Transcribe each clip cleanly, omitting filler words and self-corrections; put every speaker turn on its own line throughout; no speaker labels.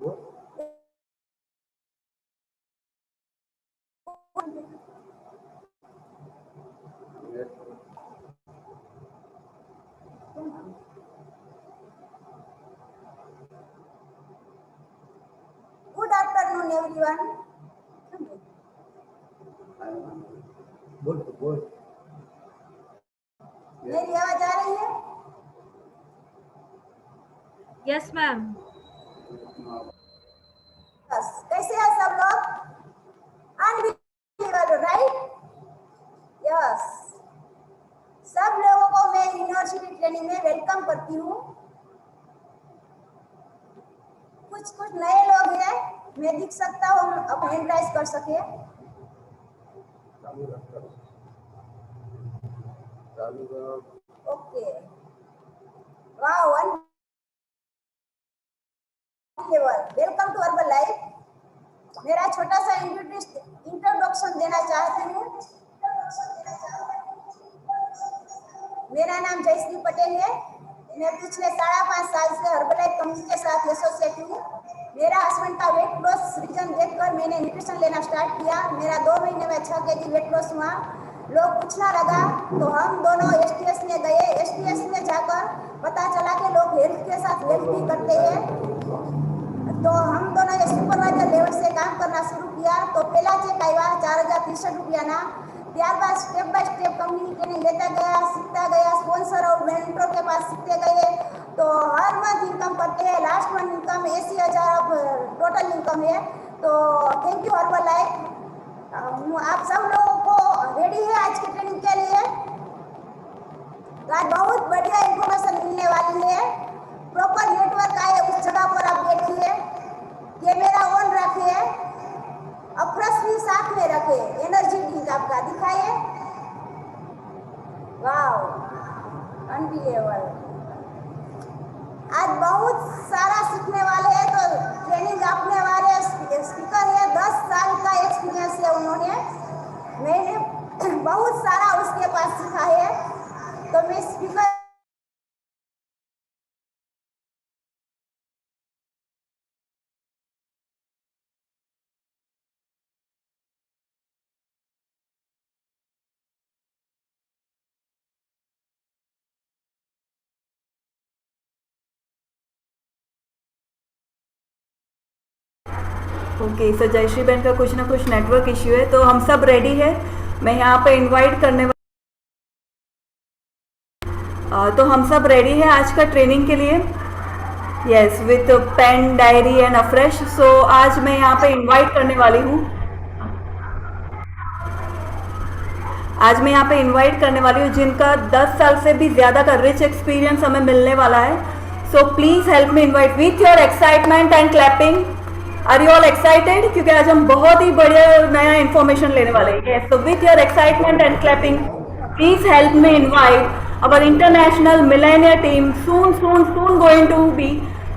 Good afternoon everyone. Good. मेरी आवाज आ रही है?
Yes ma'am.
कैसे हैं सब लोग? Unbelievable, right? यस। सब लोगों को मैं यूनिवर्सिटी ट्रेनिंग में वेलकम करती हूँ। कुछ नए लोग हैं, मैं दिख सकता हूँ, अब हैंड राइज कर सके। Okay, wow, welcome to urban life. मेरा छोटा सा इंट्रोडक्शन देना चाहती हूँ। मेरा नाम जयश्री पटेल है। मैं पिछले 5.5 साल से हर्बलाइफ कंपनी के साथ एसोसिएट हूँ। मेरा हस्बैंड का वेट लॉस रीजन देखकर मैंने न्यूट्रिशन लेना स्टार्ट किया। मेरा 2 महीने में 6 kg वेट लॉस हुआ। लोग पूछना लगा तो हम दोनों एसटीएस में गए। एसटीएस में जाकर पता चला कि लोग हेल्थ के साथ वेल्थ भी करते हैं। तो हम दोनों ने सुपरवाइजर लेवल से काम करना शुरू किया। तो पहला चेक आया 4063 रुपया ना। ત્યારબાદ step by step company training લેતા गया, सीखता गया, स्पॉन्सर और मेंटर के पास सीखते गए। तो हर मंथ इनकम करते हैं। Last month income 80,000 total income है। तो थैंक यू हर्बल लाइफ। आप सब लोगों को रेडी है आज की ट्रेनिंग के लिए? आज बहुत बढ़िया इंफॉर्मेशन मिलने वाली है। प्रॉपर नेटवर्क आए उस जगह पर आप बैठिए, कैमरा ऑन रखिए, अफ्रेश भी साथ में रखे। एनर्जी ड्रिंक आपका दिखाइए। Wow, unbelievable. आज बहुत सारा सीखने वाले हैं। तो ट्रेनिंग आपने वाले स्पीकर है, 10 साल का एक्सपीरियंस है उन्होंने। मैंने बहुत सारा उसके पास सीखा है। तो मैं स्पीकर
ओके, सो जयश्री बहन का कुछ ना कुछ नेटवर्क इश्यू है। तो हम सब रेडी है। मैं यहाँ पे इनवाइट करने तो हम सब रेडी है आज का ट्रेनिंग के लिए। Yes, with pen, diary and afresh. So आज मैं यहाँ पे इनवाइट करने वाली हूँ। आज मैं यहाँ पे इनवाइट करने वाली हूँ जिनका 10 साल से भी ज़्यादा का रिच एक्सपीरियंस हमें मिलने वाला है। So please help me invite with your excitement and clapping. Are you all excited? क्योंकि आज हम बहुत ही बढ़िया नया इन्फॉर्मेशन लेने वाले हैं। Yes, so with your excitement and clapping please help me invite our international millennial team, soon going to be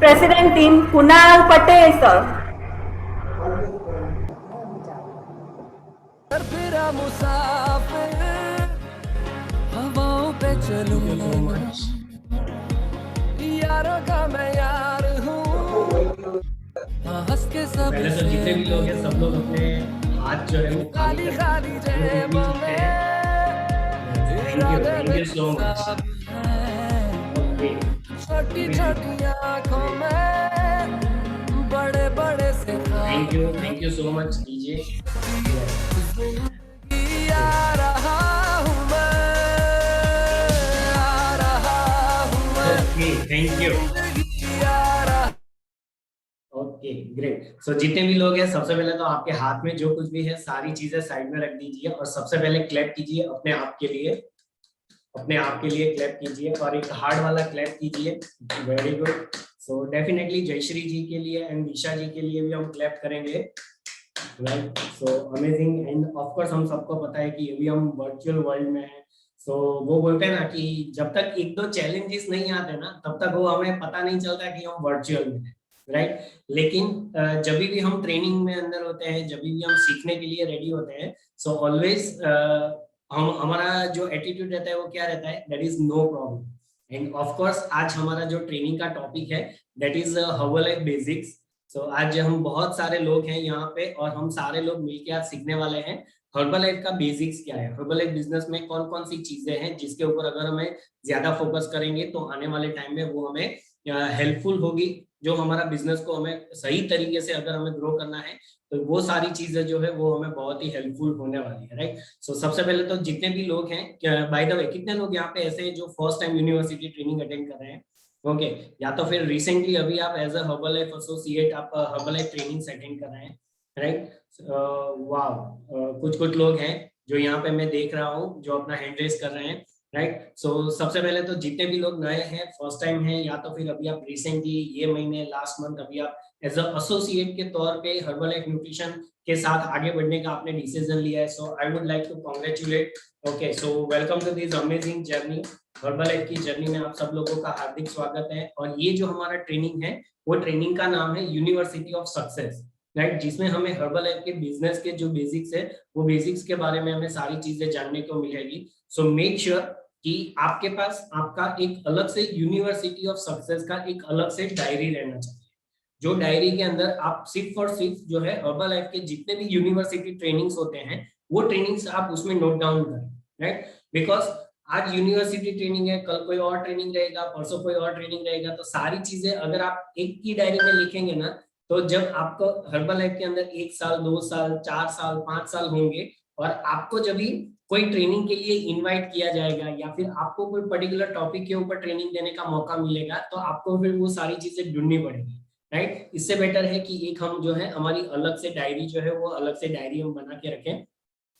president team, Kunal Patel sir.
फिरा मुसाफिर हवाओं पे चलूं, यारों का मैं यार हूँ। हंस के सब
पहले तो जितने भी लोग हैं सब लोग अपने हाथ जो है वो
खाली खाली जेबों में
Thank you so much.
छोटी छोटी आँखों में बड़े बड़े से
Thank you so much DJ.
आ रहा हूँ मैं, आ रहा हूँ मैं।
Okay, thank you. Okay, great. So जितने भी लोग हैं सबसे पहले तो आपके हाथ में जो कुछ भी है सारी चीजें साइड में रख दीजिए और सबसे पहले क्लैप कीजिए अपने आप के लिए। अपने आप के लिए क्लैप कीजिए और एक हार्ड वाला क्लैप कीजिए। Very good. So definitely Jayshree ji के लिए एंड निशा जी के लिए भी हम क्लैप करेंगे। Right, so amazing. And of course हम सबको पता है कि अभी हम वर्चुअल वर्ल्ड में हैं। सो वो बोलते हैं ना कि जब तक 1-2 चैलेंजेस नहीं आते ना तब तक वो हमें पता नहीं चलता कि हम वर्चुअल में हैं। राइट, लेकिन जब भी हम ट्रेनिंग में अंदर होते हैं, जब भी हम सीखने के लिए रेडी होते हैं, सो ऑलवेज हम हमारा जो एटीट्यूड रहता है वो क्या रहता है? That is no problem. And of course आज हमारा जो ट्रेनिंग का टॉपिक है that is Herbalife basics. So आज हम बहुत सारे लोग हैं यहाँ पे और हम सारे लोग मिलकर आज सीखने वाले हैं हर्बलाइफ का बेसिक्स क्या है, हर्बलाइफ बिजनेस में कौन कौन सी चीजें हैं जिसके ऊपर अगर हमें ज्यादा फोकस करेंगे तो आने वाले टाइम में वो हमें हेल्पफुल होगी, जो हमारा बिजनेस को हमें सही तरीके से अगर हमें ग्रो करना है तो वो सारी चीजें जो है वो हमें बहुत ही हेल्पफुल होने वाली है, राइट। सो सबसे पहले तो जितने भी लोग हैं, बाय द वे कितने लोग यहाँ पे ऐसे जो first time university training attend कर रहे हैं, ओके या तो फिर रिसेंटली अभी आप एज अ हर्बलाइफ एसोसिएट आप हर्बलाइफ ट्रेनिंग अटेंड कर रहे हैं, राइट। वाह, कुछ लोग हैं जो यहाँ पे मैं देख रहा हूँ जो अपना हैंड रेस कर रहे हैं, राइट। सो सबसे पहले तो जितने भी लोग नए हैं, फर्स्ट टाइम हैं, या तो फिर अभी आप रिसेंटली ये महीने लास्ट मंथ अभी आप एज अ एसोसिएट के तौर पे हर्बलाइफ न्यूट्रिशन के साथ आगे बढ़ने का आपने डिसीजन लिया है, so I would like to congratulate. Okay, so welcome to this amazing journey. Herbalife की जर्नी में आप सब लोगों का हार्दिक स्वागत है। और ये जो हमारा ट्रेनिंग है वो ट्रेनिंग का नाम है यूनिवर्सिटी ऑफ सक्सेस, राइट, जिसमें हमें हर्बलाइफ के बिजनेस के जो बेसिक्स है वो बेसिक्स के बारे में हमें सारी चीजें जानने को मिलेगी। सो मेक श्योर कि आपके पास आपका एक अलग से यूनिवर्सिटी ऑफ सक्सेस का एक अलग से डायरी रहना चाहिए, जो डायरी के अंदर आप सिर्फ और सिर्फ जो है हर्बलाइफ के जितने भी यूनिवर्सिटी ट्रेनिंग्स होते हैं वो ट्रेनिंग्स आप उसमें नोट डाउन करें, राइट। बिकॉज आज यूनिवर्सिटी ट्रेनिंग है, कल कोई और ट्रेनिंग रहेगा, परसों कोई और ट्रेनिंग रहेगा, तो सारी चीजें अगर आप एक की डायरी में लिखेंगे ना, तो जब आपको हर्बलाइफ के अंदर 1 साल 2 साल 4 साल 5 साल होंगे और आपको जब भी कोई ट्रेनिंग के लिए इनवाइट किया जाएगा या फिर आपको कोई पर्टिकुलर टॉपिक के ऊपर ट्रेनिंग देने का मौका मिलेगा, तो आपको फिर वो सारी चीजें ढूंढनी पड़ेगी, राइट। इससे बेटर है कि एक हम जो है हमारी अलग से डायरी जो है वो अलग से डायरी हम बना के रखें,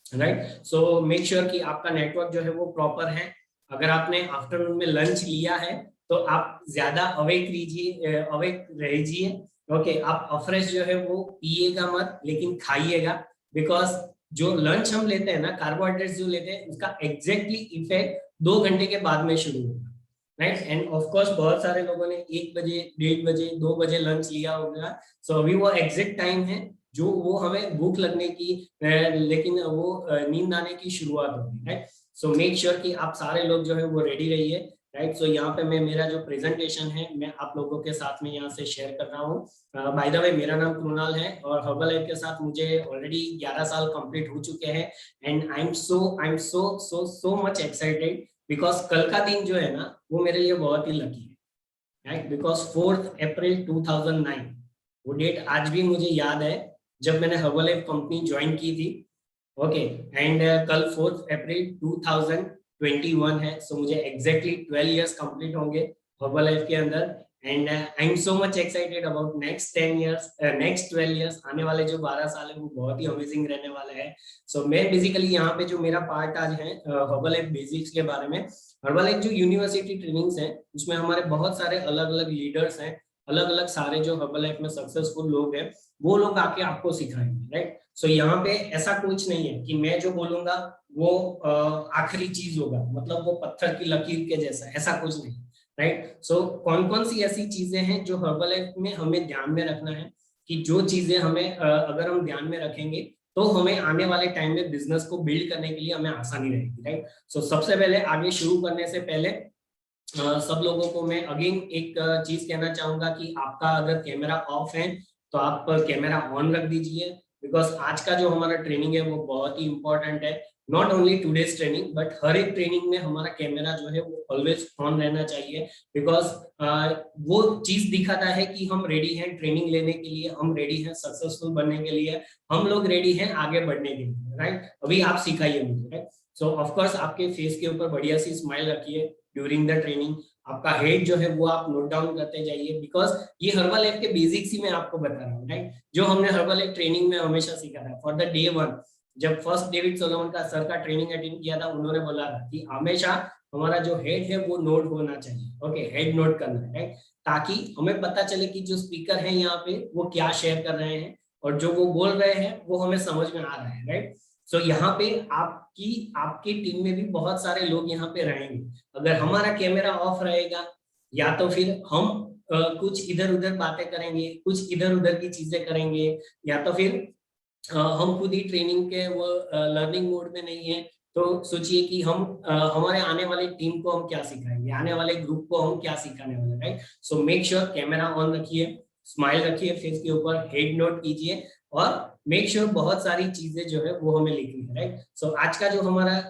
राइट। सो मेक श्योर कि आपका नेटवर्क जो है वो प्रॉपर है। अगर आपने आफ्टरनून में लंच लिया है तो आप ज्यादा अवेक रहिए, ओके। आप अफ्रेश जो है वो पिएगा मत, लेकिन खाइएगा, बिकॉज जो लंच हम लेते हैं ना, कार्बोहाइड्रेट्स जो लेते हैं, उसका एग्जैक्टली इफेक्ट 2 घंटे के बाद में शुरू होगा, राइट। एंड ऑफ कोर्स बहुत सारे लोगों ने 1 बजे 1:30 बजे 2 बजे लंच लिया होगा, सो अभी वो एग्जैक्ट टाइम है जो वो हमें भूख लगने की लेकिन वो नींद आने की शुरुआत होगी, राइट। सो मेक श्योर कि आप सारे लोग जो है वो रेडी रहिए, राइट। सो यहाँ पे मैं मेरा जो प्रेजेंटेशन है मैं आप लोगों के साथ में यहाँ से शेयर कर रहा हूँ। बाय द वे मेरा नाम कृणाल है और हर्बलाइफ के साथ मुझे ऑलरेडी 11 साल कंप्लीट हो चुके हैं and I am so much excited, because कल का दिन जो है ना वो मेरे लिए बहुत ही लकी है, राइट। बिकॉज 4 अप्रैल 2009 वो डेट आज भी मुझे याद है जब मैंने हर्बलाइफ कंपनी ज्वाइन की थी, ओके। एंड कल 4 अप्रैल 2021 है, सो मुझे एग्जैक्टली 12 इयर्स कंप्लीट होंगे हर्बलाइफ के अंदर and I am so much excited about next 10 years, next 12 years, आने वाले जो 12 साल है वो बहुत ही अमेजिंग रहने वाले हैं। सो मैं बेसिकली यहाँ पे जो मेरा पार्ट आज है हर्बलाइफ बेसिक्स के बारे में, हर्बलाइफ जो यूनिवर्सिटी ट्रेनिंग्स है उसमें हमारे बहुत सारे अलग अलग लीडर्स हैं, अलग अलग सारे जो हर्बलाइफ में सक्सेसफुल लोग हैं वो लोग आके आपको सिखाएंगे, राइट। सो यहाँ पे ऐसा कुछ नहीं है कि मैं जो बोलूंगा वो आखिरी चीज होगा, मतलब वो पत्थर की लकीर के जैसा, ऐसा कुछ नहीं, राइट। सो कौन कौन सी ऐसी चीजें हैं जो हर्बलाइफ में हमें ध्यान में रखना है कि जो चीजें हमें अगर हम ध्यान में रखेंगे तो हमें आने वाले टाइम में बिजनेस को बिल्ड करने के लिए हमें आसानी रहेगी, राइट। सो सबसे पहले आगे शुरू करने से पहले सब लोगों को मैं अगेन एक चीज कहना चाहूंगा कि आपका अगर कैमरा ऑफ है तो आप कैमरा ऑन रख दीजिए, बिकॉज आज का जो हमारा ट्रेनिंग है वो बहुत ही इंपॉर्टेंट है। Not only today's training but हर एक ट्रेनिंग में हमारा कैमरा जो है वो ऑलवेज ऑन रहना चाहिए, बिकॉज वो चीज दिखाता है कि हम रेडी हैं ट्रेनिंग लेने के लिए, हम रेडी हैं सक्सेसफुल बनने के लिए, हम लोग रेडी हैं आगे बढ़ने के लिए, राइट। अभी आप सिखाइए मुझे, राइट। सो ऑफकोर्स आपके फेस के ऊपर बढ़िया सी स्माइल रखिए ड्यूरिंग द ट्रेनिंग, आपका हेड जो है वो आप नोट डाउन करते जाइए, बिकॉज ये हर्बलाइफ के बेसिक्स ही मैं आपको बता रहा हूँ, राइट, जो हमने हर्बलाइफ ट्रेनिंग में हमेशा सीखा था। फॉर द डे 1 जब फर्स्ट डेविड सोलोमन का सर का ट्रेनिंग अटेंड किया था, उन्होंने बोला था कि हमेशा हमारा जो हेड है वो नोट होना चाहिए, ओके, हेड नोट करना है, राइट, ताकि हमें पता चले कि जो स्पीकर है यहाँ पे वो क्या शेयर कर रहे हैं और जो वो बोल रहे हैं वो हमें समझ में आ रहा है, राइट। सो यहाँ पे आपकी टीम में भी बहुत सारे लोग यहाँ पे रहेंगे। अगर हमारा कैमरा ऑफ रहेगा या तो फिर हम कुछ इधर उधर बातें करेंगे, कुछ इधर उधर की चीजें करेंगे, या तो फिर हम खुद ही ट्रेनिंग के वो लर्निंग मोड में नहीं है, तो सोचिए कि हम हमारे आने वाली टीम को हम क्या सिखाएंगे, आने वाले ग्रुप को हम क्या सिखाने वाले, right. So make sure camera on रखिए, स्माइल रखिए फेस के ऊपर, हेड नोट कीजिए और मेक श्योर बहुत सारी चीजें जो है वो हमें लिखनी है, राइट। सो आज का जो हमारा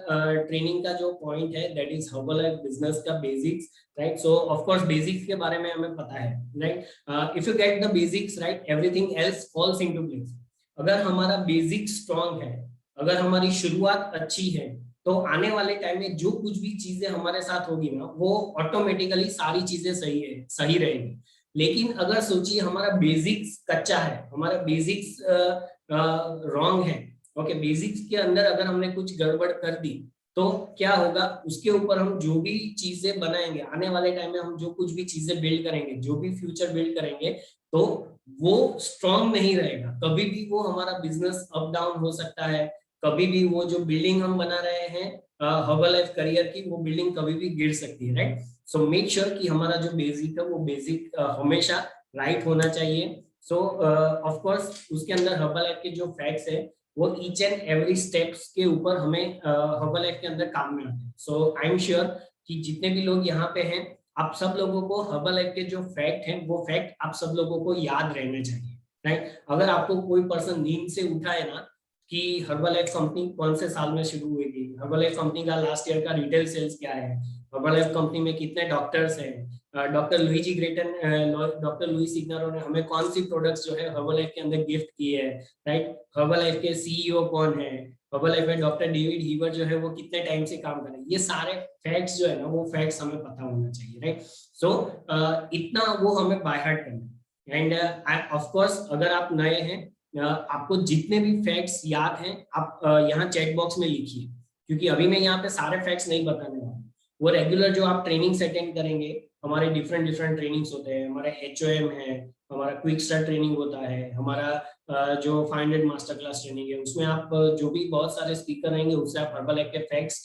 ट्रेनिंग का जो पॉइंट है दैट इज हर्बलाइफ बिजनेस का basics, right. So of course basics के बारे में हमें पता है, right. If you get the basics right, everything else falls into place. अगर हमारा बेसिक स्ट्रांग है, अगर हमारी शुरुआत अच्छी है, तो आने वाले टाइम में जो कुछ भी चीजें हमारे साथ होगी ना, वो ऑटोमेटिकली सारी चीजें सही रहेगी। लेकिन अगर सोचिए हमारा बेसिक्स कच्चा है, हमारा बेसिक्स रॉन्ग है, ओके, बेसिक्स के अंदर अगर हमने कुछ गड़बड़ कर दी तो क्या होगा, उसके ऊपर हम जो भी चीजें बनाएंगे, आने वाले टाइम में हम जो कुछ भी चीजें बिल्ड करेंगे, जो भी फ्यूचर बिल्ड करेंगे, तो वो स्ट्रांग नहीं रहेगा। कभी भी वो हमारा बिजनेस अप डाउन हो सकता है, कभी भी वो जो बिल्डिंग हम बना रहे हैं हर्बलाइफ करियर की, वो बिल्डिंग कभी भी गिर सकती है, राइट। सो मेक श्योर कि हमारा जो बेसिक है वो बेसिक हमेशा राइट होना चाहिए। सो ऑफ कोर्स उसके अंदर हर्बलाइफ के जो फैक्ट्स है वो ईच एंड एवरी स्टेप्स के ऊपर हमें हर्बलाइफ के अंदर काम में आते हैं। सो आई एम श्योर कि जितने भी लोग यहाँ पे हैं, आप सब लोगों को हर्बलाइफ के जो फैक्ट हैं वो फैक्ट आप सब लोगों को याद रहने चाहिए, राइट। अगर आपको कोई पर्सन नींद से उठाए ना कि हर्बलाइफ कंपनी कौन से साल में शुरू हुई थी, हर्बलाइफ कंपनी का लास्ट ईयर का रिटेल सेल्स क्या है, हर्बलाइफ कंपनी में कितने डॉक्टर्स हैं, doctor Luigi Grattan, doctor Louis इग्नारो ने हमें कौन सी प्रोडक्ट्स जो है हर्बलाइफ के अंदर गिफ्ट की है, राइट। हर्बलाइफ के सीईओ कौन है, हर्बलाइफ में डॉक्टर डेविड हीवर जो है वो कितने टाइम से काम कर रहे हैं, ये सारे फैक्ट्स जो है ना, वो फैक्ट्स हमें पता होना चाहिए, राइट। सो इतना वो हमें बाय हार्ट करना है। एंड ऑफ कोर्स अगर आप नए हैं, आपको जितने भी फैक्ट्स याद हैं आप यहाँ चैट बॉक्स में लिखिए, क्योंकि अभी मैं यहाँ पे सारे फैक्ट्स नहीं बताने वाला। वो रेगुलर जो आप ट्रेनिंग्स अटेंड करेंगे, हमारे डिफरेंट ट्रेनिंग्स होते हैं, हमारा HOM है, हमारा क्विक स्टार्ट ट्रेनिंग होता है, हमारा जो 500 मास्टर क्लास ट्रेनिंग है, उसमें आप जो भी बहुत सारे स्पीकर रहेंगे उससे आप हर्बलाइफ के फैक्ट्स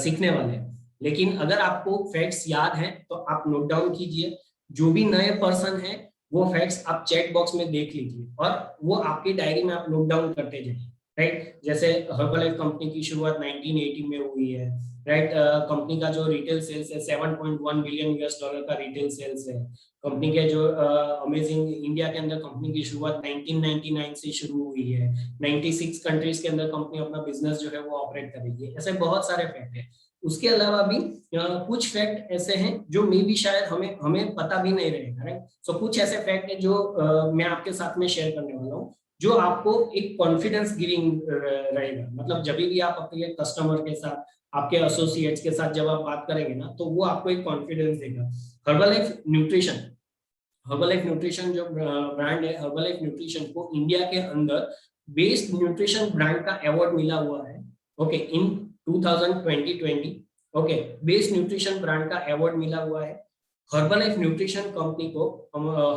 सीखने वाले हैं। लेकिन अगर आपको फैक्ट्स याद हैं तो आप नोट डाउन कीजिए, जो भी नए पर्सन है वो फैक्ट्स आप चैट बॉक्स में देख लीजिए और वो आपकी डायरी में आप नोट डाउन करते जाइए, राइट। जैसे हर्बलाइफ कंपनी की शुरुआत 1980 में हुई है, राइट। कंपनी का जो रिटेल सेल्स है 7.1 बिलियन US डॉलर का रिटेल सेल्स है। कंपनी के जो अमेजिंग इंडिया के अंदर कंपनी की शुरुआत 1999 से शुरू हुई है। 96 कंट्रीज के अंदर कंपनी अपना बिजनेस जो है वो ऑपरेट कर रही है। ऐसे बहुत सारे फैक्ट है। उसके अलावा भी कुछ फैक्ट ऐसे हैं जो मे भी शायद हमें पता भी नहीं रहेगा, राइट। सो कुछ ऐसे फैक्ट है जो मैं आपके साथ में शेयर करने वाला हूँ, जो आपको एक कॉन्फिडेंस गिविंग रहेगा। मतलब जब भी आप अपने कस्टमर के साथ, आपके एसोसिएट्स के साथ जब आप बात करेंगे ना, तो वो आपको एक कॉन्फिडेंस देगा। हर्बलाइफ न्यूट्रिशन जो ब्रांड है, हर्बलाइफ न्यूट्रिशन को इंडिया के अंदर बेस्ट न्यूट्रिशन ब्रांड का अवार्ड मिला हुआ है, ओके, इन 2020, ओके, बेस्ट न्यूट्रिशन ब्रांड का अवार्ड मिला हुआ है। हर्बलाइफ न्यूट्रिशन कंपनी को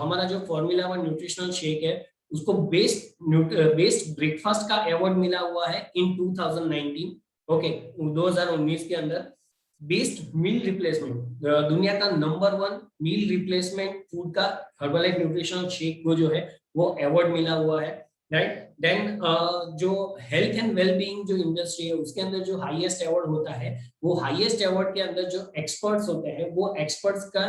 हमारा जो फॉर्मूला 1 न्यूट्रिशनल शेक है उसको बेस्ट ब्रेकफास्ट का अवार्ड मिला हुआ है इन 2019, ओके, 2019 के अंदर। बेस्ट मील रिप्लेसमेंट, दुनिया का नंबर 1 मील रिप्लेसमेंट फूड का हर्बलाइफ न्यूट्रिशनल शेक को जो है वो अवार्ड मिला हुआ है, राइट। देन जो हेल्थ एंड वेलबीइंग जो इंडस्ट्री है उसके अंदर जो हाईएस्ट अवार्ड होता है, वो हाईएस्ट अवार्ड के अंदर जो एक्सपर्ट्स होते हैं वो एक्सपर्ट्स का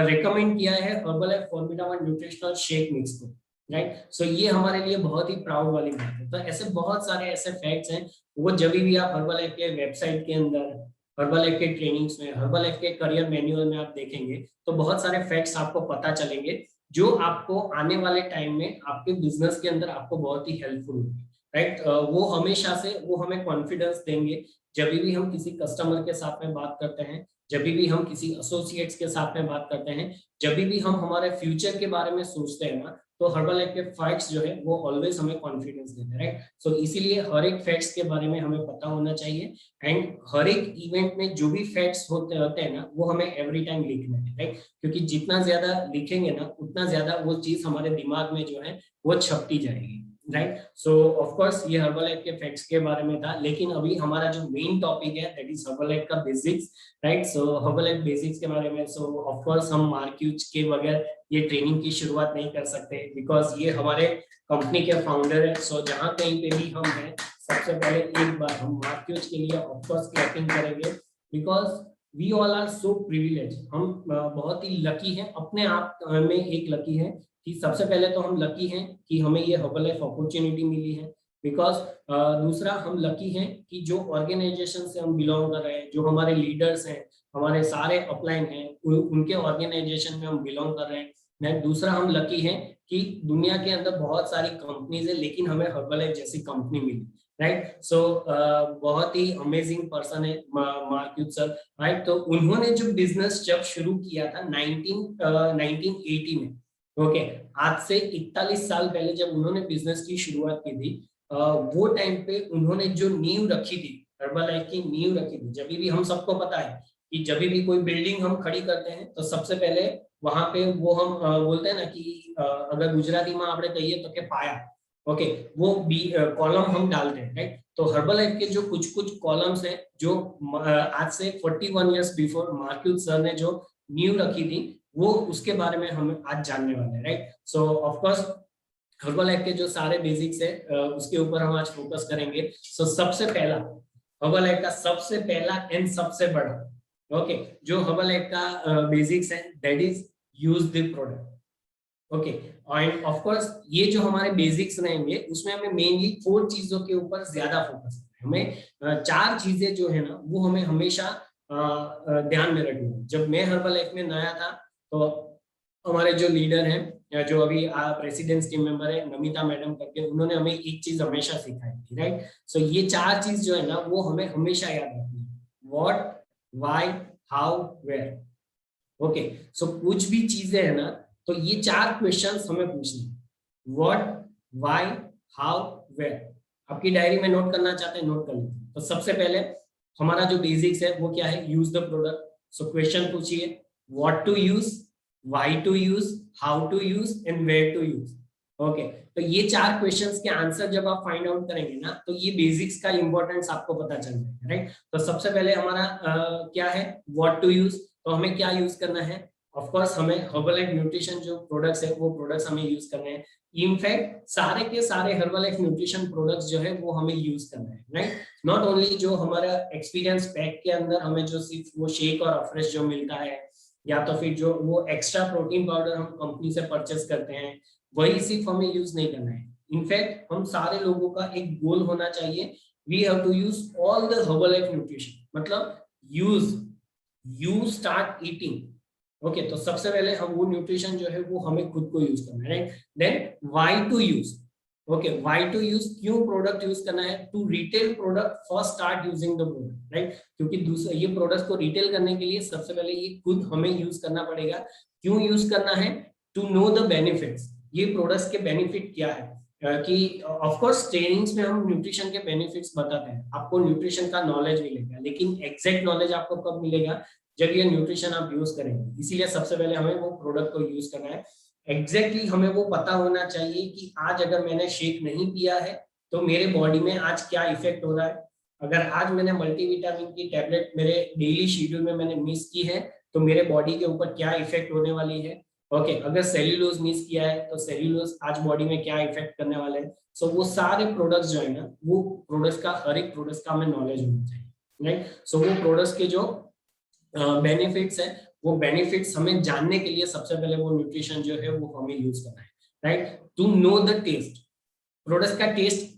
रिकमेंड किया है Herbalife formula 1 nutritional shake mix को, राइट। सो ये हमारे लिए बहुत ही प्राउड वाली बात है। तो ऐसे बहुत सारे ऐसे फैक्ट्स हैं, वो जब भी आप हर्बलाइफ के वेबसाइट के अंदर, हर्बलाइफ के ट्रेनिंग्स में, हर्बलाइफ के करियर मैनुअल में आप देखेंगे तो बहुत सारे फैक्ट्स आपको पता चलेंगे जो आपको आने वाले टाइम में आपके बिजनेस के अंदर आपको बहुत ही हेल्पफुल होगी, राइट। वो हमेशा से वो हमें कॉन्फिडेंस देंगे जब भी हम किसी कस्टमर के साथ में बात करते हैं, जब भी हम किसी एसोसिएट्स के साथ में बात करते हैं, जब भी हम हमारे फ्यूचर के बारे में सोचते हैं ना, तो हर्बलाइफ के फैक्ट्स जो है वो ऑलवेज हमें कॉन्फिडेंस देते हैं, राइट। सो इसीलिए हर एक फैक्ट्स के बारे में हमें पता होना चाहिए एंड हर एक इवेंट में जो भी फैक्ट्स होते हैं ना वो हमें एवरी टाइम लिखना है, राइट। क्योंकि जितना ज्यादा लिखेंगे ना उतना ज्यादा वो चीज हमारे दिमाग में जो है वो छपती जाएगी, राइट। सो ऑफ कोर्स ये हर्बलाइफ के फैक्ट्स के बारे में था, लेकिन अभी हमारा जो मेन टॉपिक है दैट इज हर्बलाइफ का बेसिक्स, राइट। सो हर्बलाइफ बेसिक्स के बारे में, सो ऑफ कोर्स हम मार्क्यूज के बगैर ये ट्रेनिंग की शुरुआत नहीं कर सकते, बिकॉज ये हमारे कंपनी के फाउंडर है। सो जहां कहीं पे भी हम हैं, सबसे पहले एक बार हम मार्क्यूज के लिए ऑफ कोर्स क्लैपिंग करेंगे, because we all are so privilege. हम बहुत ही लकी हैं, अपने आप में एक लकी है कि सबसे पहले तो हम लकी हैं कि हमें ये हर्बलाइफ अपॉर्चुनिटी मिली है, बिकॉज दूसरा हम लकी हैं कि जो ऑर्गेनाइजेशन से हम बिलोंग कर रहे हैं, जो हमारे लीडर्स हैं, हमारे सारे अपलाइन हैं, उनके ऑर्गेनाइजेशन में हम बिलोंग कर रहे हैं। दूसरा हम लकी हैं कि दुनिया के अंदर बहुत सारी कंपनीज है, लेकिन हमें हर्बलाइफ जैसी कंपनी मिली, राइट। सो बहुत ही अमेजिंग पर्सन है मार्क्यूज सर, राइट। तो उन्होंने जो बिजनेस जब शुरू किया था 1980 में, ओके, आज से 41 साल पहले जब उन्होंने बिजनेस की शुरुआत की थी, वो टाइम पे उन्होंने जो नींव रखी थी, हर्बलाइफ की नींव रखी थी। जब भी हम सबको पता है कि जब भी कोई बिल्डिंग हम खड़ी करते हैं तो सबसे पहले वहां पे वो हम बोलते हैं ना कि अगर गुजराती में आपने कहिए तो के पाया, ओके, वो कॉलम हम डालते हैं, राइट। तो हर्बलाइफ के जो कुछ कॉलम्स हैं जो आज से 41 इयर्स बिफोर मार्क्यूज सर ने जो नींव रखी थी, वो उसके बारे में हम आज जानने वाले हैं, right. So of course Herbalife के जो सारे बेसिक्स है उसके ऊपर हम आज फोकस करेंगे। सो सबसे पहला हर्बलाइफ का सबसे पहला एंड सबसे बड़ा, ओके, जो हर्बलाइफ का बेसिक्स है, that is use the product, okay. And of course ये जो हमारे बेसिक्स रहेंगे उसमें हमें मेनली 4 चीजों के ऊपर ज्यादा फोकस करना है। हमें 4 चीजें जो है ना वो हमें हमेशा ध्यान में रखनी है। जब मैं हर्बलाइफ में नया था तो हमारे जो लीडर हैं, जो अभी प्रेसिडेंट टीम मेंबर है नमिता मैडम करके, उन्होंने हमें एक चीज हमेशा सिखाई थी, राइट। सो ये 4 चीज जो है ना वो हमें हमेशा याद रखनी है, what, why, how, where, okay. So कुछ भी चीजें है ना तो ये 4 क्वेश्चंस हमें पूछने हैं, व्हाट, व्हाई, हाउ, वेयर। आपकी डायरी में नोट करना चाहते हैं, नोट कर लीजिए। तो सबसे पहले हमारा जो बेसिक्स है वो क्या है, use the product. So question पूछिए, what to use, why to use, how to use and where to use, okay. तो ये 4 क्वेश्चंस के आंसर जब आप फाइंड आउट करेंगे ना तो ये बेसिक्स का इंपॉर्टेंस आपको पता चल जाएगा, राइट। तो सबसे पहले हमारा क्या है, व्हाट टू यूज। तो हमें क्या यूज करना है, ऑफ कोर्स हमें हर्बलाइफ न्यूट्रिशन जो प्रोडक्ट्स है वो प्रोडक्ट्स हमें यूज करने हैं। इनफैक्ट सारे के सारे हर्बलाइफ न्यूट्रिशन प्रोडक्ट्स जो है वो हमें यूज करना है, राइट। नॉट ओनली जो हमारा एक्सपीरियंस पैक के अंदर हमें जो सिर्फ वो शेक और अफ्रेश जो मिलता है, या तो फिर जो वो एक्स्ट्रा प्रोटीन पाउडर हम कंपनी से परचेस करते हैं, वही सिर्फ हमें यूज नहीं करना है। इनफैक्ट हम सारे लोगों का एक गोल होना चाहिए, we have to use all the Herbalife nutrition, मतलब यू स्टार्ट ईटिंग, ओके। तो सबसे पहले हम वो न्यूट्रिशन जो है वो हमें खुद को यूज करना है, right. Then why to use, okay, why to use, क्यों प्रोडक्ट यूज करना है, to retail product first start using the product, right. क्योंकि दूसरा ये प्रोडक्ट्स को रिटेल करने के लिए सबसे पहले ये खुद हमें यूज करना पड़ेगा। क्यों यूज करना है, टू नो द बेनिफिट्स, ये प्रोडक्ट्स के बेनिफिट क्या है। कि ऑफ कोर्स ट्रेनिंग्स में हम न्यूट्रिशन के बेनिफिट्स बताते हैं, आपको न्यूट्रिशन का नॉलेज मिलेगा, लेकिन एग्जैक्ट नॉलेज आपको कब मिलेगा, जब ये न्यूट्रिशन आप यूज करेंगे। इसीलिए सबसे पहले हमें वो प्रोडक्ट को यूज करना है। एग्जैक्टली हमें वो पता होना चाहिए कि आज अगर मैंने शेक नहीं पिया है तो मेरे बॉडी में आज क्या इफेक्ट हो रहा है। अगर आज मैंने मल्टीविटामिन की टैबलेट मेरे डेली शेड्यूल में मैंने मिस की है तो मेरे बॉडी के ऊपर क्या इफेक्ट होने वाली है, ओके। अगर सेल्यूलोज मिस किया है तो सेल्यूलोज आज बॉडी में क्या इफेक्ट करने वाले हैं। सो वो सारे प्रोडक्ट्स जो है ना, वो प्रोडक्ट्स का, हर एक प्रोडक्ट्स का हमें नॉलेज होना चाहिए, राइट। सो वो प्रोडक्ट्स के जो बेनिफिट्स है, वो बेनिफिट्स हमें जानने के लिए सबसे पहले वो न्यूट्रिशन जो है वो हमें यूज करना है, right. To know the taste, products का टेस्ट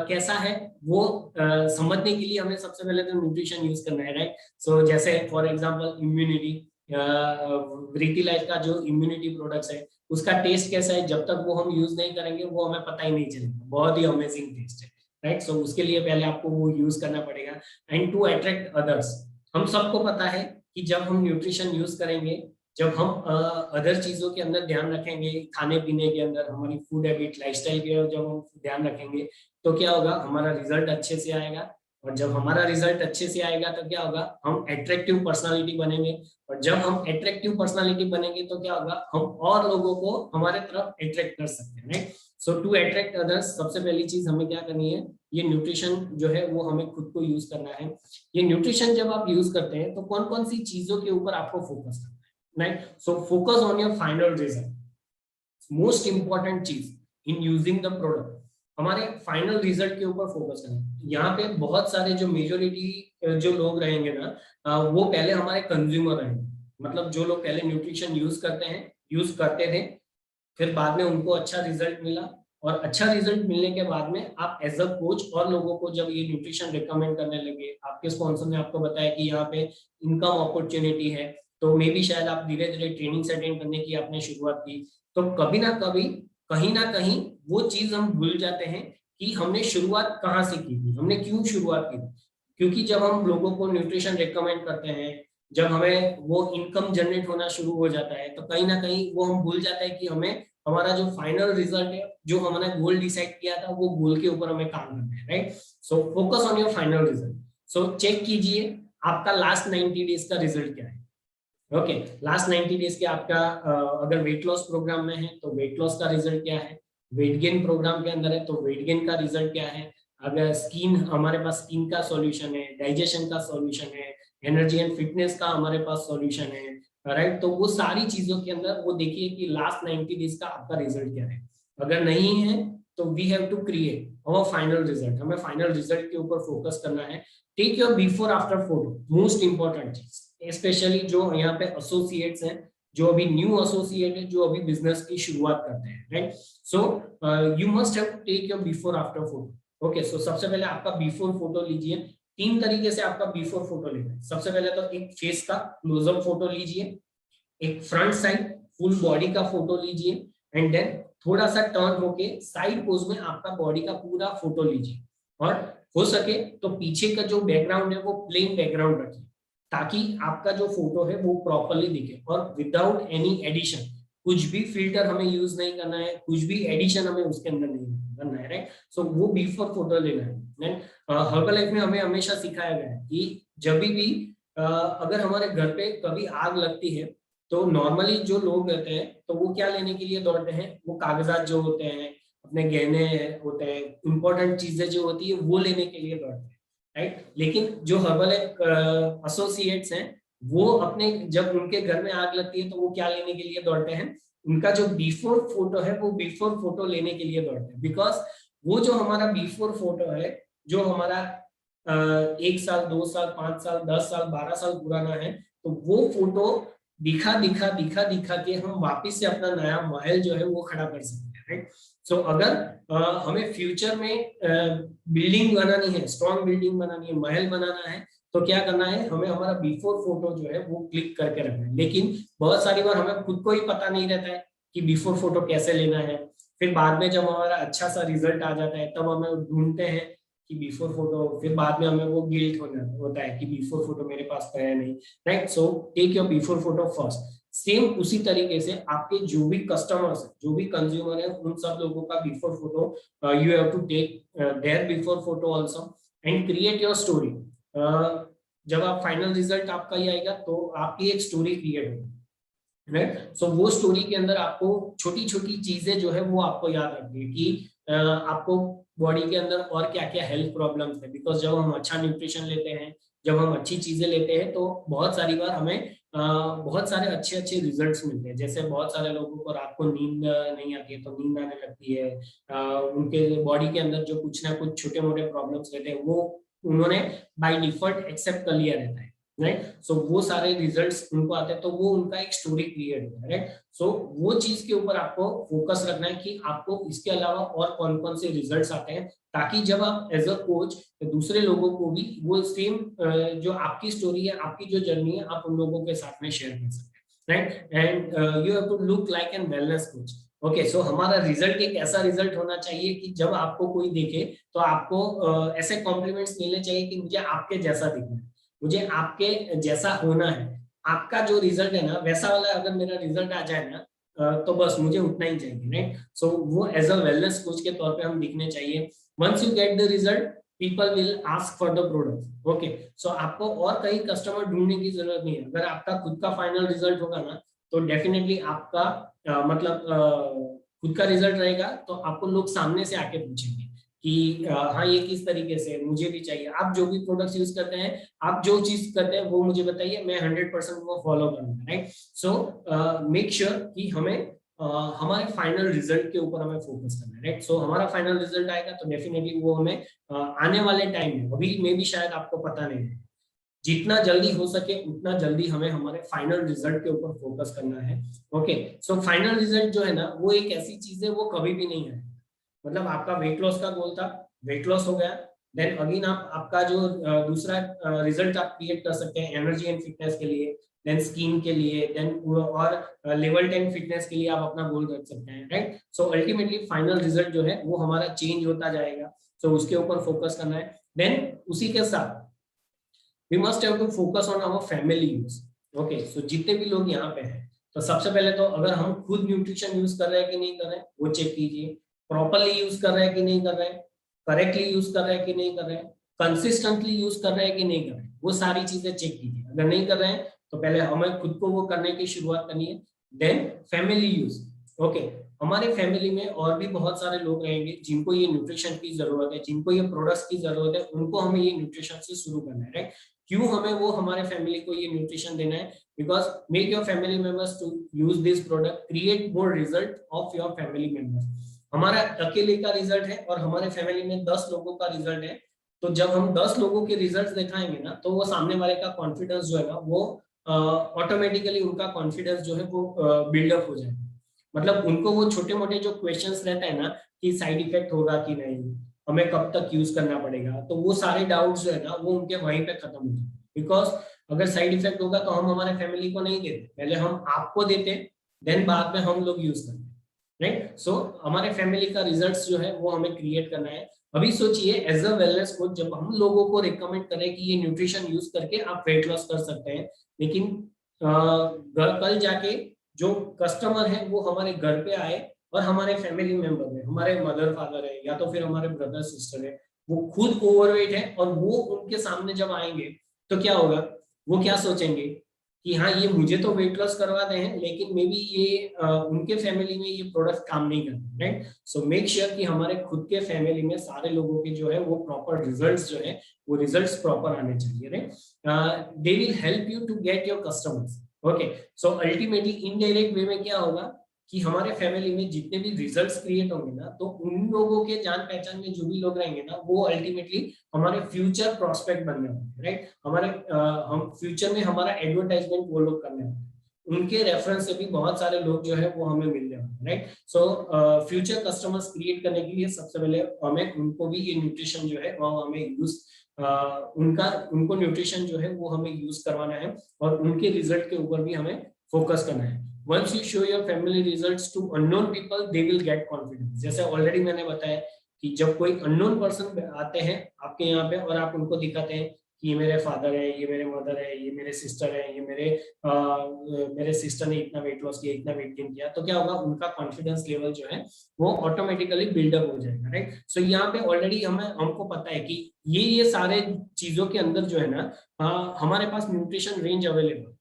कैसा है वो समझने के लिए हमें सबसे पहले तो न्यूट्रिशन यूज करना है, राइट। सो जैसे फॉर एग्जांपल इम्यूनिटी, ब्रीटी लाइफ का जो इम्यूनिटी प्रोडक्ट्स है उसका टेस्ट कैसा है, जब तक वो हम यूज नहीं करेंगे वो हमें पता ही नहीं चलेगा, बहुत ही अमेजिंग टेस्ट है, राइट। सो उसके लिए पहले आपको वो यूज करना पड़ेगा। एंड टू अट्रैक्ट अदर्स, हम सबको पता है कि जब हम न्यूट्रिशन यूज करेंगे, जब हम अदर चीजों के अंदर ध्यान रखेंगे, खाने पीने के अंदर, हमारी फूड हैबिट, लाइफस्टाइल के जब हम ध्यान रखेंगे तो क्या होगा, हमारा रिजल्ट अच्छे से आएगा। और जब हमारा रिजल्ट अच्छे से आएगा तो क्या होगा, हम अट्रैक्टिव पर्सनालिटी बनेंगे। और जब हम अट्रैक्टिव पर्सनालिटी बनेंगे तो क्या होगा, हम और लोगों को हमारे तरफ अट्रैक्ट कर सकते हैं, right. So to attract others सबसे पहली चीज हमें क्या करनी है, ये न्यूट्रिशन जो है वो हमें खुद को यूज करना है। ये न्यूट्रिशन जब आप यूज करते हैं तो कौन कौन सी चीजों के ऊपर आपको फोकस करना है, right. So focus on your final result, most important चीज इन यूजिंग द प्रोडक्ट, हमारे फाइनल रिजल्ट के ऊपर फोकस करें। यहाँ पे बहुत सारे जो मेजोरिटी जो लोग रहेंगे ना, वो पहले हमारे कंज्यूमर रहेंगे, मतलब जो लोग पहले न्यूट्रिशन यूज करते थे फिर बाद में उनको अच्छा रिजल्ट मिला, और अच्छा रिजल्ट मिलने के बाद में आप एज अ कोच और लोगों को जब ये न्यूट्रिशन रिकमेंड करने लगे, आपके स्पॉन्सर ने आपको बताया कि यहाँ पे इनकम अपॉर्चुनिटी है, तो मे बी शायद आप धीरे धीरे ट्रेनिंग अटेंड करने की आपने शुरुआत की, तो कभी ना कभी कहीं ना कहीं वो चीज हम भूल जाते हैं कि हमने शुरुआत कहाँ से की थी, हमने क्यों शुरुआत की थी। क्योंकि जब हम लोगों को न्यूट्रिशन रिकमेंड करते हैं, जब हमें वो इनकम जनरेट होना शुरू हो जाता है, तो कहीं ना कहीं वो हम भूल जाते हैं कि हमें हमारा जो फाइनल रिजल्ट है, जो हमने गोल डिसाइड किया था, वो गोल के ऊपर हमें काम करना है, right. So focus on your final result. So check कीजिए आपका लास्ट 90 डेज का रिजल्ट क्या है। ओके, लास्ट 90 डेज के आपका अगर वेट लॉस प्रोग्राम में है तो वेट लॉस का रिजल्ट क्या है, वेट गेन प्रोग्राम के अंदर है तो वेट गेन का रिजल्ट क्या है, अगर स्किन हमारे पास स्किन का सॉल्यूशन है, डाइजेशन का सॉल्यूशन है, एनर्जी एंड फिटनेस का हमारे पास सॉल्यूशन है, राइट। तो वो सारी चीजों के अंदर वो देखिए कि लास्ट 90 डेज का आपका रिजल्ट क्या है। अगर नहीं है तो we have to create our final result, हमें फाइनल रिजल्ट के ऊपर फोकस करना है। Take your before after photo, most important चीज, स्पेशली जो यहाँ पे एसोसिएट्स हैं, जो अभी न्यू एसोसिएट है, जो अभी बिजनेस की शुरुआत करते हैं, right. So you must have to take your before after photo. Okay, so सबसे पहले आपका बिफोर फोटो लीजिए। 3 तरीके से आपका बिफोर फोटो लेना है। सबसे पहले तो एक फेस का क्लोजअप फोटो लीजिए, एक फ्रंट साइड फुल बॉडी का फोटो लीजिए, एंड देन थोड़ा सा टर्न होके साइड पोज में आपका बॉडी का पूरा फोटो लीजिए, और हो सके तो पीछे का जो बैकग्राउंड है वो प्लेन बैकग्राउंड रखिए, ताकि आपका जो फोटो है वो प्रॉपर्ली दिखे और विदाउट एनी एडिशन। कुछ भी फिल्टर हमें यूज नहीं करना है, कुछ भी एडिशन हमें उसके अंदर नहीं करना है, राइट। सो वो बिफोर फोटो लेना है। हर्बल लाइफ में हमें हमेशा सिखाया गया है कि जब भी अगर हमारे घर पे कभी आग लगती है तो नॉर्मली जो लोग रहते हैं तो वो क्या लेने के लिए दौड़ते हैं, वो कागजात जो होते हैं, अपने गहने होते हैं, इंपॉर्टेंट चीजें जो होती है वो लेने के लिए दौड़ते हैं, राइट। लेकिन जो हर्बल एसोसिएट्स हैं वो अपने जब उनके घर में आग लगती है तो वो क्या लेने के लिए दौड़ते हैं, उनका जो बिफोर फोटो है वो बिफोर फोटो लेने के लिए दौड़ते हैं। बिकॉज वो जो हमारा बिफोर फोटो है, जो हमारा 1 साल 2 साल 5 साल 10 साल 12 साल पुराना है, तो वो फोटो दिखा के हम वापस से अपना नया महल जो है वो खड़ा कर सकते हैं, राइट। सो अगर हमें फ्यूचर में बिल्डिंग बनानी है, स्ट्रॉन्ग बिल्डिंग बनानी है, महल बनाना है, तो क्या करना है, हमें हमारा बिफोर फोटो जो है वो क्लिक करके रखना है। लेकिन बहुत सारी बार हमें खुद को ही पता नहीं रहता है कि बिफोर फोटो कैसे लेना है। फिर बाद में जब हमारा अच्छा सा रिजल्ट आ जाता है तब हमें ढूंढते हैं कि बिफोर फोटो, फिर बाद में हमें वो गिल्ट होता है कि बिफोर फोटो मेरे पास है नहीं, right. So take your before photo first. Same उसी तरीके से आपके जो भी कस्टमर्स है, जो भी कंज्यूमर है, उन सब लोगों का before photo you have to take their before photo also and create your story. जब आप फाइनल रिजल्ट आपका ही आएगा तो आपकी एक स्टोरी क्रिएट होगी, राइट। सो वो स्टोरी के अंदर आपको छोटी छोटी चीजें जो है वो आपको याद रखनी है कि आपको बॉडी के अंदर और क्या क्या हेल्थ प्रॉब्लम्स है। बिकॉज जब हम अच्छा न्यूट्रिशन लेते हैं, जब हम अच्छी चीजें लेते हैं, तो बहुत सारी बार हमें बहुत सारे अच्छे अच्छे रिजल्ट्स मिलते हैं। जैसे बहुत सारे लोगों को रात को नींद नहीं आती है तो नींद आने लगती है, उनके बॉडी के अंदर जो कुछ ना कुछ छोटे मोटे प्रॉब्लम्स रहते हैं वो उन्होंने बाय डिफॉल्ट एक्सेप्ट कर लिया रहता है, राइट। सो वो सारे रिजल्ट्स उनको आते हैं, तो वो उनका एक स्टोरी क्रिएट होता है, राइट। सो वो चीज के ऊपर आपको फोकस रखना है कि आपको इसके अलावा और कौन कौन से रिजल्ट्स आते हैं, ताकि जब आप एज अ कोच दूसरे लोगों को भी वो सेम जो आपकी स्टोरी है, आपकी जो जर्नी है, आप उन लोगों के साथ में शेयर कर सकते हैं, right. And you have to look like an wellness coach. Okay, so हमारा रिजल्ट एक ऐसा रिजल्ट होना चाहिए कि जब आपको कोई देखे तो आपको ऐसे कॉम्प्लीमेंट्स मिलने चाहिए कि मुझे आपके जैसा दिखना है, मुझे आपके जैसा होना है। आपका जो रिजल्ट है ना वैसा वाला अगर मेरा रिजल्ट आ जाए ना तो बस मुझे उतना ही चाहिए, राइट। सो वो एज अ वेलनेस कोच के तौर पे हम दिखने चाहिए। Once you get the result people will ask for the product. Okay, so आपको और कहीं कस्टमर ढूंढने की जरूरत नहीं है। अगर आपका खुद का फाइनल रिजल्ट होगा ना तो डेफिनेटली आपका खुद का रिजल्ट रहेगा, तो आपको लोग सामने से आके पूछेंगे कि हाँ ये किस तरीके से मुझे भी चाहिए। आप जो भी प्रोडक्ट्स यूज करते हैं, आप जो चीज करते हैं वो मुझे बताइए, मैं 100% वो फॉलो करूंगा, राइट। सो मेक श्योर कि हमें हमारे फाइनल रिजल्ट के ऊपर हमें फोकस करना है, राइट। सो हमारा फाइनल रिजल्ट आएगा तो डेफिनेटली वो हमें आने वाले टाइम में, अभी में भी शायद आपको पता नहीं है, जितना जल्दी हो सके उतना जल्दी हमें हमारे फाइनल रिजल्ट के ऊपर फोकस करना है। ओके, सो फाइनल रिजल्ट जो है ना वो एक ऐसी चीज है, वो कभी भी नहीं है। मतलब आपका वेट लॉस का गोल था, वेट लॉस हो गया, देन अगेन आपका जो दूसरा रिजल्ट आप क्रिएट कर सकते हैं एनर्जी एंड फिटनेस के लिए, देन स्किन के लिए, देन और लेवल 10 फिटनेस के लिए आप अपना गोल रख सकते हैं, right. So ultimately final result जो है वो हमारा चेंज होता जाएगा, सो उसके ऊपर फोकस करना है। देन उसी के साथ we must have to focus on our family use। Okay, so जितने भी लोग यहाँ पे हैं, तो सबसे पहले तो अगर हम खुद न्यूट्रिशन यूज कर रहे हैं कि नहीं कर रहे हैं वो चेक कीजिए, प्रॉपरली यूज कर रहे हैं कि नहीं कर रहे हैं, करेक्टली यूज कर रहे हैं कि नहीं कर रहे हैं, कंसिस्टेंटली यूज कर रहे हैं कि नहीं कर रहे हैं, वो सारी चीजें चेक कीजिए। अगर नहीं कर रहे हैं तो पहले हमें खुद को वो करने की शुरुआत करनी है। Then family use. ओके, हमारे फैमिली में और भी बहुत सारे लोग रहेंगे जिनको ये न्यूट्रिशन की जरूरत है, जिनको ये प्रोडक्ट्स की जरूरत है, उनको हमें ये न्यूट्रिशन से शुरू करना है, राइट। क्यों हमें वो हमारे फैमिली को ये न्यूट्रिशन देना है? Because make your family members to use this product, create more result of your family members. हमारा अकेले का रिजल्ट है और हमारे फैमिली में 10 लोगों का रिजल्ट है, तो जब हम 10 लोगों के रिजल्ट दिखाएंगे ना, तो वो सामने वाले का कॉन्फिडेंस जो है ना वो ऑटोमेटिकली उनका कॉन्फिडेंस जो है वो बिल्डअप हो जाएगा। मतलब उनको वो छोटे मोटे जो क्वेश्चंस रहते हैं ना कि साइड इफेक्ट होगा कि नहीं, हमें कब तक यूज करना पड़ेगा, तो वो सारे डाउट्स जो है ना वो उनके वहीं पे खत्म हो जाते। बिकॉज अगर साइड इफेक्ट होगा तो हम हमारे फैमिली को नहीं देते, पहले हम आपको देते, देन बाद में हम लोग यूज करते, राइट। सो हमारे फैमिली का रिजल्ट्स जो है वो हमें क्रिएट करना है। अभी सोचिए एज अ वेलनेस कोच जब हम लोगों को रिकमेंड करें कि ये न्यूट्रिशन यूज करके आप वेट लॉस कर सकते हैं, लेकिन कल जाके जो कस्टमर है वो हमारे घर पे आए और हमारे फैमिली मेंबर है, हमारे मदर फादर है या तो फिर हमारे ब्रदर सिस्टर है, वो खुद ओवरवेट है और वो उनके सामने जब आएंगे तो क्या होगा, वो क्या सोचेंगे कि हाँ ये मुझे तो वेट लॉस करवाते हैं लेकिन मे बी ये उनके फैमिली में ये प्रोडक्ट काम नहीं करते, राइट। सो मेक श्योर कि हमारे खुद के फैमिली में सारे लोगों के जो है वो प्रॉपर रिजल्ट्स जो है वो रिजल्ट्स प्रॉपर आने चाहिए, right. They will help you to get your customers. Okay, so ultimately indirect way में क्या होगा कि हमारे फैमिली में जितने भी रिजल्ट्स क्रिएट होंगे ना, तो उन लोगों के जान पहचान में जो भी लोग रहेंगे ना वो अल्टीमेटली हमारे फ्यूचर प्रोस्पेक्ट बनने वाले हैं, राइट। हमारे हम फ्यूचर में हमारा एडवर्टाइजमेंट वो लोग करने वाले हैं, उनके रेफरेंस से भी बहुत सारे लोग जो है वो हमें मिलने वाले हैं, right. So future customers create करने के लिए सबसे पहले हमें उनको भी ये न्यूट्रिशन जो है वो हमें यूज उनको न्यूट्रिशन जो है वो हमें यूज करवाना है और उनके रिजल्ट के ऊपर भी हमें फोकस करना है। Once you show your family results to unknown people, they will get confidence। जैसे ऑलरेडी मैंने बताया कि जब कोई अननोन पर्सन आते हैं आपके यहाँ पे और आप उनको दिखाते हैं कि ये मेरे फादर है, ये मेरे मदर है, ये मेरे सिस्टर है, ये मेरे सिस्टर ने इतना वेट लॉस किया, इतना वेट गेन किया, तो क्या होगा, उनका कॉन्फिडेंस लेवल जो है वो ऑटोमेटिकली बिल्डअप हो जाएगा, राइट। सो यहाँ पे ऑलरेडी हमको पता है कि ये सारे चीजों के अंदर जो है ना हमारे पास न्यूट्रिशन रेंज अवेलेबल।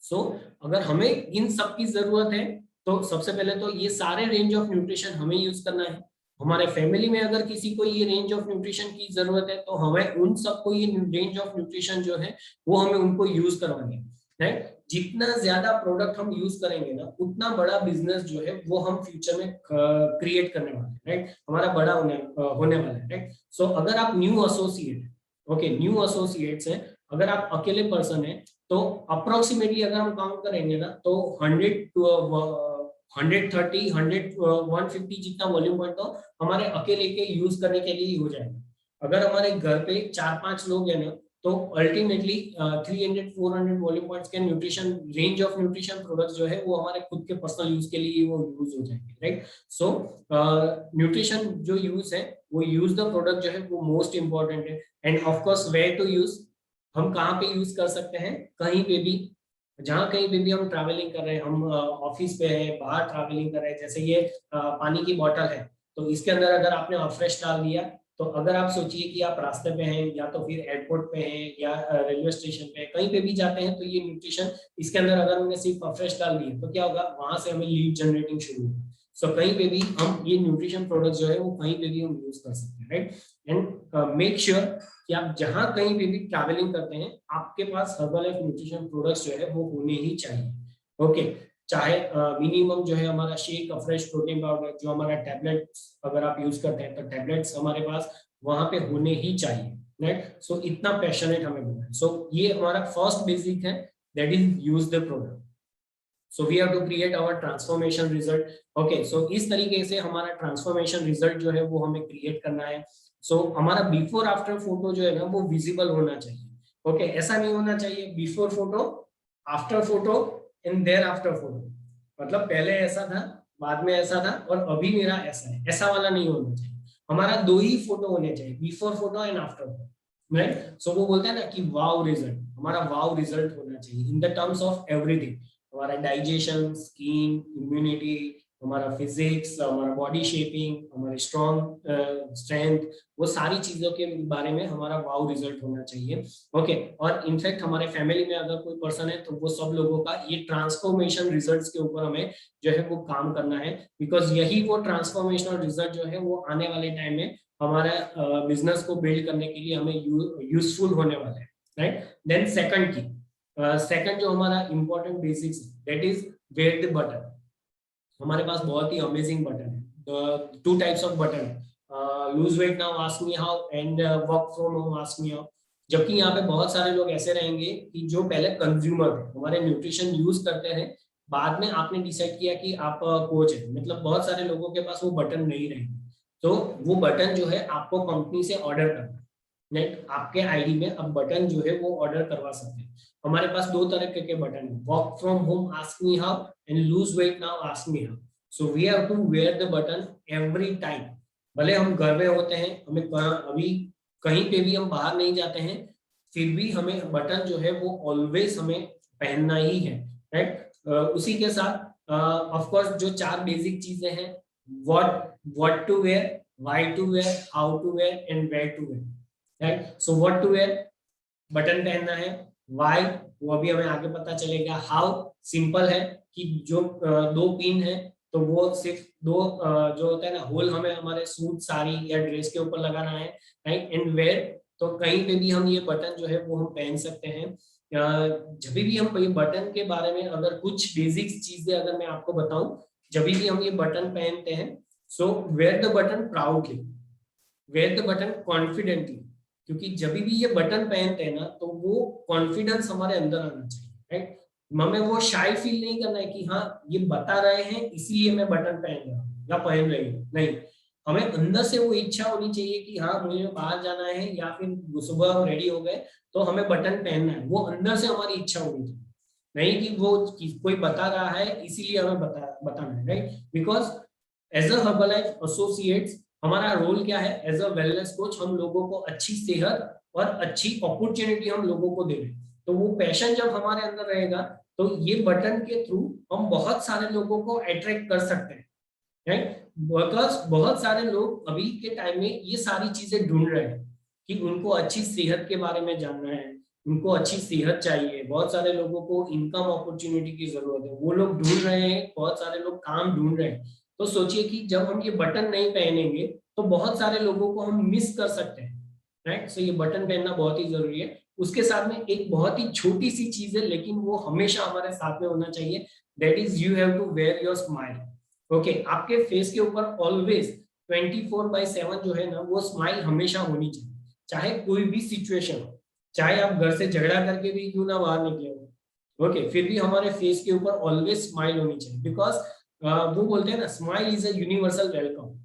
सो अगर हमें इन सब की जरूरत है तो सबसे पहले तो ये सारे रेंज ऑफ न्यूट्रिशन हमें यूज करना है। हमारे फैमिली में अगर किसी को ये रेंज ऑफ न्यूट्रिशन की जरूरत है तो हमें उन सबको ये रेंज ऑफ न्यूट्रिशन जो है वो हमें उनको यूज करवानी है, राइट। जितना ज्यादा प्रोडक्ट हम यूज करेंगे ना उतना बड़ा बिजनेस जो है वो हम फ्यूचर में क्रिएट करने वाले हैं, राइट। हमारा बड़ा होने वाला है, राइट। सो अगर आप new associate, okay, new associates हैं, अगर आप अकेले पर्सन है तो अप्रोक्सीमेटली अगर हम काउंट करेंगे ना तो 130, 150 जितना वॉल्यूम पॉइंट तो हमारे अकेले के यूज करने के लिए ही हो जाएगा। अगर हमारे घर पे 4-5 लोग हैं ना तो अल्टीमेटली 300-400 वॉल्यूम पॉइंट्स के nutrition range of nutrition products जो है वो हमारे खुद के पर्सनल यूज के लिए वो यूज हो जाएंगे, राइट। सो न्यूट्रिशन जो यूज है वो यूज द प्रोडक्ट जो है वो मोस्ट इंपॉर्टेंट है। And of course where to use, हम कहाँ पे यूज कर सकते हैं, कहीं पे भी, जहाँ कहीं पे भी हम ट्रैवलिंग कर रहे हैं, हम ऑफिस पे है, बाहर ट्रैवलिंग कर रहे हैं, जैसे ये पानी की बोतल है तो इसके अंदर अगर आपने फ्रेश डाल दिया तो अगर आप सोचिए कि आप रास्ते पे हैं या तो फिर एयरपोर्ट पे हैं या रेलवे स्टेशन पे कहीं पे भी जाते हैं तो ये न्यूट्रिशन इसके अंदर अगर हमने सिर्फ फ्रेश डाल दिया तो क्या होगा, वहां से हमें लीड जनरेटिंग शुरू होगा। सो कहीं पे भी हम ये न्यूट्रिशन प्रोडक्ट जो है वो कहीं पे भी हम यूज कर सकते हैं, राइट। एंड मेक श्योर कि आप जहां कहीं पे भी ट्रैवलिंग करते हैं आपके पास हर्बलाइफ न्यूट्रिशन प्रोडक्ट्स जो है वो होने ही चाहिए, ओके। चाहे मिनिमम जो है हमारा शेक, फ्रेश प्रोटीन पाउडर, जो हमारा टैबलेट्स अगर आप यूज करते हैं तो टैबलेट्स हमारे पास वहां पे होने ही चाहिए, राइट। सो इतना पैशनेट हमें बनना है। सो ये हमारा फर्स्ट बेसिक है, that is use the product. So we have to create our transformation result. Okay, so इस तरीके से हमारा ट्रांसफॉर्मेशन रिजल्ट जो है वो हमें क्रिएट करना है। So हमारा बिफोर आफ्टर फोटो जो है ना वो विजिबल होना चाहिए। Okay, ऐसा नहीं होना चाहिए before photo, after photo and their after photo, मतलब पहले ऐसा था, बाद में ऐसा था और अभी मेरा ऐसा है, ऐसा वाला नहीं होना चाहिए। हमारा 2 ही फोटो होने चाहिए, before photo and after photo, right. So वो बोलते हैं ना कि वाव रिजल्ट, हमारा वाव रिजल्ट होना चाहिए in the terms of everything, हमारा डाइजेशन, स्किन, इम्यूनिटी, हमारा फिजिक्स, हमारा बॉडी शेपिंग, हमारी स्ट्रेंथ, वो सारी चीजों के बारे में हमारा वाव रिजल्ट होना चाहिए। ओके, और इनफैक्ट हमारे फैमिली में अगर कोई पर्सन है तो वो सब लोगों का ये ट्रांसफॉर्मेशन रिजल्ट्स के ऊपर हमें जो है वो काम करना है, बिकॉज यही वो ट्रांसफॉर्मेशनल रिजल्ट जो है वो आने वाले टाइम में हमारा बिजनेस को बिल्ड करने के लिए हमें यूजफुल होने वाला है, राइट। देन सेकंड जो हमारा important basics that is wear the button. हमारे पास बहुत ही अमेजिंग बटन है, 2 टाइप्स ऑफ बटन है, lose weight now ask me how and work from home ask me how. जबकि यहाँ पे बहुत सारे लोग ऐसे रहेंगे कि जो पहले कंज्यूमर थे, हमारे न्यूट्रिशन यूज करते हैं, बाद में आपने डिसाइड किया कि आप कोच है, मतलब बहुत सारे लोगों के पास वो बटन नहीं रहेंगे, तो वो बटन जो है आपको कंपनी से ऑर्डर करना है, नेट आपके आईडी में अब बटन जो है वो ऑर्डर करवा सकते हैं। हमारे पास 2 तरह के बटन है, work from home ask me how and lose weight now ask me how. So we have to wear the button every time, भले हम घर में होते हैं, हमें अभी कहीं पे भी हम बाहर नहीं जाते हैं, फिर भी हमें बटन जो है वो ऑलवेज हमें पहनना ही है, राइट। उसी के साथ ऑफ कोर्स जो 4 बेसिक चीजें हैं, what to wear, why to wear, how to wear and where to wear, right. So what to wear, button पहनना है, व्हाई वो अभी हमें आगे पता चलेगा, हाउ सिंपल है कि जो 2 पिन है तो वो सिर्फ 2 जो होता है ना होल हमें हमारे सूट, साड़ी या ड्रेस के ऊपर लगाना है, राइट। एंड वेयर, तो कहीं पे भी हम ये बटन जो है वो हम पहन सकते हैं। जब भी हम ये बटन के बारे में अगर कुछ बेसिक चीजें अगर मैं आपको बताऊं, जब भी हम ये बटन पहनते हैं, so wear the button proudly, wear the button confidently, क्योंकि जब भी ये बटन पहनते हैं ना तो वो कॉन्फिडेंस हमारे अंदर आना चाहिए, राइट। हमें वो शाय फील नहीं करना है कि हाँ ये बता रहे हैं इसीलिए मैं बटन पहन रहा हूँ या पहन रही हूँ, नहीं, हमें अंदर से वो इच्छा होनी चाहिए कि हाँ मुझे बाहर जाना है या फिर सुबह हम रेडी हो गए तो हमें बटन पहनना है, वो अंदर से हमारी इच्छा होनी चाहिए, नहीं कि वो कोई बता रहा है इसीलिए हमें बताना है, right. Because as a Herbalife associates हमारा रोल क्या है, एज अ वेलनेस कोच हम लोगों को अच्छी सेहत और अच्छी अपॉर्चुनिटी हम लोगों को दे रहे हैं, तो वो पैशन जब हमारे अंदर रहेगा तो ये बटन के थ्रू हम बहुत सारे लोगों को अट्रैक्ट कर सकते हैं, राइट। बिकॉज बहुत सारे लोग अभी के टाइम में ये सारी चीजें ढूंढ रहे हैं कि उनको अच्छी सेहत के बारे में जानना है, उनको अच्छी सेहत चाहिए, बहुत सारे लोगों को इनकम अपॉर्चुनिटी की जरूरत है, वो लोग ढूंढ रहे हैं, बहुत सारे लोग काम ढूंढ रहे हैं। तो सोचिए कि जब हम ये बटन नहीं पहनेंगे तो बहुत सारे लोगों को हम मिस कर सकते हैं, राइट। सो ये बटन पहनना बहुत ही जरूरी है। उसके साथ में एक बहुत ही छोटी सी चीज है लेकिन वो हमेशा हमारे साथ में होना चाहिए, that is you have to wear your smile. Okay, आपके फेस के ऊपर ऑलवेज 24/7 जो है ना वो स्माइल हमेशा होनी चाहिए, चाहे कोई भी सिचुएशन हो, चाहे आप घर से झगड़ा करके भी क्यों ना बाहर निकले हो, ओके, फिर भी हमारे फेस के ऊपर ऑलवेज स्माइल होनी चाहिए, बिकॉज वो बोलते हैं ना smile is a universal welcome.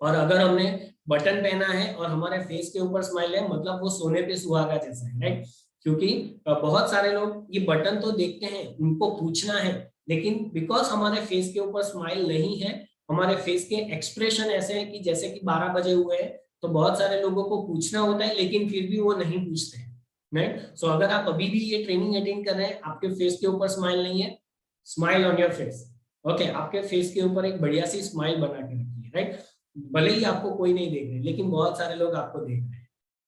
और अगर हमने बटन पहना है और हमारे फेस के ऊपर स्माइल है, मतलब वो सोने पे सुहागा जैसा है, राइट। क्योंकि बहुत सारे लोग ये बटन तो देखते हैं, उनको पूछना है, लेकिन बिकॉज हमारे फेस के ऊपर स्माइल नहीं है, हमारे फेस के एक्सप्रेशन ऐसे हैं कि जैसे कि 12 बजे हुए हैं, तो बहुत सारे लोगों को पूछना होता है लेकिन फिर भी वो नहीं पूछते हैं, राइट। सो अगर आप अभी भी ये ट्रेनिंग अटेंड कर रहे हैं, आपके फेस के ऊपर स्माइल नहीं है, smile on your face, okay, आपके फेस के ऊपर एक बढ़िया सी स्माइल बना के रखिए, राइट। भले ही आपको कोई नहीं देख रहे लेकिन बहुत सारे लोग आपको देख रहे हैं,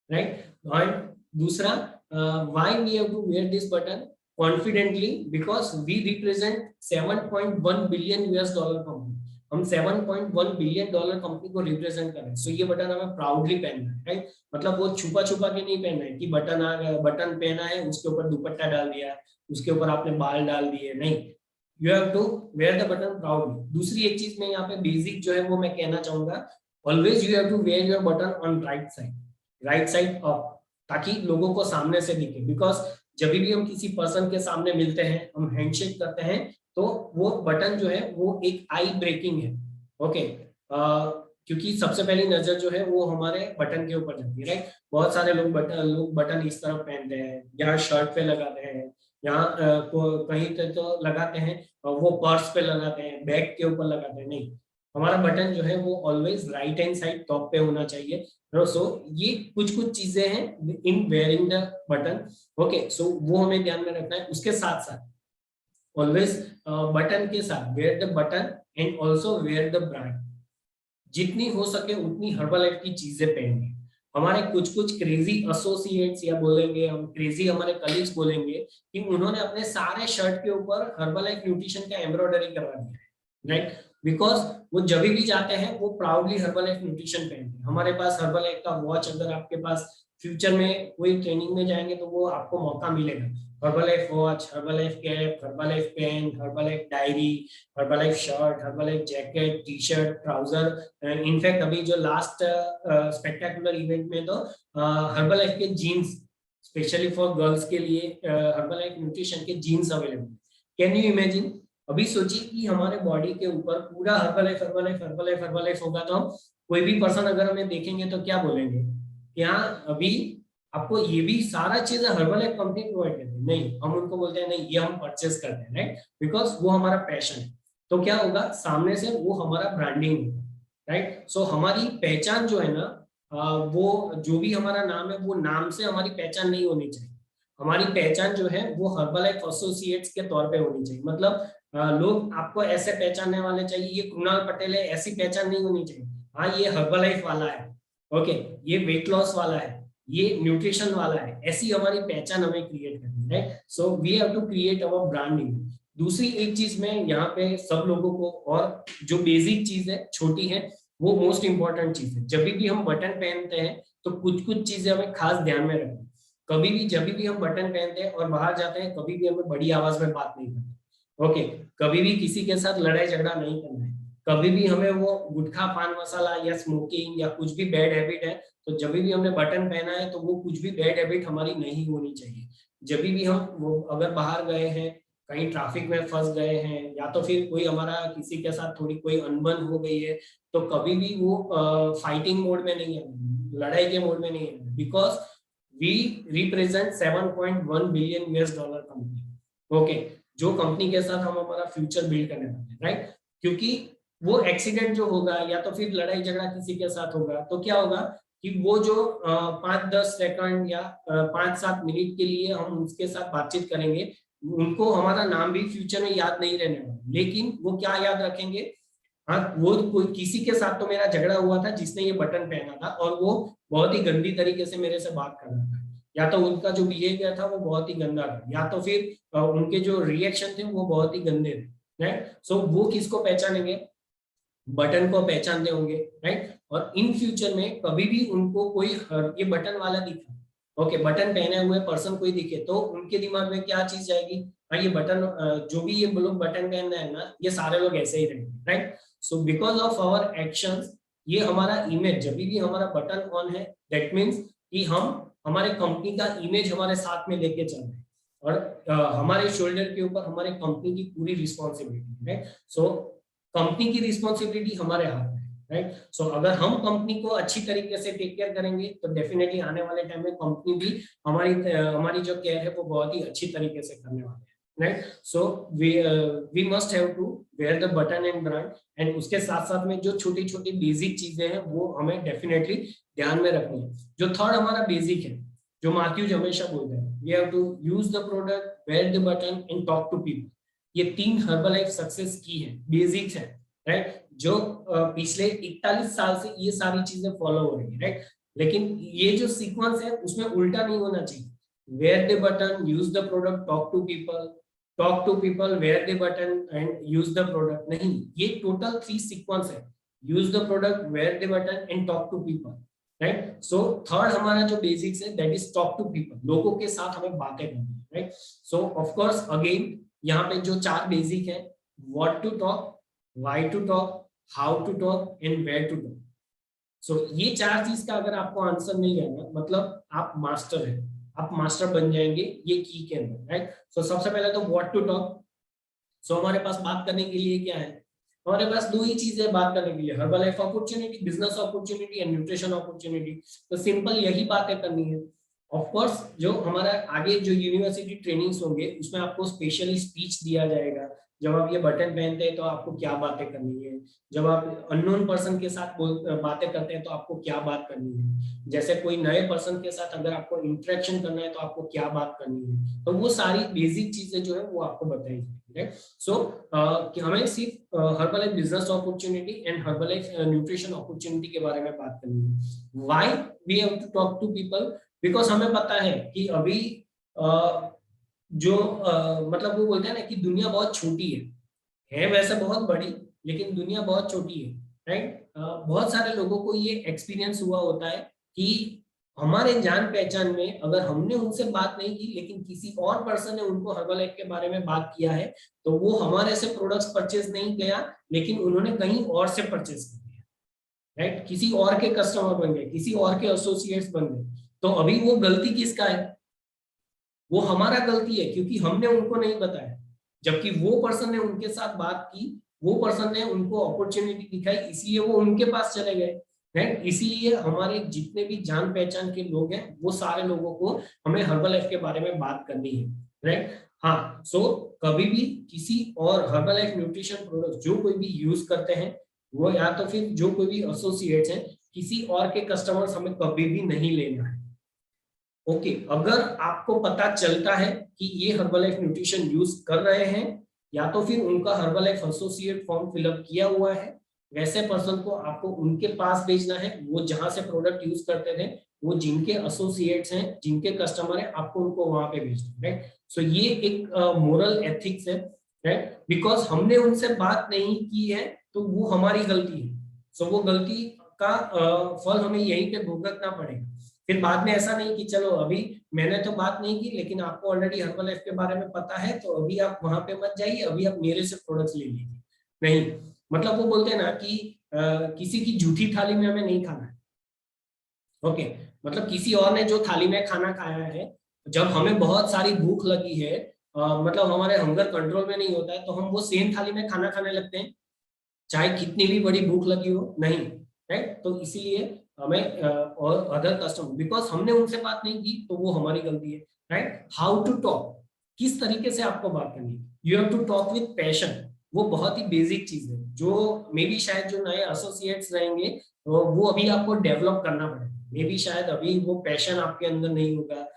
राइट। और दूसरा, why we have to wear this button confidently, because we represent 7.1 billion US dollar company, हम 7.1 बिलियन डॉलर कंपनी को रिप्रेजेंट कर रहे हैं। सो ये बटन हमें प्राउडली पहनना है, राइट। मतलब वो छुपा छुपा के नहीं पहनना है कि बटन आ गया, बटन पहना है उसके ऊपर दुपट्टा डाल दिया, उसके ऊपर आपने बाल डाल दिए, नहीं, you have to wear the button proudly. दूसरी एक चीज मैं यहाँ पे बेसिक जो है वो मैं कहना चाहूंगा, always you have to wear your button on right side, right side up, ताकि लोगों को सामने से दिखे। बिकॉज जब भी हम किसी पर्सन के सामने मिलते हैं, हम हैंडशेक करते हैं, तो वो बटन जो है वो एक आई ब्रेकिंग है। ओके, क्योंकि सबसे पहली नजर जो है वो हमारे बटन के ऊपर जाती है, राइट। बहुत सारे लोग बटन इस तरफ पहनते हैं, यहाँ शर्ट पे लगाते हैं, यहाँ कहीं तो लगाते हैं, वो पर्स पे लगाते हैं, बैग के ऊपर लगाते हैं। नहीं, हमारा बटन जो है वो always right hand side top पे होना चाहिए। सो ये कुछ चीजें हैं इन वेयरिंग द बटन। ओके, सो वो हमें ध्यान में रखना है। उसके साथ साथ ऑलवेज बटन के साथ wear the button and also wear the brand. जितनी हो सके उतनी हर्बलाइफ की चीजें पहनिए। हमारे कुछ क्रेजी एसोसिएट्स या बोलेंगे हम, क्रेजी हमारे कलीग्स बोलेंगे कि उन्होंने अपने सारे शर्ट के ऊपर हर्बलाइफ न्यूट्रिशन का एम्ब्रॉयडरी करवा दिया है, राइट। बिकॉज वो जब भी जाते हैं वो प्राउडली हर्बलाइफ न्यूट्रिशन पहनते हैं। हमारे पास हर्बलाइफ का वॉच, अगर आपके पास फ्यूचर में कोई ट्रेनिंग में जाएंगे तो वो आपको मौका मिलेगा। Herbalife watch, Herbalife cap, Herbalife pen, Herbalife diary, Herbalife shirt, Herbalife jacket, T shirt, trouser. In fact अभी जो लास्ट स्पेक्टेकुलर इवेंट में तो हर्बलाइफ के जीन्स स्पेशली फॉर गर्ल्स के लिए हर्बलाइफ न्यूट्रिशन के jeans available. Can you imagine? अभी सोचिए कि हमारे बॉडी के ऊपर पूरा हर्बलाइफ हर्बलाइफ हर्बलाइफ हर्बलाइफ होगा, तो हम कोई भी पर्सन अगर हमें देखेंगे तो क्या बोलेंगे? यहाँ अभी आपको ये भी सारा चीज हर्बलाइफ कंपनी प्रोवाइड करती है। नहीं, हम उनको बोलते हैं नहीं, ये हम परचेस करते हैं, राइट, बिकॉज वो हमारा पैशन है। तो क्या होगा, सामने से वो हमारा ब्रांडिंग होगा, राइट। सो हमारी पहचान जो है ना, वो जो भी हमारा नाम है वो नाम से हमारी पहचान नहीं होनी चाहिए। हमारी पहचान जो है वो हर्बलाइफ एसोसिएट्स के तौर पे होनी चाहिए। मतलब लोग आपको ऐसे पहचानने वाले चाहिए, ये कृणाल पटेल है, ऐसी पहचान नहीं होनी चाहिए। हाँ, ये हर्बलाइफ वाला है, ओके, ये वेट लॉस वाला है, ये न्यूट्रिशन वाला है, ऐसी हमारी पहचान हमें क्रिएट करनी है, right. So we have to create our branding. दूसरी एक चीज में यहाँ पे सब लोगों को, और जो बेसिक चीज है, छोटी है, वो मोस्ट इंपॉर्टेंट चीज है। जब भी हम बटन पहनते हैं तो कुछ चीजें हमें खास ध्यान में रखनी। कभी भी जब भी हम बटन पहनते हैं और बाहर जाते हैं, कभी भी हमें बड़ी आवाज में बात नहीं करनी, ओके। कभी भी किसी के साथ लड़ाई झगड़ा नहीं करना है। कभी भी हमें वो गुटखा, पान मसाला या स्मोकिंग या कुछ भी बैड हैबिट है, तो जब भी हमने बटन पहना है तो वो कुछ भी बैड हैबिट हमारी नहीं होनी चाहिए। जब भी हम वो अगर बाहर गए हैं, कहीं ट्रैफिक में फंस गए हैं, या तो फिर कोई हमारा किसी के साथ थोड़ी कोई अनबन हो गई है, तो कभी भी वो फाइटिंग मोड में नहीं है, लड़ाई के मोड में नहीं है। Because we represent 7.1 billion US dollar company, okay, जो कंपनी के साथ हम हमारा फ्यूचर बिल्ड करने वाले हैं, राइट। क्योंकि वो एक्सीडेंट जो होगा या तो फिर लड़ाई झगड़ा किसी के साथ होगा, तो क्या होगा कि वो जो 5-10 सेकंड या 5-7 मिनट के लिए हम उसके साथ बातचीत करेंगे, उनको हमारा नाम भी फ्यूचर में याद नहीं रहने वाला, लेकिन वो क्या याद रखेंगे? हाँ, वो कोई किसी के साथ तो मेरा झगड़ा हुआ था जिसने ये बटन पहना था, और वो बहुत ही गंदी तरीके से मेरे से बात कर रहा था, या तो उनका जो बिहेवियर था वो बहुत ही गंदा था, या तो फिर उनके जो रिएक्शन थे वो बहुत ही गंदे थे, राइट। सो वो किसको पहचानेंगे? बटन को पहचानते होंगे, राइट। और इन फ्यूचर में कभी भी उनको कोई ये बटन वाला दिखा, ओके, बटन पहने हुए पर्सन कोई दिखे, तो उनके दिमाग में क्या चीज जाएगी? हाँ, ये बटन, जो भी ये लोग बटन पहन रहे हैं ना, ये सारे लोग ऐसे ही रहेंगे, right. So because of our actions, ये हमारा इमेज, जब भी हमारा बटन ऑन है, दैट मीन्स कि हम हमारे कंपनी का इमेज हमारे साथ में लेके चल रहे हैं, और हमारे शोल्डर के ऊपर हमारे कंपनी की पूरी रिस्पॉन्सिबिलिटी है। सो कंपनी की रिस्पॉन्सिबिलिटी हमारे हाथ में है, राइट। सो अगर हम कंपनी को अच्छी तरीके से टेक केयर करेंगे तो डेफिनेटली आने वाले टाइम में कंपनी भी हमारी जो केयर है वो बहुत ही अच्छी तरीके से करने वाले हैं, right. So we must have to wear the button and brand, and उसके साथ साथ में जो छोटी छोटी बेसिक चीजें हैं वो हमें डेफिनेटली ध्यान में रखनी है। जो थर्ड हमारा बेसिक है, जो मार्क्यूज हमेशा बोलते हैं, we have to use the product, wear the button and talk to people. ये 3 हर्बलाइफ सक्सेस की है, बेसिक्स है, राइट। जो पिछले 41 साल से ये सारी चीजें फॉलो हो रही है, राइट। लेकिन ये जो सीक्वेंस है उसमें उल्टा नहीं होना चाहिए। Wear the button, use the product, talk to people, wear the button and use the product. नहीं, ये टोटल 3 सीक्वेंस है, use the product, wear the button and talk to people, right. So third हमारा जो basics है that is talk to people, लोगों के साथ हमें बातें करनी है, right. So of course again यहाँ पे जो 4 बेसिक है, what to talk, why to talk, how to talk and where to talk. So ये 4 चीज का अगर आपको आंसर नहीं आना, मतलब आप मास्टर है, आप मास्टर बन जाएंगे ये की के अंदर, राइट। सो सबसे पहले तो व्हाट टू टॉक। सो हमारे पास बात करने के लिए क्या है, हमारे पास 2 ही चीजें बात करने के लिए, Herbalife opportunity, business opportunity and nutrition opportunity. तो सिंपल यही बातें करनी है। ऑफ कोर्स जो हमारा आगे जो यूनिवर्सिटी ट्रेनिंग्स होंगे उसमें आपको स्पेशली स्पीच दिया जाएगा, जब आप ये बटन पहनते हैं तो आपको क्या बातें करनी है, जब आप अननोन पर्सन के साथ बातें करते हैं तो आपको क्या बात करनी है, जैसे कोई नए पर्सन के साथ अगर आपको इंटरेक्शन करना है तो आपको क्या बात करनी है, तो वो सारी बेसिक चीजें जो है वो आपको बताई जाएगी, राइट। सो हमें सिर्फ Herbalife business opportunity and Herbalife nutrition opportunity के बारे में बात करनी है। Why we have to talk to people, because हमें पता है कि अभी जो मतलब वो बोलते हैं ना कि दुनिया बहुत छोटी है वैसे बहुत बड़ी, लेकिन दुनिया बहुत छोटी है, राइट। बहुत सारे लोगों को ये एक्सपीरियंस हुआ होता है कि हमारे जान पहचान में अगर हमने उनसे बात नहीं की लेकिन किसी और पर्सन ने उनको हर्बलाइफ के बारे में बात किया है, तो वो हमारे से प्रोडक्ट्स परचेज नहीं किया लेकिन उन्होंने कहीं और से परचेज कर दिया, राइट। किसी और के कस्टमर बन गए, किसी और के एसोसिएट्स बन गए। तो अभी वो गलती किसका है, वो हमारा गलती है क्योंकि हमने उनको नहीं बताया, जबकि वो पर्सन ने उनके साथ बात की, वो पर्सन ने उनको अपॉर्चुनिटी दिखाई, इसलिए वो उनके पास चले गए, राइट। इसीलिए हमारे जितने भी जान पहचान के लोग हैं वो सारे लोगों को हमें हर्बलाइफ के बारे में बात करनी है, राइट। हाँ, सो कभी भी किसी और हर्बलाइफ न्यूट्रिशन प्रोडक्ट जो कोई भी यूज करते हैं वो या तो फिर जो कोई भी एसोसिएट्स हैं, किसी और के कस्टमर्स हमें कभी भी नहीं लेना है। ओके, अगर आपको पता चलता है कि ये हर्बलाइफ न्यूट्रिशन यूज कर रहे हैं या तो फिर उनका हर्बलाइफ एसोसिएट फॉर्म फिलअप किया हुआ है, वैसे पर्सन को आपको उनके पास भेजना है, वो जहां से प्रोडक्ट यूज करते थे, वो जिनके एसोसिएट्स हैं, जिनके कस्टमर हैं, आपको उनको वहां पे भेजना है, राइट। सो ये एक मोरल एथिक्स है, राइट। बिकॉज हमने उनसे बात नहीं की है तो वो हमारी गलती है। सो वो गलती का फल हमें यहीं पे भुगतना पड़ेगा। फिर बाद में ऐसा नहीं कि चलो अभी मैंने तो बात नहीं की लेकिन आपको ऑलरेडी हर्बलाइफ के बारे में पता है तो अभी आप वहां पे मत जाइए, अभी आप मेरे से प्रोडक्ट्स ले लीजिए। नहीं, मतलब वो बोलते हैं ना कि किसी की जूठी थाली में हमें नहीं खाना है। ओके, मतलब किसी और ने जो थाली में खाना खाया है, जब हमें बहुत सारी भूख लगी है, मतलब हमारे हंगर कंट्रोल में नहीं होता है, तो हम वो सेम थाली में खाना खाने लगते हैं चाहे कितनी भी बड़ी भूख लगी हो, नहीं, राइट। तो इसीलिए हमें और अदर कस्टमर, बिकॉज हमने उनसे बात नहीं की तो वो हमारी गलती है, राइट। हाउ टू टॉक, किस तरीके से आपको बात करनी है, you have to talk with passion. वो बहुत ही बेसिक चीज है जो मे बी शायद जो नए एसोसिएट्स रहेंगे तो वो अभी आपको डेवलप करना पड़ेगा। मे बी शायद अभी वो पैशन आपके अंदर नहीं होगा,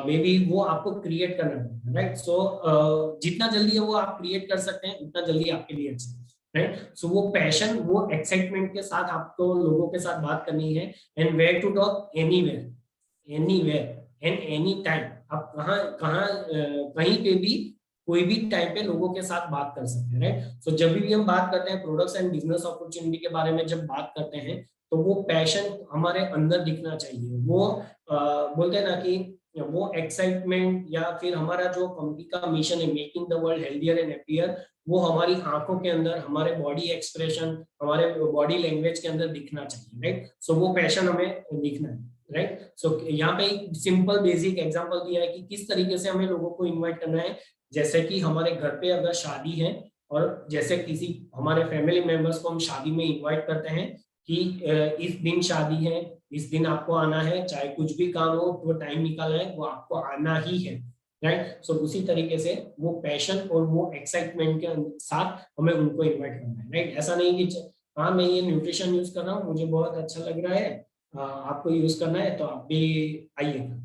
मे बी वो आपको क्रिएट करना पड़ेगा, राइट। सो जितना जल्दी है वो आप क्रिएट कर सकते हैं उतना जल्दी आपके लिए अच्छा है, राइट। सो वो पैशन, वो एक्साइटमेंट के साथ आपको लोगों के साथ बात करनी है। And where to talk, anywhere and any time. आप कहीं पे भी कोई भी टाइम पे लोगों के साथ बात कर सकते हैं, राइट। सो जब भी हम बात करते हैं प्रोडक्ट्स एंड बिजनेस अपॉर्चुनिटी के बारे में, जब बात करते हैं तो वो पैशन हमारे अंदर दिखना चाहिए। वो बोलते हैं ना कि वो एक्साइटमेंट या फिर हमारा जो कंपनी का मिशन है, making the world healthier and happier, वो हमारी आंखों के अंदर, हमारे बॉडी एक्सप्रेशन, हमारे बॉडी लैंग्वेज के अंदर दिखना चाहिए, राइट। सो वो पैशन हमें दिखना है, राइट। सो यहाँ पे एक सिंपल बेसिक एग्जांपल दिया है कि किस तरीके से हमें लोगों को इनवाइट करना है। जैसे कि हमारे घर पे अगर शादी है और जैसे किसी हमारे फैमिली मेंबर्स को हम शादी में इनवाइट करते हैं कि इस दिन शादी है, इस दिन आपको आना है, चाहे कुछ भी काम हो तो टाइम निकालना है, वो आपको आना ही है, राइट। सो उसी तरीके से वो पैशन और वो एक्साइटमेंट के साथ हमें उनको इनवाइट करना है, राइट। ऐसा नहीं कि हाँ मैं ये न्यूट्रिशन यूज कर रहा हूँ, मुझे बहुत अच्छा लग रहा है, आपको यूज करना है तो आप भी आइएगा,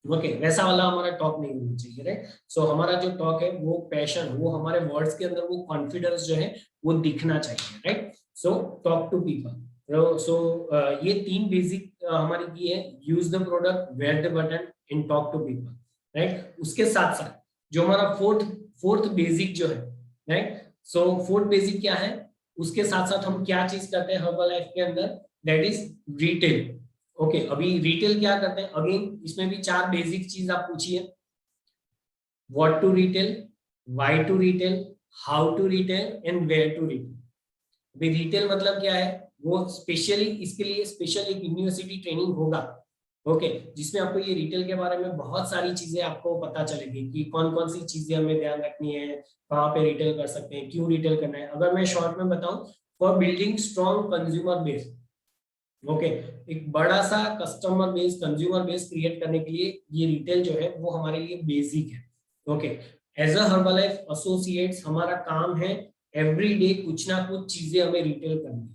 ओके। वैसा वाला हमारा टॉक नहीं होना चाहिए, राइट। सो हमारा जो टॉक है वो पैशन, वो हमारे वर्ड्स के अंदर वो कॉन्फिडेंस जो है वो दिखना चाहिए, right. So talk to people. So ये 3 बेसिक हमारी की है, use the product, wear the button and talk to people, right. उसके साथ साथ जो हमारा फोर्थ बेसिक जो है, राइट। सो फोर्थ बेसिक क्या है, उसके साथ साथ हम क्या चीज करते हैं हर्बलाइफ के अंदर, दैट इज रिटेल। ओके, अभी रिटेल क्या करते हैं, अगेन इसमें भी 4 बेसिक चीज आप पूछिए, what to retail, why to retail, how to retail and where to retail. अभी रिटेल मतलब क्या है, वो स्पेशली इसके लिए स्पेशल एक यूनिवर्सिटी ट्रेनिंग होगा, ओके, जिसमें आपको ये रिटेल के बारे में बहुत सारी चीजें आपको पता चलेगी कि कौन कौन सी चीजें हमें ध्यान रखनी है, कहाँ पे रिटेल कर सकते हैं, क्यों रिटेल करना है। अगर मैं शॉर्ट में बताऊं, for building strong consumer base, okay, एक बड़ा सा customer base, consumer base create करने के लिए ये रिटेल जो है वो हमारे लिए बेसिक है, okay. As a Herbalife associates हमारा काम है एवरीडे कुछ ना कुछ चीजें हमें रिटेल करनी है,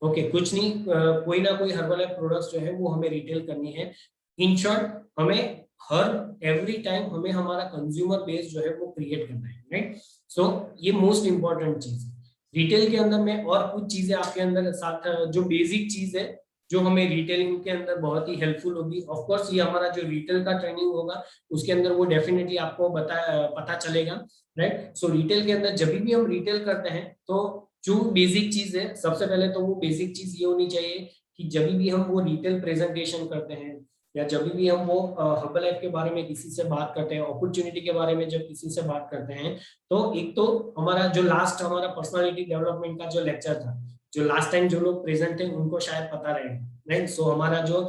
ओके, कुछ नहीं, कोई ना कोई हर्बलाइफ प्रोडक्ट्स जो है वो हमें रिटेल करनी है। इन शॉर्ट हमें हर एवरी टाइम हमें हमारा कंज्यूमर बेस जो है वो क्रिएट करना है, राइट। सो ये मोस्ट इंपॉर्टेंट चीज है रिटेल के अंदर में। और कुछ चीजें आपके अंदर साथ जो बेसिक चीज है जो हमें रिटेलिंग के अंदर बहुत ही हेल्पफुल होगी, ऑफ कोर्स ये हमारा जो रिटेल का ट्रेनिंग होगा उसके अंदर वो डेफिनेटली आपको पता चलेगा, राइट। सो रिटेल के अंदर जब भी हम रिटेल करते हैं तो जो बेसिक चीज है, सबसे पहले तो वो बेसिक चीज ये होनी चाहिए कि जब भी हम वो रिटेल प्रेजेंटेशन करते हैं या जब भी हम वो हर्बलाइफ के बारे में किसी से बात करते हैं, अपॉर्चुनिटी के बारे में जब किसी से बात करते हैं, तो एक तो हमारा जो लास्ट हमारा पर्सनालिटी डेवलपमेंट का जो लेक्चर था, जो लास्ट टाइम जो लोग प्रेजेंट थे उनको शायद पता रहेगा, राइट। सो हमारा जो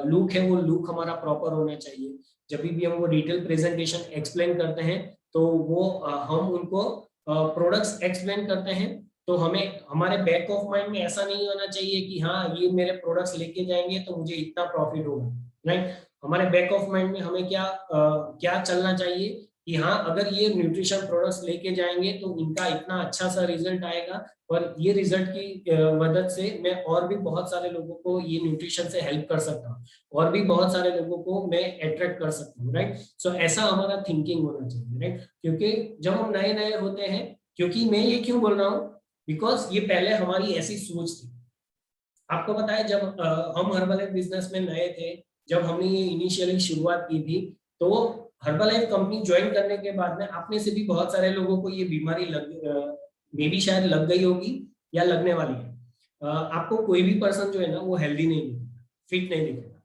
लुक है वो लुक हमारा प्रॉपर होना चाहिए। जब भी हम वो डिटेल प्रेजेंटेशन एक्सप्लेन करते हैं तो वो हम उनको प्रोडक्ट्स एक्सप्लेन करते हैं, तो हमें हमारे बैक ऑफ माइंड में ऐसा नहीं होना चाहिए कि हाँ ये मेरे प्रोडक्ट्स लेके जाएंगे तो मुझे इतना प्रॉफिट होगा, राइट। हमारे बैक ऑफ माइंड में हमें क्या चलना चाहिए कि हाँ अगर ये न्यूट्रिशन प्रोडक्ट्स लेके जाएंगे तो इनका इतना अच्छा सा रिजल्ट आएगा और ये रिजल्ट की मदद से मैं और भी बहुत सारे लोगों को ये न्यूट्रिशन से हेल्प कर सकता हूँ और भी बहुत सारे लोगों को मैं अट्रैक्ट कर सकता हूँ, राइट। सो ऐसा हमारा थिंकिंग होना चाहिए, राइट। क्योंकि जब हम नए नए होते हैं, क्योंकि मैं ये क्यों बोल रहा हूँ, बिकॉज ये पहले हमारी ऐसी सोच थी। आपको पता है जब हम हर्बलाइफ बिजनेस में नए थे, जब हमने ये इनिशियली शुरुआत की थी, तो हर्बलाइफ कंपनी ज्वाइन करने के बाद में आपने से भी बहुत सारे लोगों को ये बीमारी मे भी शायद लग गई होगी या लगने वाली है। आपको कोई भी पर्सन जो है ना वो हेल्दी नहीं दिखेगा, फिट नहीं दिखेगा,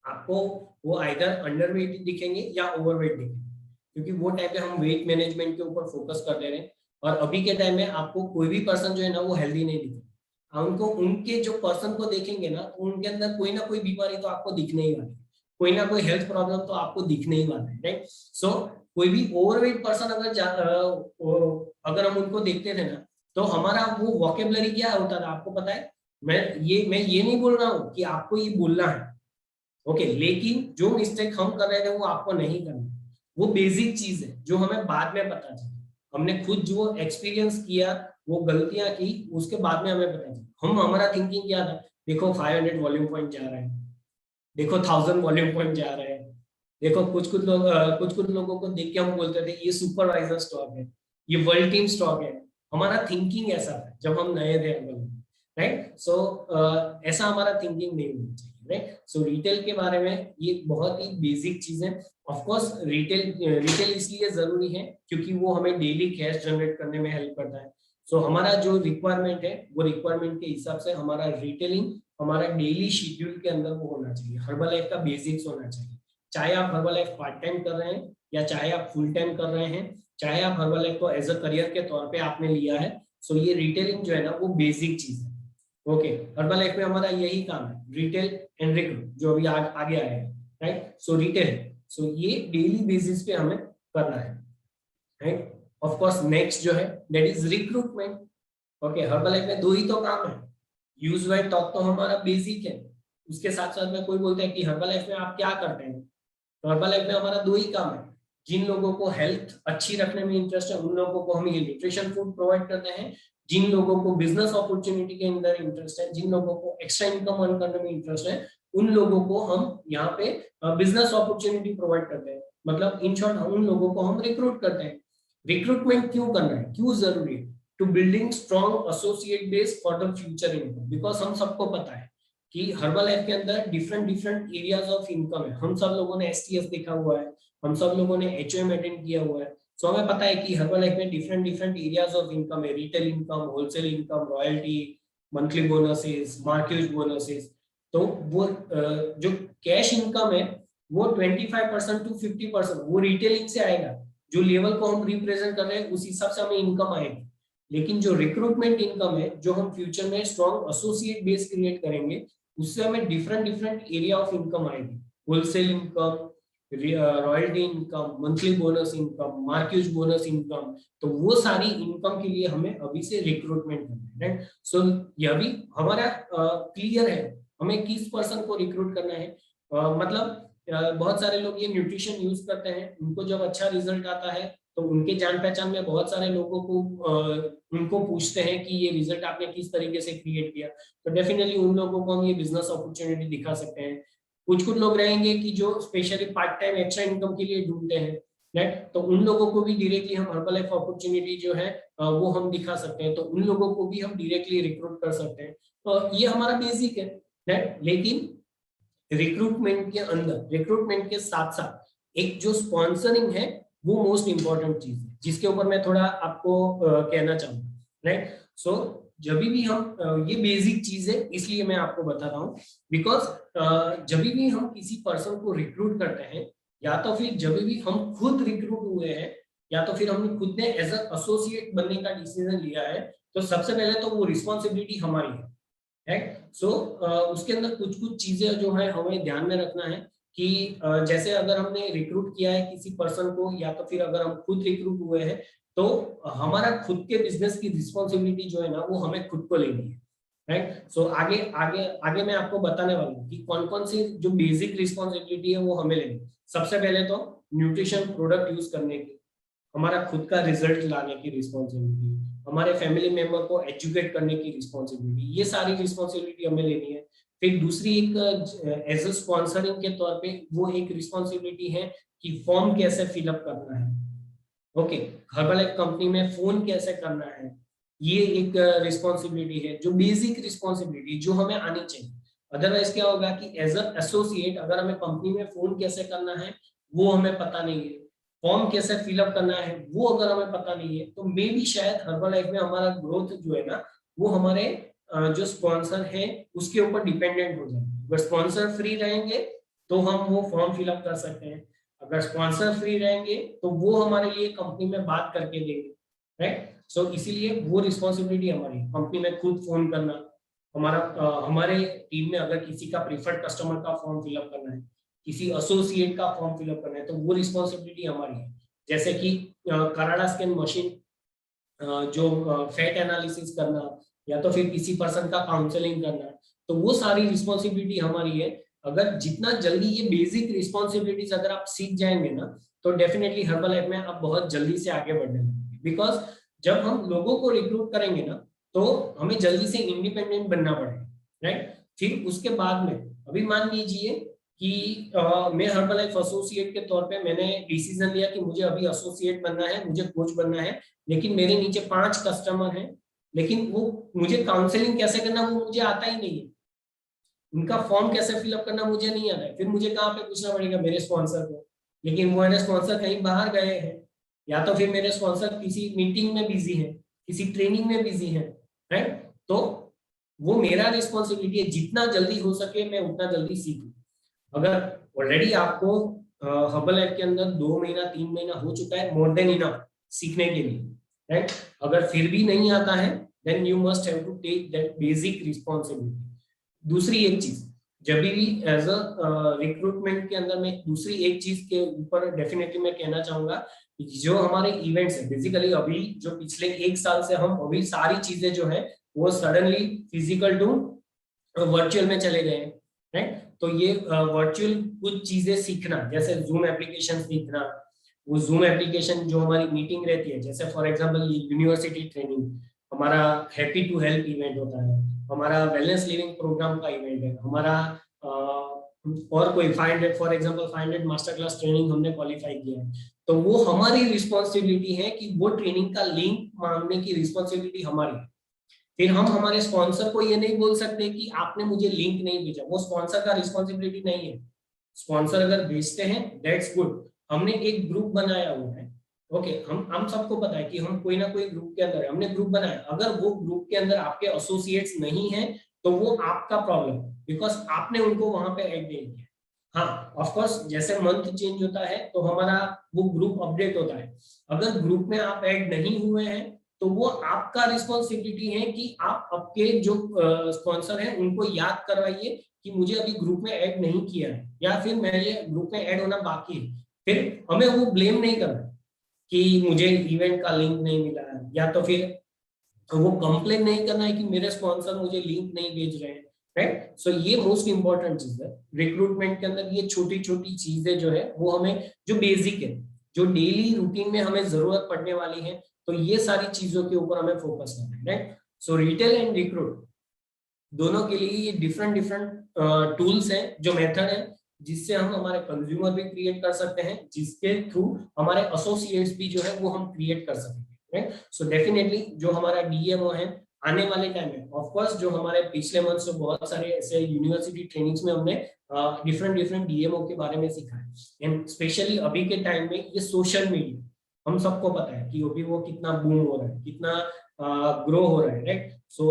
आपको वो आइदर अंडरवेट दिखेंगे या ओवरवेट दिखेंगे, क्योंकि वो टाइम पे हम वेट मैनेजमेंट के ऊपर फोकस कर दे रहे हैं। और अभी के टाइम में आपको कोई भी पर्सन जो है ना वो हेल्दी नहीं दिखेगा, उनको उनके जो पर्सन को देखेंगे ना तो उनके अंदर कोई ना कोई बीमारी तो आपको दिखने ही वाली है, कोई ना कोई हेल्थ प्रॉब्लम तो आपको दिखने ही वाला है, राइट। सो कोई भी ओवरवेट पर्सन अगर हम उनको देखते थे ना तो हमारा वो वोकेबलरी क्या होता था आपको पता है। मैं ये नहीं बोल रहा हूँ कि आपको ये बोलना है, ओके, लेकिन जो मिस्टेक हम कर रहे थे वो आपको नहीं करना। वो बेसिक चीज है जो हमें बाद में पता चला, हमने खुद जो एक्सपीरियंस किया, वो गलतियां की, उसके बाद में हमें पता चला। हमारा थिंकिंग क्या था, देखो 500 वॉल्यूम पॉइंट जा रहा है, देखो 1000 वॉल्यूम पॉइंट जा रहा है, देखो कुछ कुछ लोगों को देख के हम बोलते थे ये सुपरवाइजर स्टॉक है, ये वर्ल्ड टीम स्टॉक है। हमारा थिंकिंग ऐसा था जब हम नए थे, राइट। सो ऐसा हमारा थिंकिंग नहीं होना चाहिए, राइट। सो रिटेल के बारे में ये बहुत ही बेसिक चीज है। ऑफ कोर्स रिटेल इसलिए जरूरी है क्योंकि वो हमें डेली कैश जनरेट करने में हेल्प करता है। सो हमारा जो रिक्वायरमेंट है वो रिक्वायरमेंट के हिसाब से हमारा रिटेलिंग हमारा डेली शेड्यूल के अंदर वो होना चाहिए, हर्बलाइफ का बेसिक्स होना चाहिए। चाहे आप हर्बलाइफ पार्ट टाइम कर रहे हैं या चाहे आप फुल टाइम कर रहे हैं, चाहे आप हर्बलाइफ को एज अ करियर के तौर पे आपने लिया है, सो ये रिटेलिंग जो है ना वो बेसिक चीज है, ओके। हर्बलाइफ में हमारा यही काम है, रिटेल एंड रिक्रूट, जो अभी आगे आएगा, राइट। सो रिटेल, सो ये डेली बेसिस पे हमें करना है, राइट। ऑफ कोर्स नेक्स्ट जो है that is recruitment, okay. Herbalife में दो ही तो काम है, यूज वाइड टॉक तो हमारा बेसिक है, उसके साथ साथ में कोई बोलते हैं कि हर्बलाइफ में आप क्या करते हैं, तो हर्बलाइफ में हमारा दो ही काम है। जिन लोगों को हेल्थ अच्छी रखने में इंटरेस्ट है उन लोगों को हम ये न्यूट्रिशन फूड प्रोवाइड करते हैं, जिन लोगों को बिजनेस अपॉर्चुनिटी के अंदर इंटरेस्ट है, जिन लोगों को एक्स्ट्रा इनकम अर्न करने में इंटरेस्ट है, उन लोगों को हम यहाँ पे बिजनेस अपॉर्चुनिटी प्रोवाइड करते हैं। मतलब इन शॉर्ट उन लोगों को हम रिक्रूट करते हैं। रिक्रूटमेंट क्यों करना है, क्यों जरूरी है, to building strong associate base for the future income. Because हम सबको पता है कि हर्बलाइफ के अंदर डिफरेंट एरियाज ऑफ इनकम है। हम सब लोगों ने STF देखा हुआ है, हम सब लोगों ने HOM अटेंड किया हुआ है, सो हमें पता है कि हर्बलाइफ में डिफरेंट एरियाज ऑफ इनकम है, retail income, wholesale income, royalty, monthly bonuses, market bonuses. तो वो जो कैश इनकम है वो 25% to 50% वो रिटेलिंग से आएगा। जो लेवल को हम रिप्रेजेंट कर रहे हैं उस हिसाब से हमें इनकम आएगी। लेकिन जो रिक्रूटमेंट इनकम है, जो हम फ्यूचर में स्ट्रॉन्ग एसोसिएट बेस क्रिएट करेंगे, उससे हमें डिफरेंट एरिया ऑफ इनकम आएगी। Wholesale income, royalty income, monthly bonus income, Marquess bonus income, तो वो सारी इनकम के लिए हमें अभी से रिक्रूटमेंट करना है। सो यह भी हमारा क्लियर है हमें किस पर्सन को रिक्रूट करना है। मतलब बहुत सारे लोग ये न्यूट्रिशन यूज करते हैं, उनको जब अच्छा रिजल्ट आता है तो उनके जान पहचान में बहुत सारे लोगों को उनको पूछते हैं कि ये रिजल्ट आपने किस तरीके से क्रिएट किया, तो डेफिनेटली उन लोगों को हम ये बिजनेस अपॉर्चुनिटी दिखा सकते हैं। कुछ लोग रहेंगे कि जो specially part time extra income के लिए ढूंढते हैं, राइट, तो उन लोगों को भी डायरेक्टली हम हर्बलाइफ अपॉर्चुनिटी जो है वो हम दिखा सकते हैं, तो उन लोगों को भी हम डायरेक्टली रिक्रूट कर सकते हैं। तो ये हमारा बेसिक है, राइट। लेकिन रिक्रूटमेंट के अंदर, रिक्रूटमेंट के साथ साथ एक जो स्पॉन्सरिंग है वो मोस्ट इंपॉर्टेंट चीज है, जिसके ऊपर मैं थोड़ा आपको कहना चाहूंगा, राइट। सो जब भी हम ये बेसिक चीज है इसलिए मैं आपको बता रहा हूँ, बिकॉज जब भी हम किसी पर्सन को रिक्रूट करते हैं, या तो फिर जब भी हम खुद रिक्रूट हुए हैं, या तो फिर हमने खुद ने एज एसोसिएट बनने का डिसीजन लिया है, तो सबसे पहले तो वो रिस्पॉन्सिबिलिटी हमारी है, राइट। सो उसके अंदर कुछ चीजें जो है हमें ध्यान में रखना है कि जैसे अगर हमने रिक्रूट किया है किसी पर्सन को, या तो फिर अगर हम खुद रिक्रूट हुए हैं, तो हमारा खुद के बिजनेस की रिस्पॉन्सिबिलिटी जो है ना वो हमें खुद को लेनी है, राइट। सो आगे आगे आगे मैं आपको बताने वाला हूँ कि कौन कौन सी जो बेसिक रिस्पॉन्सिबिलिटी है वो हमें लेनी है। सबसे पहले तो न्यूट्रिशन प्रोडक्ट यूज करने की, हमारा खुद का रिजल्ट लाने की रिस्पॉन्सिबिलिटी, हमारे फैमिली मेंबर को एजुकेट करने की रिस्पॉन्सिबिलिटी, ये सारी रिस्पॉन्सिबिलिटी हमें लेनी है। फिर दूसरी एक एज ए स्पॉन्सरिंग के तौर पे वो एक रिस्पॉन्सिबिलिटी है कि फॉर्म कैसे फिलअप करना है, ओके, हर्बलाइफ कंपनी में फोन कैसे करना है, ये एक रिस्पॉन्सिबिलिटी है, जो बेसिक रिस्पॉन्सिबिलिटी जो हमें आनी चाहिए। अदरवाइज क्या होगा कि एज अ एसोसिएट अगर हमें कंपनी में फोन कैसे करना है वो हमें पता नहीं है, फॉर्म कैसे फिलअप करना है वो अगर हमें पता नहीं है, तो मे भी शायद हर्बलाइफ में हमारा ग्रोथ जो है ना वो हमारे जो स्पॉन्सर है उसके ऊपर डिपेंडेंट हो जाए। अगर स्पॉन्सर फ्री रहेंगे तो हम वो फॉर्म फिलअप कर सकते हैं, अगर स्पॉन्सर फ्री रहेंगे तो वो हमारे लिए कंपनी में बात करके देंगे, राइट। सो इसीलिए वो रिस्पॉन्सिबिलिटी हमारी, कंपनी में खुद फोन करना, हमारे टीम में अगर किसी का प्रीफर्ड कस्टमर का फॉर्म फिलअप करना है, किसी एसोसिएट का फॉर्म फिलअप करना है, तो वो रिस्पॉन्सिबिलिटी हमारी है। जैसे कि कराडा स्कैन मशीन, जो फैट एनालिसिस करना, या तो फिर किसी पर्सन का काउंसलिंग करना, तो वो सारी रिस्पॉन्सिबिलिटी हमारी है। अगर जितना जल्दी ये बेसिक रिस्पॉन्सिबिलिटीज अगर आप सीख जाएंगे ना, तो डेफिनेटली हर्बलाइफ में आप बहुत जल्दी से आगे बढ़ने लगेंगे। बिकॉज जब हम लोगों को रिक्रूट करेंगे ना तो हमें जल्दी से इंडिपेंडेंट बनना पड़ेगा, राइट। फिर उसके बाद में अभी मान लीजिए कि मैं हर्बलाइफ एसोसिएट के तौर पे मैंने डिसीजन लिया कि मुझे अभी एसोसिएट बनना है, मुझे कोच बनना है, लेकिन मेरे नीचे 5 कस्टमर हैं, लेकिन वो मुझे काउंसलिंग कैसे करना वो मुझे आता ही नहीं है, उनका फॉर्म कैसे फिलअप करना मुझे नहीं आता है। फिर मुझे कहाँ पे पूछना पड़ेगा मेरे स्पॉन्सर को, लेकिन वो मेरे स्पॉन्सर कहीं बाहर गए हैं, या तो फिर मेरे स्पॉन्सर किसी मीटिंग में बिजी है, किसी ट्रेनिंग में बिजी है, राइट। तो वो मेरा रिस्पॉन्सिबिलिटी है जितना जल्दी हो सके मैं उतना जल्दी सीखूं। अगर ऑलरेडी आपको हर्बलाइफ के अंदर 2 महीना 3 महीना हो चुका है, मोर देन इनफ सीखने के लिए, राइट। अगर फिर भी नहीं आता है then you must have to take that basic responsibility. दूसरी एक चीज, जब भी एज अ रिक्रूटमेंट के अंदर में दूसरी एक चीज के ऊपर डेफिनेटली मैं कहना चाहूंगा, जो हमारे इवेंट्स है, बेसिकली अभी जो पिछले 1 साल से हम अभी सारी चीजें जो है वो सडनली फिजिकल टू वर्चुअल में चले गए हैं, राइट। तो ये वर्चुअल कुछ चीजें सीखना, जैसे जूम एप्लीकेशन सीखना, वो जूम एप्लीकेशन जो हमारी मीटिंग रहती है, जैसे फॉर एग्जांपल ये यूनिवर्सिटी ट्रेनिंग, हमारा हैप्पी टू हेल्प इवेंट होता है, हमारा वेलनेस लिविंग प्रोग्राम का इवेंट है, हमारा और कोई 500 for example 500 master class training हमने क्वालिफाई किया है, तो वो हमारी रिस्पॉन्सिबिलिटी है कि वो ट्रेनिंग का लिंक मांगने की रिस्पॉन्सिबिलिटी हमारी है। फिर हम हमारे स्पॉन्सर को ये नहीं बोल सकते कि आपने मुझे लिंक नहीं भेजा, वो स्पॉन्सर का रिस्पॉन्सिबिलिटी नहीं है। स्पॉन्सर अगर भेजते हैं दैट्स गुड, हमने एक ग्रुप बनाया हुआ है, ओके, हम सबको पता है कि हम कोई ना कोई ग्रुप के अंदर है, हमने ग्रुप बनाया, अगर वो ग्रुप के अंदर आपके एसोसिएट्स नहीं है तो वो आपका प्रॉब्लम है, बिकॉज आपने उनको वहां पे ऐड नहीं किया। हाँ, ऑफ कोर्स जैसे मंथ चेंज होता है तो हमारा वो ग्रुप अपडेट होता है, अगर ग्रुप में आप ऐड नहीं हुए हैं तो वो आपका रिस्पॉन्सिबिलिटी है कि आप आपके जो स्पॉन्सर हैं उनको याद करवाइए कि मुझे अभी ग्रुप में ऐड नहीं किया है, या फिर मेरे ग्रुप में ऐड होना बाकी है। फिर हमें वो ब्लेम नहीं करना कि मुझे इवेंट का लिंक नहीं मिला है, या तो फिर वो कंप्लेन नहीं करना है कि मेरे स्पॉन्सर मुझे लिंक नहीं भेज रहे हैं, राइट। सो ये मोस्ट इंपॉर्टेंट चीज है रिक्रूटमेंट के अंदर। ये छोटी छोटी चीजें जो है वो हमें, जो बेसिक है, जो डेली रूटीन में हमें जरूरत पड़ने वाली है, तो ये सारी चीजों के ऊपर हमें फोकस करना है, right. So retail and recruit दोनों के लिए ये डिफरेंट डिफरेंट टूल्स हैं, जो मेथड है, जिससे हम हमारे कंज्यूमर भी क्रिएट कर सकते हैं, जिसके थ्रू हमारे एसोसिएट्स भी जो है वो हम क्रिएट कर सकते हैं। सो डेफिनेटली जो हमारा डीएमओ है आने वाले टाइम में, ऑफ कोर्स जो हमारे पिछले मंथ से बहुत सारे ऐसे यूनिवर्सिटी ट्रेनिंग्स में हमने डिफरेंट डीएमओ के बारे में सीखा है, एंड स्पेशली अभी के टाइम में ये सोशल मीडिया, हम सबको पता है कि अभी वो कितना बूम हो रहा है, कितना ग्रो हो रहा है, राइट। सो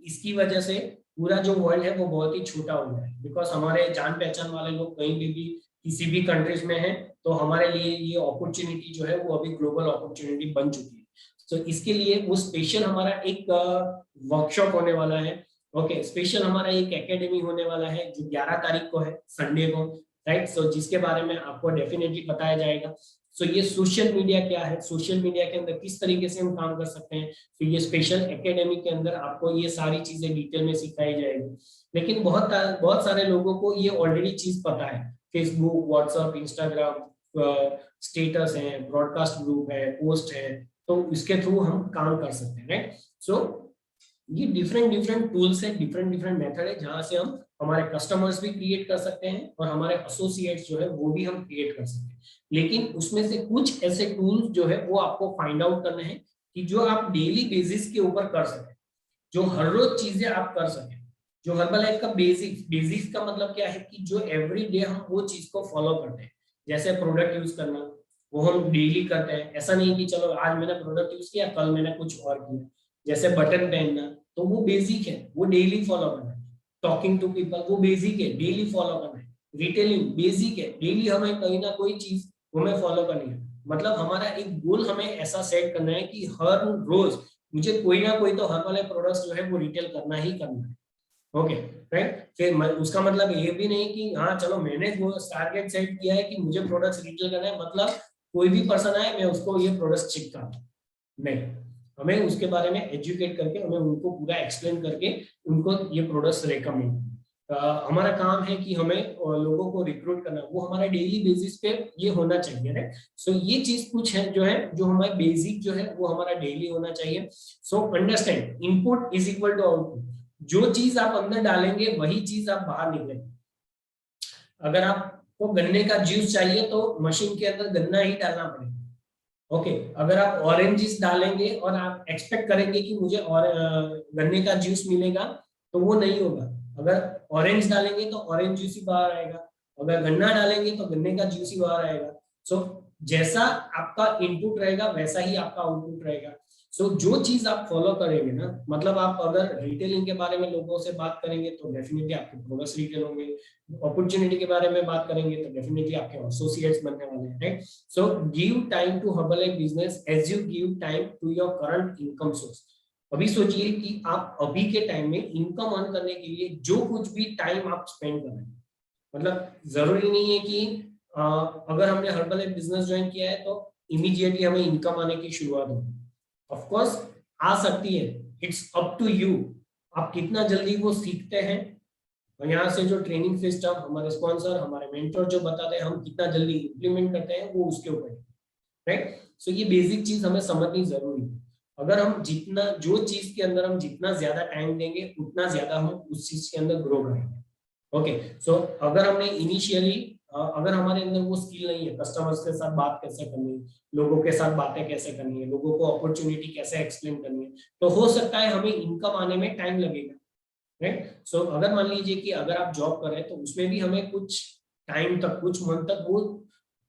इसकी वजह से पूरा जो वर्ल्ड है वो बहुत ही छोटा हो गया है, बिकॉज हमारे जान पहचान वाले लोग कहीं भी किसी भी कंट्रीज में है, तो हमारे लिए ये अपॉर्चुनिटी जो है वो अभी ग्लोबल अपॉर्चुनिटी बन चुकी है। तो इसके लिए वो स्पेशल हमारा एक वर्कशॉप होने वाला है, ओके। स्पेशल हमारा एक एकेडमी होने वाला है जो 11 तारीख को है, संडे को, राइट। सो जिसके बारे में आपको डेफिनेटली बताया जाएगा। सो ये सोशल मीडिया क्या है, सोशल मीडिया के अंदर किस तरीके से हम काम कर सकते हैं, तो ये स्पेशल एकेडमी के अंदर आपको ये सारी चीजें डिटेल में सिखाई जाएगी। लेकिन बहुत सारे लोगों को ये ऑलरेडी चीज पता है, फेसबुक, व्हाट्सएप, इंस्टाग्राम, स्टेटस है, ब्रॉडकास्ट ग्रुप है, पोस्ट है, तो इसके थ्रू हम काम कर सकते हैं, राइट। सो ये डिफरेंट टूल्स है, डिफरेंट मेथड है, जहां से हम हमारे कस्टमर्स भी क्रिएट कर सकते हैं और हमारे एसोसिएट्स जो है वो भी हम क्रिएट कर सकते हैं। लेकिन उसमें से कुछ ऐसे टूल्स जो है वो आपको फाइंड आउट करने हैं कि जो आप डेली बेसिस के ऊपर कर सकें, जो हर रोज चीजें आप कर सकें, जो हर्बलाइफ का बेसिक्स का मतलब क्या है कि जो एवरी डे हम वो चीज को फॉलो करते हैं। जैसे प्रोडक्ट यूज करना, वो हम डेली करते हैं, ऐसा नहीं कि चलो आज मैंने प्रोडक्ट यूज किया, कल मैंने कुछ और किया। जैसे बटन पहनना, तो वो बेसिक है, वो डेली फॉलो करना है। टॉकिंग टू पीपल, वो बेसिक है, डेली फॉलो करना है। रिटेलिंग बेसिक है, डेली हमें कहीं ना कोई चीज हमें फॉलो करनी है। मतलब हमारा एक गोल हमें ऐसा सेट करना है कि हर रोज मुझे कोई ना कोई तो हर वाले प्रोडक्ट्स जो है वो रिटेल करना ही करना है, ओके, राइट। फिर उसका मतलब ये भी नहीं कि हाँ चलो मैंने वो टारगेट सेट किया है कि मुझे प्रोडक्ट्स रिटेल करना है, मतलब कोई भी पर्सन आए मैं उसको ये प्रोडक्ट्स चिप करूं, नहीं। हमें उसके बारे में एजुकेट करके, हमें उनको पूरा एक्सप्लेन करके उनको ये प्रोडक्ट्स रेकमेंड, हमारा काम है कि हमें लोगों को रिक्रूट करना, वो हमारा डेली बेसिस पे ये होना चाहिए, राइट। सो ये चीज कुछ है जो हमारे बेसिक जो है वो हमारा डेली होना चाहिए। So understand, input is equal to output. जो चीज आप अंदर डालेंगे वही चीज आप बाहर निकलेंगे। अगर आपको गन्ने का जूस चाहिए तो मशीन के अंदर गन्ना ही डालना पड़ेगा, ओके। अगर आप ऑरेंजेस डालेंगे और आप एक्सपेक्ट करेंगे कि मुझे और गन्ने का जूस मिलेगा, तो वो नहीं होगा। अगर ऑरेंज डालेंगे तो ऑरेंज जूस ही बाहर आएगा, अगर गन्ना डालेंगे तो गन्ने का जूस ही बाहर आएगा। सो जैसा आपका इनपुट रहेगा वैसा ही आपका आउटपुट रहेगा। सो जो चीज आप फॉलो करेंगे ना, मतलब आप अगर रिटेलिंग के बारे में लोगों से बात करेंगे तो डेफिनेटली आपके प्रोडक्ट्स रिटेल होंगे, अपॉर्चुनिटी के बारे में बात करेंगे तो डेफिनेटली आपके एसोसिएट्स बनने वाले हैं, right. So give time to Herbalife business as you give time to your current income source. अभी सोचिए कि आप अभी के टाइम में इनकम अर्न करने के लिए जो कुछ भी टाइम आप स्पेंड कर रहे हैं, मतलब जरूरी नहीं है कि अगर हमने हर्बलाइफ बिजनेस ज्वाइन किया है तो इमीडिएटली हमें इनकम आने की शुरुआत होगी। ऑफ कोर्स आ सकती है, इट्स अप टू यू, आप कितना जल्दी वो सीखते हैं। और यहाँ से जो ट्रेनिंग सिस्टम हमारे स्पॉन्सर, हमारे मेंटर जो बताते हैं, हम कितना जल्दी इम्प्लीमेंट करते हैं, वो उसके ऊपर है, राइट। सो ये बेसिक चीज हमें समझनी जरूरी है। अगर हम जितना, जो चीज के अंदर हम जितना ज्यादा टाइम देंगे उतना ज्यादा हम उस चीज के अंदर ग्रो करेंगे, ओके। सो अगर हमने इनिशियली, अगर हमारे अंदर वो स्किल नहीं है, कस्टमर्स के साथ बात कैसे करनी है, लोगों के साथ बातें कैसे करनी है, लोगों को अपॉर्चुनिटी कैसे एक्सप्लेन करनी है, तो हो सकता है हमें इनकम आने में टाइम लगेगा, राइट। सो अगर मान लीजिए कि अगर आप जॉब कर रहे हैं तो उसमें भी हमें कुछ टाइम तक, कुछ मंथ तक वो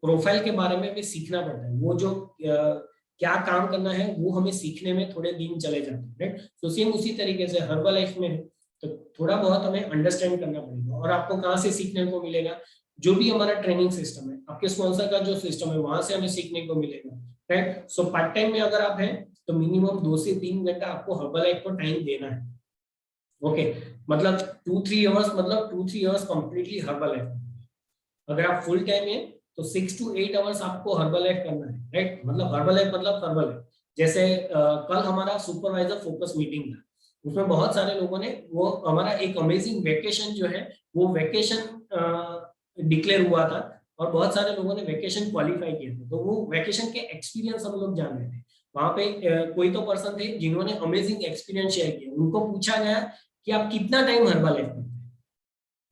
प्रोफाइल के बारे में भी सीखना पड़ता है। वो जो क्या काम करना है वो हमें सीखने में थोड़े दिन चले जाते हैं, राइट। तो सेम उसी तरीके से हर्बलाइफ में है, तो थोड़ा बहुत हमें अंडरस्टैंड करना पड़ेगा। और आपको कहाँ से सीखने को मिलेगा? जो भी हमारा ट्रेनिंग सिस्टम है, आपके स्पॉन्सर का जो सिस्टम है, वहां से हमें सीखने को मिलेगा, राइट। सो पार्ट टाइम में अगर आप हैं तो मिनिमम 2 से 3 घंटा आपको हर्बलाइफ को टाइम देना है। ओके, मतलब 2-3 आवर्स, मतलब 2-3 आवर्स कंप्लीटली हर्बलाइफ। अगर आप फुल टाइम है तो 6 to 8 आवर्स आपको हर्बलाइफ करना है, राइट। मतलब हर्बलाइफ जैसे कल हमारा सुपरवाइजर फोकस मीटिंग था, उसमें बहुत सारे लोगों ने वो हमारा एक अमेजिंग वेकेशन जो है वो वेकेशन डिक्लेयर हुआ था और बहुत सारे लोगों ने वेकेशन क्वालिफाई किए थे, तो वो वेकेशन के एक्सपीरियंस हम लोग जान रहे थे। वहां पे कोई तो पर्सन थे जिन्होंने अमेजिंग एक्सपीरियंस शेयर किया। उनको पूछा गया कि आप कितना टाइम हर्बलाइफ करते हैं,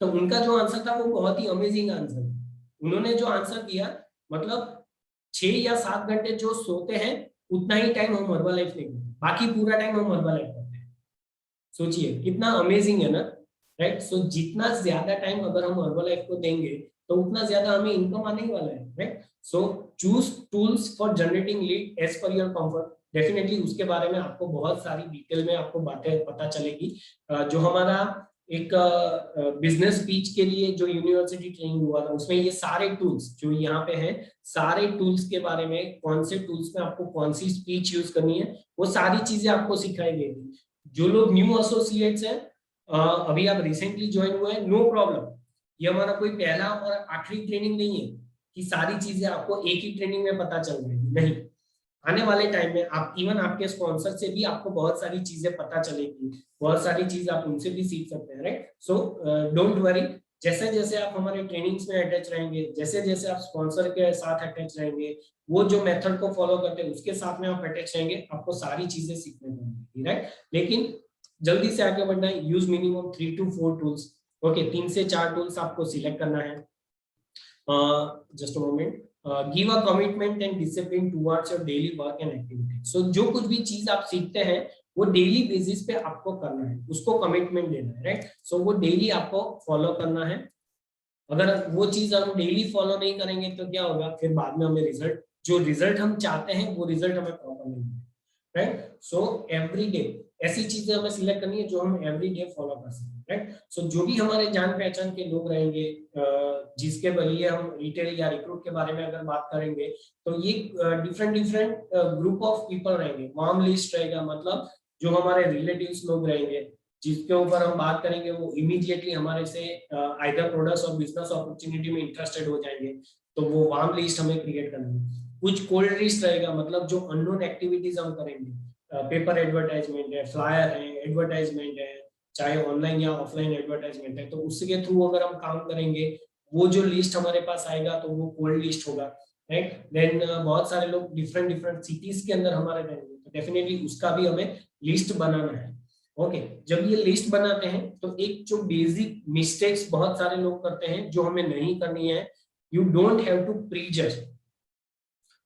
तो उनका जो आंसर था वो बहुत ही अमेजिंग आंसर था। उन्होंने जो आंसर दिया, मतलब 6 या 7 घंटे जो सोते हैं उतना ही टाइम हम हर्बलाइफ नहीं करते, बाकी पूरा टाइम हम हर्बलाइफ करते हैं। सोचिए कितना अमेजिंग है ना, राइट। सो जितना ज्यादा टाइम अगर हम हर्बलाइफ को देंगे तो उतना ज्यादा हमें इनकम आने ही वाला है, right. So choose tools for generating lead as per your comfort. Definitely उसके बारे में आपको बहुत सारी डिटेल में आपको बातें पता चलेगी। जो हमारा एक बिजनेस स्पीच के लिए जो यूनिवर्सिटी ट्रेनिंग हुआ था उसमें ये सारे टूल्स जो यहाँ पे हैं, सारे टूल्स के बारे में, कौन से टूल्स में आपको कौन सी स्पीच यूज करनी है, वो सारी चीजें आपको सिखाई गई थी। जो लोग न्यू एसोसिएट्स हैं, अभी आप रिसेंटली ज्वाइन हुए हैं, नो प्रॉब्लम, ये हमारा कोई पहला और आखिरी ट्रेनिंग नहीं है कि सारी चीजें आपको एक ही ट्रेनिंग में पता चल जाएगी, नहीं। आने वाले टाइम में आप इवन आपके स्पॉन्सर से भी आपको बहुत सारी चीजें पता चलेगी, बहुत सारी चीज आप उनसे भी सीख सकते हैं, राइट। सो डोंट वरी, जैसे जैसे आप हमारे ट्रेनिंग्स में अटैच रहेंगे, जैसे जैसे आप स्पॉन्सर के साथ अटैच रहेंगे, वो जो मेथड को फॉलो करते हैं उसके साथ में आप अटैच रहेंगे, आपको सारी चीजें सीखने को मिलेगी, राइट। लेकिन जल्दी से आगे बढ़ना है, use minimum 3 to 4 tools. Okay, 3 से 4 टूल्स आपको सिलेक्ट करना है। Just a moment, give a commitment and discipline towards your daily work and activity. So जो कुछ भी चीज आप सीखते हैं वो डेली बेसिस पे आपको करना है, उसको कमिटमेंट देना है, राइट। सो वो डेली आपको फॉलो करना है। अगर वो चीज हम डेली फॉलो नहीं करेंगे तो क्या होगा, फिर बाद में हमें रिजल्ट हम चाहते हैं वो रिजल्ट हमें प्रॉपर नहीं मिलेगा, राइट। सो एवरी डे ऐसी चीजें हमें सिलेक्ट करनी है जो हम एवरी डे फॉलो कर सकते हैं, राइट। सो जो भी हमारे जान पहचान के लोग रहेंगे, जिसके लिए हम रिटेल या रिक्रूट के बारे में अगर बात करेंगे, तो ये डिफरेंट ग्रुप ऑफ पीपल रहेंगे। वार्म लिस्ट रहेगा, मतलब जो हमारे रिलेटिव्स लोग रहेंगे जिसके ऊपर हम बात करेंगे वो इमीडिएटली हमारे से आइदर प्रोडक्ट्स और बिजनेस अपॉर्चुनिटी में इंटरेस्टेड हो जाएंगे, तो वो वार्म लिस्ट हमें क्रिएट करनी है। कुछ कोल्ड लिस्ट रहेगा, मतलब जो अननोन एक्टिविटीज हम करेंगे, पेपर एडवर्टाइजमेंट है, फ्लायर है, एडवर्टाइजमेंट है, चाहे ऑनलाइन या ऑफलाइन एडवर्टाइजमेंट है, तो उसके थ्रू अगर हम काम करेंगे वो जो लिस्ट हमारे पास आएगा तो वो कोल्ड लिस्ट होगा, राइट। देन बहुत सारे लोग डिफरेंट सिटीज के अंदर हमारे रहेंगे, तो डेफिनेटली उसका भी हमें लिस्ट बनाना है। ओके, जब ये लिस्ट बनाते हैं तो एक जो बेसिक मिस्टेक्स बहुत सारे लोग करते हैं जो हमें नहीं करनी है, you don't have to prejudge.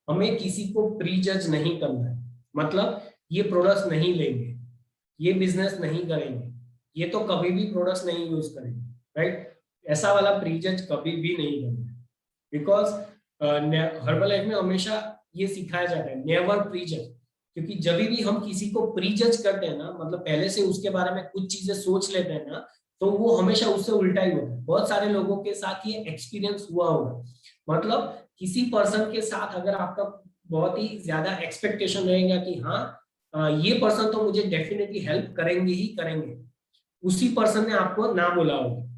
हमें किसी को प्री जज नहीं करना है, मतलब ये प्रोडक्ट्स नहीं लेंगे, ये बिजनेस नहीं करेंगे, ये तो कभी भी प्रोडक्ट्स नहीं यूज करेंगे, राइट। ऐसा वाला प्री जज कभी भी नहीं करना है, बिकॉज हर्बलाइफ में हमेशा ये सिखाया जाता है, नेवर प्री जज। क्योंकि जब भी हम किसी को प्री जज करते हैं ना, मतलब पहले से उसके बारे में कुछ चीजें सोच लेते हैं ना, तो वो हमेशा उससे उल्टा ही होता है। बहुत सारे लोगों के साथ ये एक्सपीरियंस हुआ होगा, मतलब किसी पर्सन के साथ अगर आपका बहुत ही ज्यादा एक्सपेक्टेशन रहेगा कि हाँ ये पर्सन तो मुझे डेफिनेटली हेल्प करेंगे ही करेंगे, उसी पर्सन ने आपको ना बोला होगा।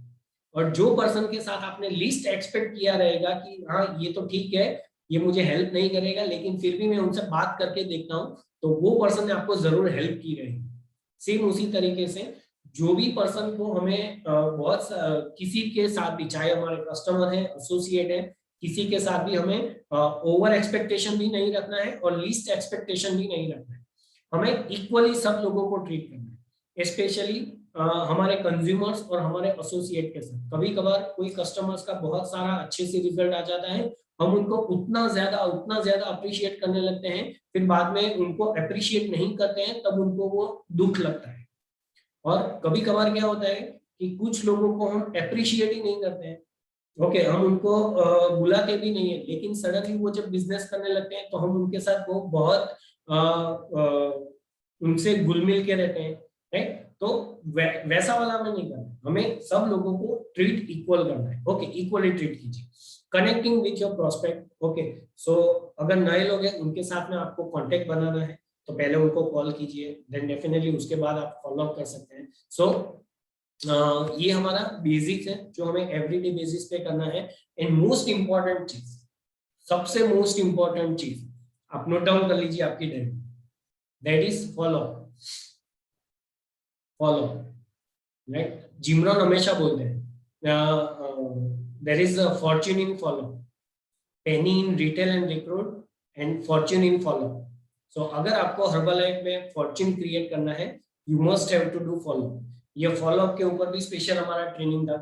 और जो पर्सन के साथ आपने लीस्ट एक्सपेक्ट किया रहेगा कि हाँ ये तो ठीक है, ये मुझे हेल्प नहीं करेगा लेकिन फिर भी मैं उनसे बात करके देखता हूँ, तो वो पर्सन ने आपको जरूर हेल्प की रहेगी। सेम उसी तरीके से जो भी पर्सन को हमें किसी के साथ भी, चाहे हमारे कस्टमर है, एसोसिएट है, किसी के साथ भी हमें ओवर एक्सपेक्टेशन भी नहीं रखना है और लीस्ट एक्सपेक्टेशन भी नहीं रखना है। हमें इक्वली सब लोगों को ट्रीट करना है, स्पेशली हमारे कंज्यूमर्स और हमारे एसोसिएट के साथ। कभी कभार कोई कस्टमर्स का बहुत सारा अच्छे से रिजल्ट आ जाता है, हम उनको उतना ज्यादा अप्रिशिएट करने लगते हैं, फिर बाद में उनको अप्रिशिएट नहीं करते हैं, तब उनको वो दुख लगता है। और कभी कभार क्या होता है कि कुछ लोगों को हम अप्रिशिएट ही नहीं करते हैं, ओके, हम उनको बुलाते भी नहीं है, लेकिन सडनली वो जब बिजनेस करने लगते हैं तो हम उनके साथ वो बहुत उनसे घुल मिल के रहते हैं, राइट। तो वैसा वाला हमें नहीं करना है, हमें सब लोगों को ट्रीट इक्वल करना है, ओके, इक्वली ट्रीट कीजिए। Connecting with your prospect, okay, so अगर नए लोग हैं उनके साथ में आपको कांटेक्ट बनाना है, तो पहले उनको कॉल कीजिए, देन डेफिनेटली उसके बाद आप फॉलो अप कर सकते हैं। सो ये हमारा बेसिक्स है जो हमें एवरीडे बेसिस पे करना है। एंड मोस्ट इंपॉर्टेंट चीज, सबसे मोस्ट इंपॉर्टेंट चीज आप नोट डाउन कर लीजिए आपकी diary, that is follow follow, right. Jim Rohn हमेशा बोलते हैं there is a fortune in follow, penny in retail and recruit and fortune in follow. So अगर आपको हर्बलाइफ में फॉर्च्यून क्रिएट करना है, you must have to do follow. ये follow up के ऊपर भी स्पेशल हमारा ट्रेनिंग था,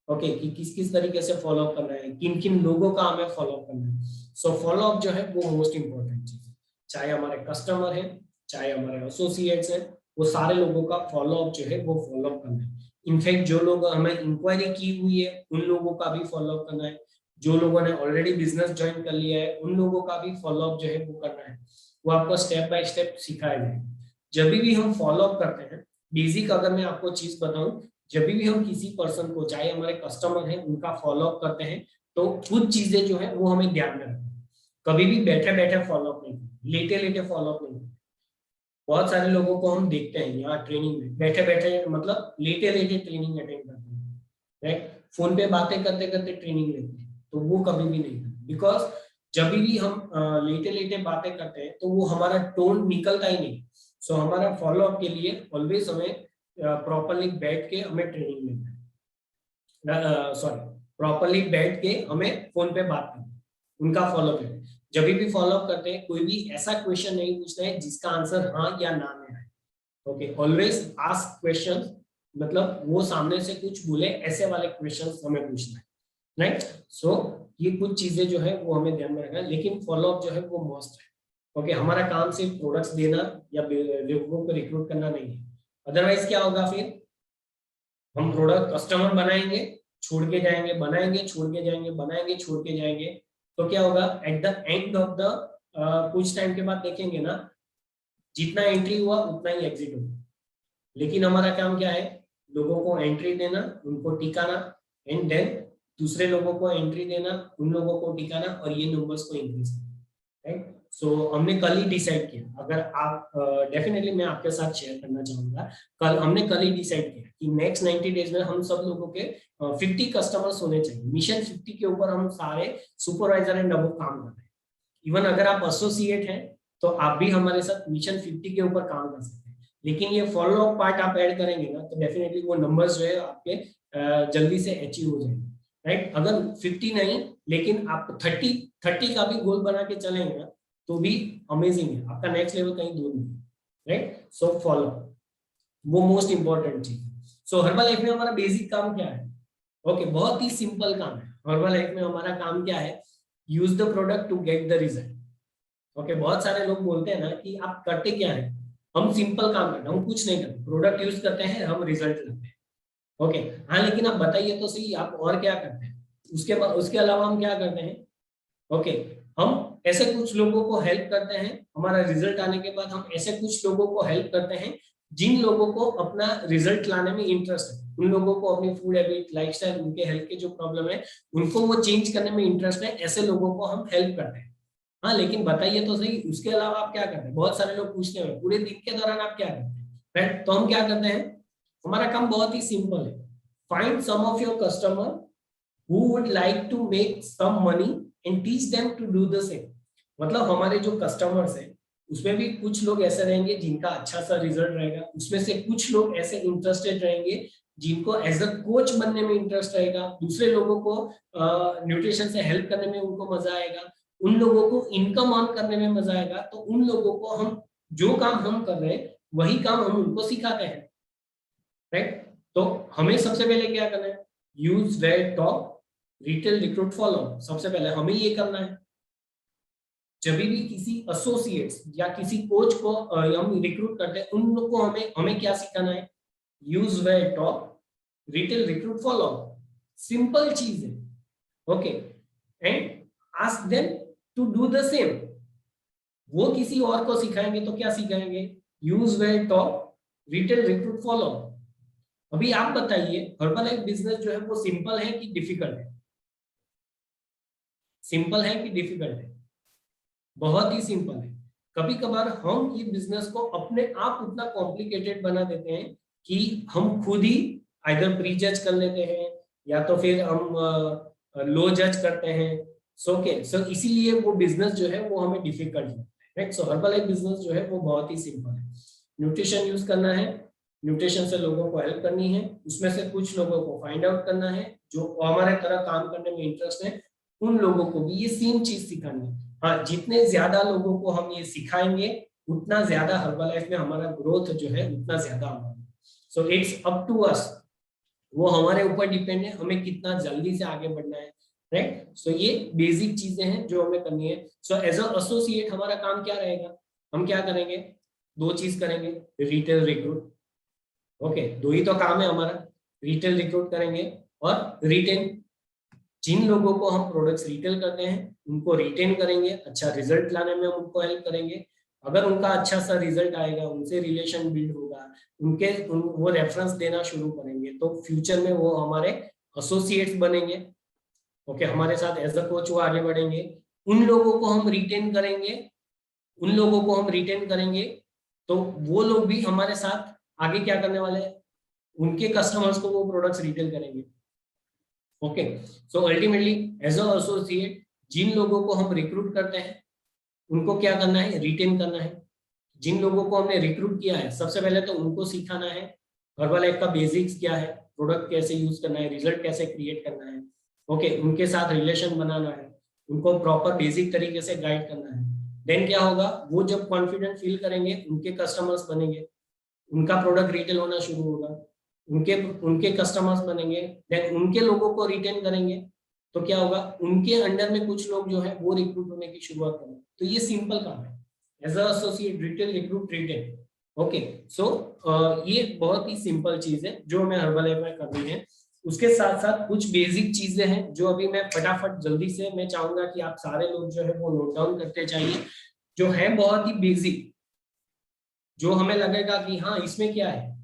ओके, कि किस किस तरीके से फॉलो अप करना है, किन किन लोगों का हमें फॉलो अप करना है। सो फॉलो अप जो है वो मोस्ट इंपॉर्टेंट चीज है, चाहे हमारे कस्टमर है, चाहे हमारे एसोसिएट्स है, वो सारे लोगों का फॉलो अप जो है वो फॉलो अप करना है। इनफैक्ट जो लोग हमें इंक्वायरी की हुई है उन लोगों का भी फॉलो अप करना है, जो लोगों ने ऑलरेडी बिजनेस ज्वाइन कर लिया है उन लोगों का भी फॉलो अप जो है वो करना है। वो आपको स्टेप बाय स्टेप सिखाया जाएगा। जब भी हम फॉलो अप करते हैं, बेसिक अगर मैं आपको चीज बताऊं, जब भी हम किसी पर्सन को, चाहे हमारे कस्टमर है, उनका फॉलो अप करते हैं तो कुछ चीजें जो है वो हमें ध्यान में रखना है। कभी भी बैठे बैठे फॉलो अप नहीं, लेटे लेटे फॉलो अप नहीं। बहुत सारे लोगों को हम देखते हैं यहाँ ट्रेनिंग में बैठे बैठे, मतलब लेटे लेटे ट्रेनिंग अटेंड करते हैं, राइट। फोन पे बातें करते करते ट्रेनिंग लेते हैं, तो वो कभी भी नहीं करते। बिकॉज जब भी हम लेटे लेटे बातें करते हैं तो वो हमारा टोन निकलता ही नहीं। सो हमारा फॉलो अप के लिए ऑलवेज हमें प्रॉपरली बैठ के हमें ट्रेनिंग लेना है, सॉरी, प्रॉपरली बैठ के हमें फोन पे बात करना है, उनका फॉलो अप करें। जब भी फॉलो अप करते हैं कोई भी ऐसा क्वेश्चन नहीं पूछना है जिसका आंसर हाँ या ना में है, ओके। ऑलवेज आस्क क्वेश्चन, मतलब वो सामने से कुछ बोले ऐसे वाले क्वेश्चन हमें पूछना है, राइट। सो ये कुछ चीजें जो है वो हमें ध्यान में रखना है, लेकिन फॉलो अप जो है वो मस्ट है, ओके। हमारा काम सिर्फ प्रोडक्ट्स देना या लोगों को रिक्रूट करना नहीं है। अदरवाइज क्या होगा, फिर हम प्रोडक्ट कस्टमर बनाएंगे छोड़ के जाएंगे, बनाएंगे छोड़ के जाएंगे, बनाएंगे छोड़ के जाएंगे, तो क्या होगा at the end of the कुछ टाइम के बाद देखेंगे ना, जितना एंट्री हुआ उतना ही एग्जिट होगा। लेकिन हमारा काम क्या है, लोगों को एंट्री देना, उनको टिकाना, एंड देन दूसरे लोगों को एंट्री देना, उन लोगों को टिकाना, और ये नंबर्स को इंक्रीज करना, राइट। सो हमने कल ही डिसाइड किया, अगर आप डेफिनेटली मैं आपके साथ शेयर करना चाहूंगा, हमने कल ही डिसाइड किया कि नेक्स्ट 90 डेज में हम सब लोगों के 50 कस्टमर्स होने चाहिए। मिशन 50 के ऊपर हम सारे सुपरवाइजर एंड अबव काम कर रहे हैं। इवन अगर आप एसोसिएट हैं तो आप भी हमारे साथ मिशन 50 के ऊपर काम कर सकते हैं। लेकिन ये फॉलो अप पार्ट आप ऐड करेंगे ना, तो डेफिनेटली वो नंबर्स जो है आपके जल्दी से अचीव हो जाएंगे, राइट। अगर 50 नहीं, लेकिन आप 30 का भी गोल बना के चलेंगे ना, तो भी अमेजिंग है, आपका नेक्स्ट लेवल कहीं दूर नहीं, राइट। सो फॉलो, वो मोस्ट इंपॉर्टेंट चीज है। सो हर्बलाइफ में हमारा बेसिक काम क्या है, ओके, बहुत ही सिंपल काम है। हर्बलाइफ में हमारा काम क्या है, use the product to get the result, okay. बहुत सारे लोग बोलते हैं ना कि आप करते क्या है, हम सिंपल काम करते हैं, हम कुछ नहीं करते, प्रोडक्ट यूज करते हैं, हम रिजल्ट लाते हैं, ओके। हाँ, लेकिन आप बताइए तो सही, आप और क्या करते हैं, उसके अलावा हम क्या करते हैं, ओके। हम ऐसे कुछ लोगों को हेल्प करते हैं, हमारा रिजल्ट आने के बाद हम ऐसे कुछ लोगों को हेल्प करते हैं जिन लोगों को अपना रिजल्ट लाने में इंटरेस्ट है, उन लोगों को अपनी फूड हैबिट, लाइफस्टाइल, उनके हेल्थ के जो प्रॉब्लम है उनको वो चेंज करने में इंटरेस्ट है, ऐसे लोगों को हम हेल्प करते हैं। हाँ, लेकिन बताइए तो सही, उसके अलावा आप क्या करते हैं। बहुत सारे लोग पूछते हैं पूरे दिन के दौरान आप क्या करते हैं, राइट। तो हम क्या करते हैं, हमारा काम बहुत ही सिंपल है, find some of your customer who would like to make some money and teach them to do the same. मतलब हमारे जो कस्टमर्स हैं उसमें भी कुछ लोग ऐसे रहेंगे जिनका अच्छा सा रिजल्ट रहेगा, उसमें से कुछ लोग ऐसे इंटरेस्टेड रहेंगे जिनको एज अ कोच बनने में इंटरेस्ट रहेगा, दूसरे लोगों को न्यूट्रिशन से हेल्प करने में उनको मजा आएगा, उन लोगों को इनकम अर्न करने में मजा आएगा। तो उन लोगों को हम जो काम हम कर रहे हैं वही काम हम उनको सिखाते हैं, राइट। तो हमें सबसे पहले क्या करना है, use, wear, talk, retail, recruit, follow. सबसे पहले हमें ये करना है। जब भी किसी एसोसिएट्स या किसी कोच को हम रिक्रूट करते हैं, उन लोग को हमें क्या सिखाना है, use, wear, talk, retail, recruit, follow. Simple चीज है, okay. And ask them to do the same. वो किसी और को सिखाएंगे तो क्या सिखाएंगे, use, wear, talk, retail, recruit, follow. अभी आप बताइए, हर्बलाइफ बिजनेस जो है वो सिंपल है कि डिफिकल्ट है? सिंपल है कि डिफिकल्ट है? बहुत ही सिंपल है। कभी कभार हम ये बिजनेस को अपने आप उतना कॉम्प्लिकेटेड बना देते हैं कि हम खुद ही आइदर प्री जज कर लेते हैं या तो फिर हम लो जज करते हैं। सो इसीलिए वो बिजनेस जो है वो हमें डिफिकल्ट लगता है, राइट। सो हर्बलाइफ बिजनेस जो है वो बहुत ही सिंपल है। न्यूट्रिशन यूज करना है, न्यूट्रिशन से लोगों को हेल्प करनी है, उसमें से कुछ लोगों को फाइंड आउट करना है जो हमारे तरह काम करने में इंटरेस्ट है, उन लोगों को भी ये सेम चीज सिखानी है। हाँ, जितने ज्यादा लोगों को हम ये सिखाएंगे उतना ज्यादा हर्बलाइफ में हमारा ग्रोथ जो है उतना ज्यादा होगा। So it's up to us, वो हमारे ऊपर डिपेंड है हमें कितना जल्दी से आगे बढ़ना है, राइट। सो ये बेसिक चीजें हैं जो हमें करनी है। सो एज अ एसोसिएट हमारा काम क्या रहेगा, हम क्या करेंगे, दो चीज करेंगे, रिटेल रिक्रूट। ओके, दो ही तो काम है हमारा, रिटेल रिक्रूट करेंगे और रिटेन। जिन लोगों को हम प्रोडक्ट्स रिटेल करते हैं उनको रिटेन करेंगे, अच्छा रिजल्ट लाने में हम उनको हेल्प करेंगे। अगर उनका अच्छा सा रिजल्ट आएगा, उनसे रिलेशन बिल्ड होगा, वो रेफरेंस देना शुरू करेंगे, तो फ्यूचर में वो हमारे एसोसिएट्स बनेंगे। ओके, हमारे साथ एज अ कोच वो आगे बढ़ेंगे। उन लोगों को हम रिटेन करेंगे, तो वो लोग भी हमारे साथ आगे क्या करने वाले हैं, उनके कस्टमर्स को वो प्रोडक्ट्स रिटेल करेंगे। Okay, so ultimately as a associate जिन लोगों को हम रिक्रूट करते हैं उनको क्या करना है, रिटेन करना है। जिन लोगों को हमने रिक्रूट किया है सबसे पहले तो उनको सिखाना है हर्बलाइफ का बेसिक्स क्या है, प्रोडक्ट कैसे यूज करना है, रिजल्ट कैसे क्रिएट करना है। ओके, उनके साथ रिलेशन बनाना है, उनको प्रॉपर बेसिक तरीके से गाइड करना है। देन क्या होगा, वो जब कॉन्फिडेंट फील करेंगे उनके कस्टमर्स बनेंगे, उनका प्रोडक्ट रिटेल होना शुरू होगा, उनके कस्टमर्स बनेंगे, देन उनके लोगों को रिटेन करेंगे, तो क्या होगा, उनके अंडर में कुछ लोग जो है वो रिक्रूट होने की शुरुआत करेंगे। तो ये सिंपल काम है, as a associate retail recruit retain. Okay, so ये बहुत ही सिंपल चीज है जो हमें हर्बलाइफ में करनी है। उसके साथ साथ कुछ बेसिक चीजें हैं जो अभी मैं फटाफट जल्दी से मैं चाहूंगा कि आप सारे लोग जो है वो नोट डाउन करते चाहिए, जो है बहुत ही बेसिक, जो हमें लगेगा कि हाँ इसमें क्या है,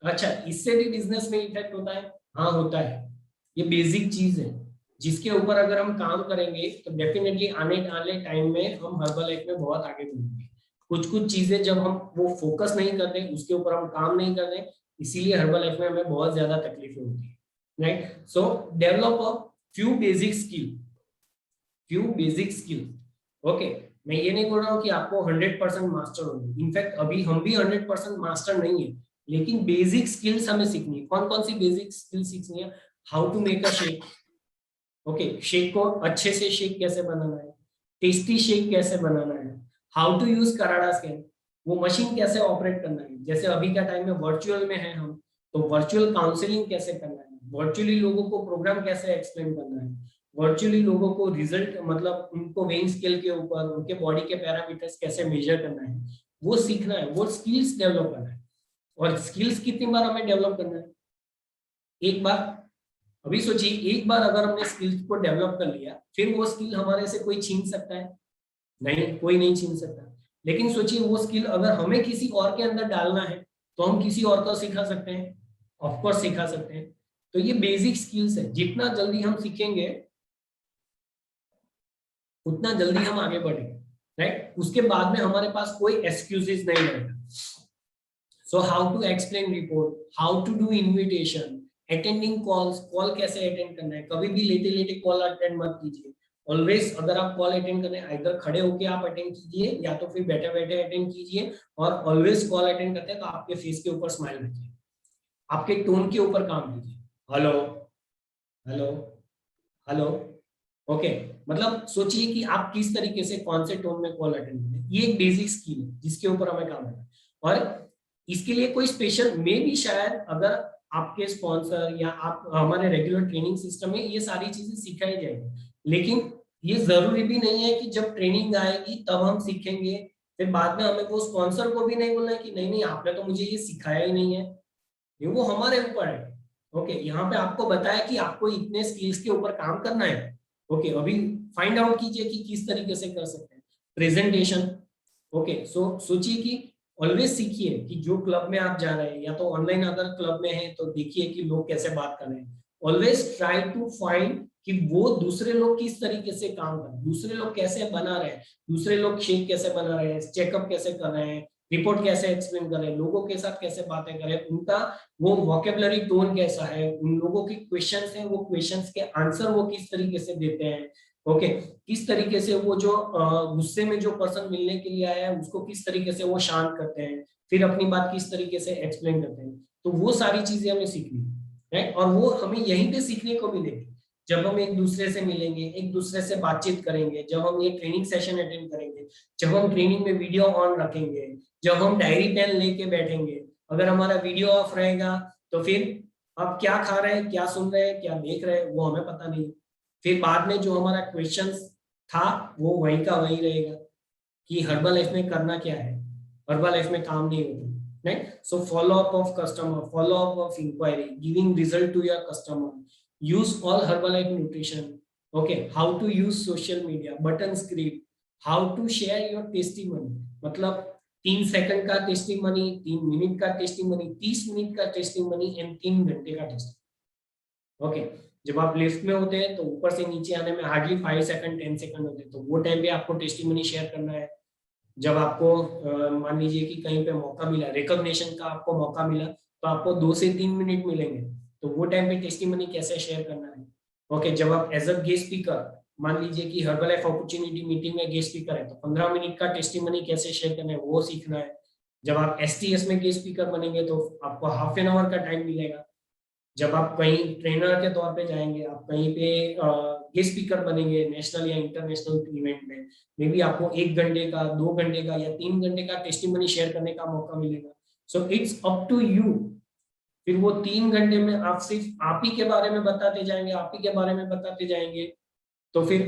अच्छा इससे भी बिजनेस में इफेक्ट होता है, हाँ होता है। ये बेसिक चीज है जिसके ऊपर अगर हम काम करेंगे तो डेफिनेटली आने वाले टाइम में हम हर्बलाइफ में बहुत आगे बढ़ेंगे। कुछ चीजें जब हम वो फोकस नहीं करते, उसके ऊपर हम काम नहीं करते, इसीलिए हर्बलाइफ में हमें बहुत ज्यादा तकलीफें होती है, right. So develop a few basic skill. Okay, मैं ये नहीं बोल रहा हूँ कि आपको 100% मास्टर होंगे, इनफैक्ट अभी हम भी 100% मास्टर नहीं है, लेकिन बेसिक स्किल्स हमें सीखनी है। कौन कौन सी बेसिक स्किल्स सीखनी है, how to make a shake. Okay, shake को अच्छे से शेक कैसे बनाना है, टेस्टी शेक कैसे बनाना है, how to use Karada scan, वो मशीन कैसे ऑपरेट करना है। जैसे अभी का टाइम में वर्चुअल में है हम, तो वर्चुअल काउंसलिंग कैसे करना है, वर्चुअली लोगों को प्रोग्राम कैसे एक्सप्लेन करना है, वर्चुअली लोगों को रिजल्ट मतलब उनको वेइंग स्केल के ऊपर उनके बॉडी के पैरामीटर्स कैसे मेजर करना है, वो सीखना है, वो स्किल्स डेवलप करना है। और स्किल्स कितनी बार हमें डेवलप करना है, एक बार। अभी सोचिए, एक बार अगर हमने स्किल्स को डेवलप कर लिया, फिर वो स्किल हमारे से कोई छीन सकता है? नहीं, कोई नहीं छीन सकता। लेकिन सोचिए वो स्किल अगर हमें किसी और के अंदर डालना है तो हम किसी और को सिखा सकते हैं, ऑफ कोर्स सिखा सकते हैं। तो ये बेसिक स्किल्स है, जितना जल्दी हम सीखेंगे उतना जल्दी हम आगे बढ़ेंगे, राइट। उसके बाद में हमारे पास कोई एक्सक्यूजेस नहीं रहेगा। So how to explain report, how to do invitation, attending calls, call कैसे अटेंड करना है, कभी भी लेटे लेटे कॉल अटेंड मत कीजिए। ऑलवेज अगर आप कॉल अटेंड करने, आइदर खड़े होके आप अटेंड कीजिए या तो फिर बैठे बैठे अटेंड कीजिए। और ऑलवेज कॉल अटेंड करते हैं तो आपके फेस के ऊपर स्माइल रखिए, आपके टोन के ऊपर काम कीजिए, हेलो हेलो हेलो। ओके, मतलब सोचिए कि आप किस तरीके से कौन से टोन में कॉल अटेंड करें। ये एक बेसिक स्किल है जिसके ऊपर हमें काम करना है। और इसके लिए कोई स्पेशल में भी शायद अगर आपके स्पॉन्सर या आप हमारे रेगुलर ट्रेनिंग सिस्टम में ये सारी चीजें सिखाई जाएगी, लेकिन ये जरूरी भी नहीं है कि जब ट्रेनिंग आएगी तब हम सीखेंगे, फिर बाद में हमें वो स्पॉन्सर को भी नहीं बोलना है कि नहीं नहीं आपने तो मुझे ये सिखाया ही नहीं है, ये वो हमारे ऊपर है। ओके, यहाँ पे आपको बताया कि आपको इतने स्किल्स के ऊपर काम करना है। ओके, अभी फाइंड आउट कीजिए कि किस तरीके से कर सकते हैं प्रेजेंटेशन। ओके, सो सोचिए कि ऑलवेज सीखिए कि जो क्लब में आप जा रहे हैं या तो ऑनलाइन अगर क्लब में है तो देखिए कि लोग कैसे बात कर रहे हैं, ऑलवेज ट्राई टू फाइंड कि वो दूसरे लोग किस तरीके से काम कर रहे हैं, दूसरे लोग कैसे बना रहे हैं, दूसरे लोग शेक कैसे बना रहे हैं, चेकअप कैसे कर रहे हैं, रिपोर्ट कैसे एक्सप्लेन कर रहे हैं, लोगों के साथ कैसे बातें कर रहे हैं, उनका वो वोकेबलरी टोन कैसा है, उन लोगों के क्वेश्चंस हैं वो क्वेश्चंस के आंसर वो किस तरीके से देते हैं, ओके किस तरीके से वो जो गुस्से में जो पर्सन मिलने के लिए आया है उसको किस तरीके से वो शांत करते हैं, फिर अपनी बात किस तरीके से एक्सप्लेन करते हैं। तो वो सारी चीजें हमें सीखनी है और वो हमें यहीं पे सीखने को मिलेगी जब हम एक दूसरे से मिलेंगे, एक दूसरे से बातचीत करेंगे, जब हम ये ट्रेनिंग सेशन अटेंड करेंगे, जब हम ट्रेनिंग में वीडियो ऑन रखेंगे, जब हम डायरी पेन लेके बैठेंगे। अगर हमारा वीडियो ऑफ रहेगा तो फिर आप क्या खा रहे हैं, क्या सुन रहे हैं, क्या देख रहे हैं वो हमें पता नहीं। फिर बाद में जो हमारा क्वेश्चन था वो वही का वही रहेगा कि हर्बल लाइफ में करना क्या है, हर्बल लाइफ में काम नहीं होता, right. So follow up of customer, follow up of inquiry, giving result to your customer, use all Herbalife nutrition, okay, how to use social media, button script, how to share your testimony, मतलब 3 second का testimony, 3 minute का testimony, 30 minute का testimony and 3 घंटे का testimony. Okay जब आप lift में होते हैं तो ऊपर से नीचे आने में हार्डली 5 सेकंड 10 सेकंड होते हैं, तो वो टाइम पे आपको टेस्टिमनी शेयर करना है। जब आपको मान लीजिए कि कहीं पे मौका मिला, रिकॉग्निशन का आपको मौका मिला, तो आपको 2 से 3 मिनट मिलेंगे, तो वो टाइम पे टेस्टिमनी कैसे शेयर करना है। ओके जब आप एज अ गेस्ट स्पीकर, मान लीजिए कि हर्बल लाइफ अपॉर्चुनिटी मीटिंग में गेस्ट स्पीकर है, तो 15 मिनट का टेस्टिमनी कैसे शेयर करना है वो सीखना है। जब आप STS में गेस्ट स्पीकर बनेंगे तो आपको हाफ एन आवर का टाइम मिलेगा। जब आप कहीं ट्रेनर के तौर पे जाएंगे, आप कहीं पे गेस्ट स्पीकर बनेंगे नेशनल या इंटरनेशनल इवेंट में, मे बी आपको 1 घंटे का, 2 घंटे का या 3 घंटे का टेस्टिमनी शेयर करने का मौका मिलेगा। So it's up to you. फिर वो 3 घंटे में आप सिर्फ आप ही के बारे में बताते जाएंगे, आप ही के बारे में बताते जाएंगे, तो फिर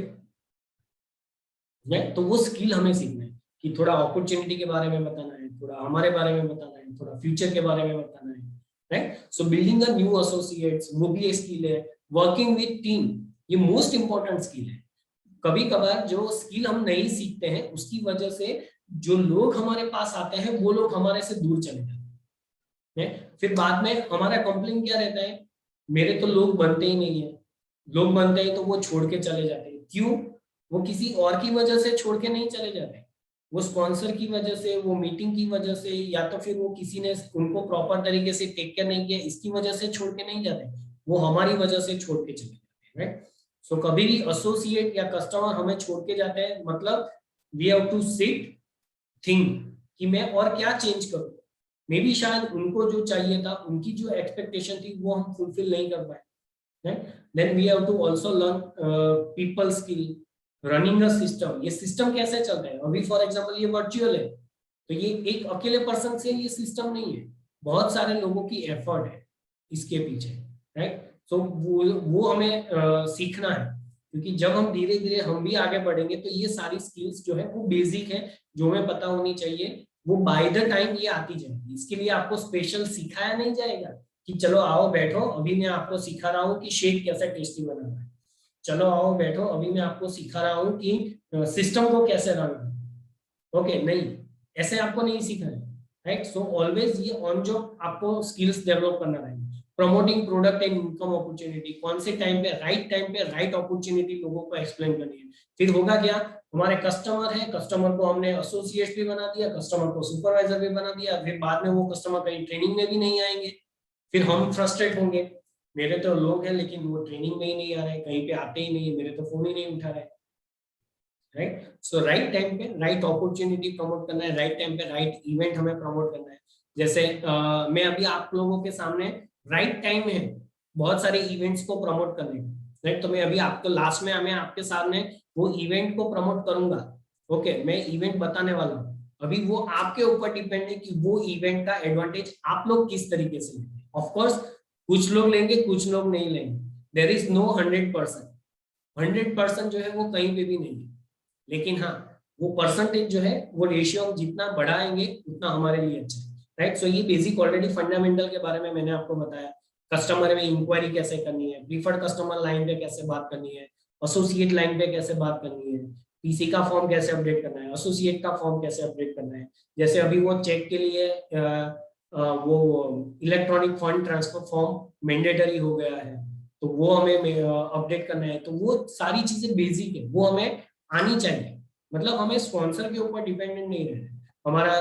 तो वो स्किल हमें सीखना है कि थोड़ा अपॉर्चुनिटी के बारे में बताना है, थोड़ा हमारे बारे में बताना है, थोड़ा फ्यूचर के बारे में बताना है, right. So building a new associates वो भी एक स्किल है। वर्किंग विद टीम ये मोस्ट इंपॉर्टेंट स्किल है। कभी कभार जो स्किल हम नहीं सीखते हैं उसकी वजह से जो लोग हमारे पास आते हैं वो लोग हमारे से दूर चले जाते हैं। फिर बाद में हमारा कंप्लेन क्या रहता है, मेरे तो लोग बनते ही नहीं है, लोग बनते हैं तो वो छोड़ के चले जाते हैं। क्यों? वो किसी और की वजह से छोड़ के नहीं चले जाते, वो स्पॉन्सर की वजह से, वो मीटिंग की वजह से, या तो फिर वो किसी ने उनको प्रॉपर तरीके से टेक केयर नहीं किया इसकी वजह से छोड़ के नहीं जाते, वो हमारी वजह से छोड़ के चले जाते हैं, राइट। सो कभी भी एसोसिएट या कस्टमर हमें छोड़ के जाते हैं, मतलब we have to sit think कि मैं और क्या चेंज करूं। मे बी शायद उनको जो चाहिए था, उनकी जो एक्सपेक्टेशन थी वो हम फुलफिल नहीं कर पाए, right. Then we have to also learn people skill, running a system. ये सिस्टम कैसे चलता है, अभी फॉर एग्जांपल ये वर्चुअल है, तो ये एक अकेले पर्सन से ये सिस्टम नहीं है, बहुत सारे लोगों की एफर्ट है इसके पीछे, राइट। सो वो हमें सीखना है, क्योंकि जब हम धीरे धीरे हम भी आगे बढ़ेंगे तो ये सारी स्किल्स जो है वो बेसिक है, जो हमें पता होनी चाहिए, वो बाय द टाइम ये आती जाएगी। इसके लिए आपको स्पेशल सिखाया नहीं जाएगा कि चलो आओ बैठो अभी मैं आपको सिखा रहा हूँ कि शेक कैसे टेस्टी बनाना है, चलो आओ बैठो अभी मैं आपको सिखा रहा हूँ कि सिस्टम को कैसे रन करना। ओके नहीं, ऐसे आपको नहीं सीखना है, राइट। सो ऑलवेज ये ऑन जॉब आपको स्किल्स डेवलप करना रहेगा। Promoting product and income opportunity, कौन से टाइम पे राइट अपॉर्चुनिटी लोगों को एक्सप्लेन करनी है। फिर होगा क्या, हमारे कस्टमर है, कस्टमर को हमने एसोसिएट भी बना दिया, कस्टमर को सुपरवाइजर भी बना दिया, फिर बाद में वो कस्टमर कहीं ट्रेनिंग में भी नहीं आएंगे, फिर हम फ्रस्ट्रेट होंगे, मेरे तो लोग हैं लेकिन वो ट्रेनिंग में ही नहीं आ रहे, कहीं पे आते ही नहीं है, मेरे तो फोन ही नहीं उठा रहे, राइट। सो राइट टाइम पे राइट अपॉर्चुनिटी प्रमोट करना है, राइट टाइम पे राइट इवेंट हमें प्रमोट करना है। जैसे मैं अभी आप लोगों के सामने राइट टाइम है बहुत सारे इवेंट्स को प्रमोट करने का, राइट। तो मैं अभी आपको लास्ट में मैं आपके सामने वो इवेंट को प्रमोट करूंगा, ओके मैं इवेंट बताने वाला हूँ। अभी वो आपके ऊपर डिपेंड है कि वो इवेंट का एडवांटेज आप लोग किस तरीके से लेंगे। ऑफ कोर्स कुछ लोग लेंगे, कुछ लोग नहीं लेंगे, देयर इज नो 100% जो है वो कहीं पे भी नहीं है, लेकिन हाँ वो परसेंटेज जो है वो रेशियो हम जितना बढ़ाएंगे उतना हमारे लिए अच्छा है, राइट। सो ये बेसिक ऑलरेडी फंडामेंटल के बारे में मैंने आपको बताया। कस्टमर में इंक्वायरी कैसे करनी है, प्रीफर्ड कस्टमर लाइन पे कैसे बात करनी है, एसोसिएट लाइन पे कैसे बात करनी है, पीसी का फॉर्म कैसे अपडेट करना है, एसोसिएट का फॉर्म कैसे अपडेट करना है। जैसे अभी वो चेक के लिए वो electronic fund transfer form mandatory हो गया है, तो वो हमें अपडेट करना है, तो वो सारी चीजें बेसिक है, वो हमें आनी चाहिए। मतलब हमें स्पॉन्सर के ऊपर डिपेंडेंट नहीं रहना है। हमारा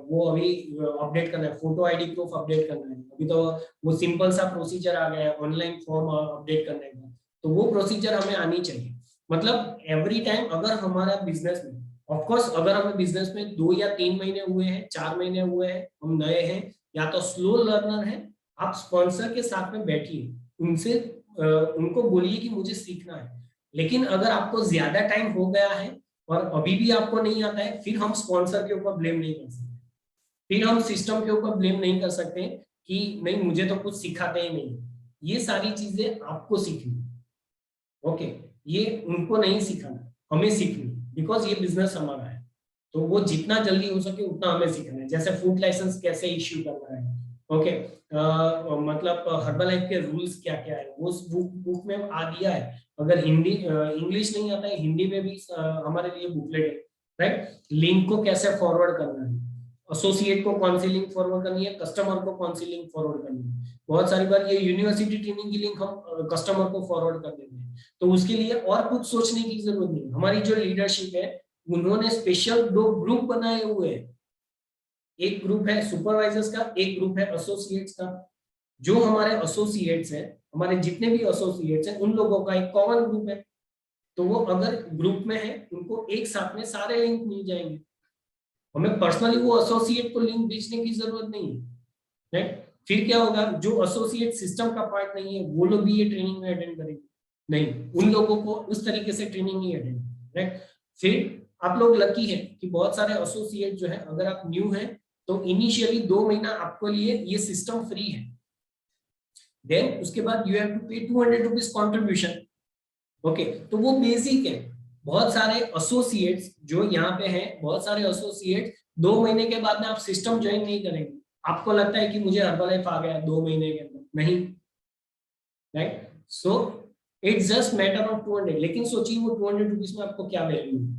वो अभी अपडेट करना है, फोटो आईडी प्रूफ अपडेट करना है, अभी तो वो सिंपल सा प्रोसीजर आ गया है, ऑनलाइन फॉर्म अपडेट करने का, तो वो प्रोसीजर हमें आनी चाहिए। मतलब एवरी टाइम अगर हमारा बिजनेस में, ऑफ कोर्स अगर हमें बिजनेस में 2 या 3 महीने हुए हैं, 4 महीने हुए हैं, हम नए हैं या तो स्लो लर्नर है, आप स्पॉन्सर के साथ में बैठिए, उनसे उनको बोलिए कि मुझे सीखना है। लेकिन अगर आपको ज्यादा टाइम हो गया है और अभी भी आपको नहीं आता है, फिर हम स्पॉन्सर के ऊपर ब्लेम नहीं कर सकते, फिर हम सिस्टम के ऊपर ब्लेम नहीं कर सकते कि नहीं मुझे तो कुछ सिखाते ही नहीं। ये सारी चीजें आपको सीखनी, ओके, ये उनको नहीं सिखाना, हमें सीखनी, बिकॉज ये बिजनेस हमारा है। तो वो जितना जल्दी हो सके उतना हमें सीखना है। जैसे फूड लाइसेंस कैसे इश्यू करना है, ओके, मतलब हर्बलाइफ के रूल्स क्या क्या है, वो बुक में आ दिया है। अगर हिंदी इंग्लिश नहीं आता है, हिंदी में भी हमारे लिए बुकलेट है, राइट। लिंक को कैसे फॉरवर्ड करना है, एसोसिएट को कौन सी लिंक फॉरवर्ड करनी है, कस्टमर को कौन सी लिंक फॉरवर्ड करनी है। बहुत सारी बार ये यूनिवर्सिटी ट्रेनिंग की लिंक हम कस्टमर को फॉरवर्ड कर देते हैं, तो उसके लिए और कुछ सोचने की जरूरत नहीं। हमारी जो लीडरशिप है उन्होंने स्पेशल 2 ग्रुप बनाए हुए हैं, एक ग्रुप है सुपरवाइजर्स का, एक ग्रुप है एसोसिएट्स का। जो हमारे एसोसिएट्स हैं, हमारे जितने भी एसोसिएट्स हैं, उन लोगों का एक कॉमन ग्रुप है, तो वो अगर ग्रुप में है उनको एक साथ में सारे लिंक मिल जाएंगे। हमें पर्सनली वो एसोसिएट को लिंक भेजने की जरूरत नहीं है, राइट। फिर क्या होगा, जो एसोसिएट सिस्टम का पार्ट नहीं है वो लोग भी ये ट्रेनिंग में अटेंड करेंगे नहीं, उन लोगों को उस तरीके से ट्रेनिंग नहीं अटेंड, राइट। फिर आप लोग लकी है कि बहुत सारे एसोसिएट जो है, अगर आप न्यू है तो इनिशियली 2 महीना आपको लिए ये सिस्टम फ्री है, देन उसके बाद यू हैव टू पे 200 रुपीज कॉन्ट्रीब्यूशन, ओके। तो वो बेसिक है। बहुत सारे एसोसिएट्स जो यहाँ पे हैं, बहुत सारे एसोसिएट्स 2 महीने के बाद में आप सिस्टम ज्वाइन नहीं करेंगे। आपको लगता है कि मुझे हर्बलाइफ आ गया 2 महीने के अंदर, नहीं, right. So it's just matter of 200। लेकिन सोचिए वो 200 रुपीज में आपको क्या वैल्यू है,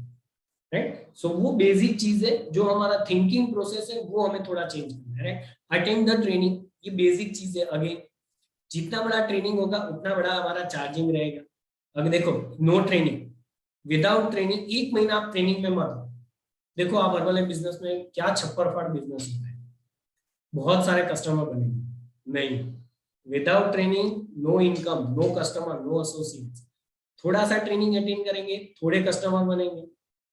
राइट। सो वो बेसिक चीज है, जो हमारा थिंकिंग प्रोसेस है वो हमें थोड़ा चेंज करना है, राइट। अटेंड द ट्रेनिंग, ये बेसिक चीज है। अगेन जितना बड़ा ट्रेनिंग होगा उतना बड़ा हमारा चार्जिंग रहेगा। अगर देखो नो ट्रेनिंग, विदाउट ट्रेनिंग 1 महीना आप ट्रेनिंग में मत, देखो आप हर्बलाइफ बिजनेस में क्या छप्पर फाड़ बिजनेस होता है, बहुत सारे कस्टमर बनेंगे नहीं। Without training no income, no customer, no associates. थोड़ा सा ट्रेनिंग अटेंड करेंगे, थोड़े कस्टमर बनेंगे।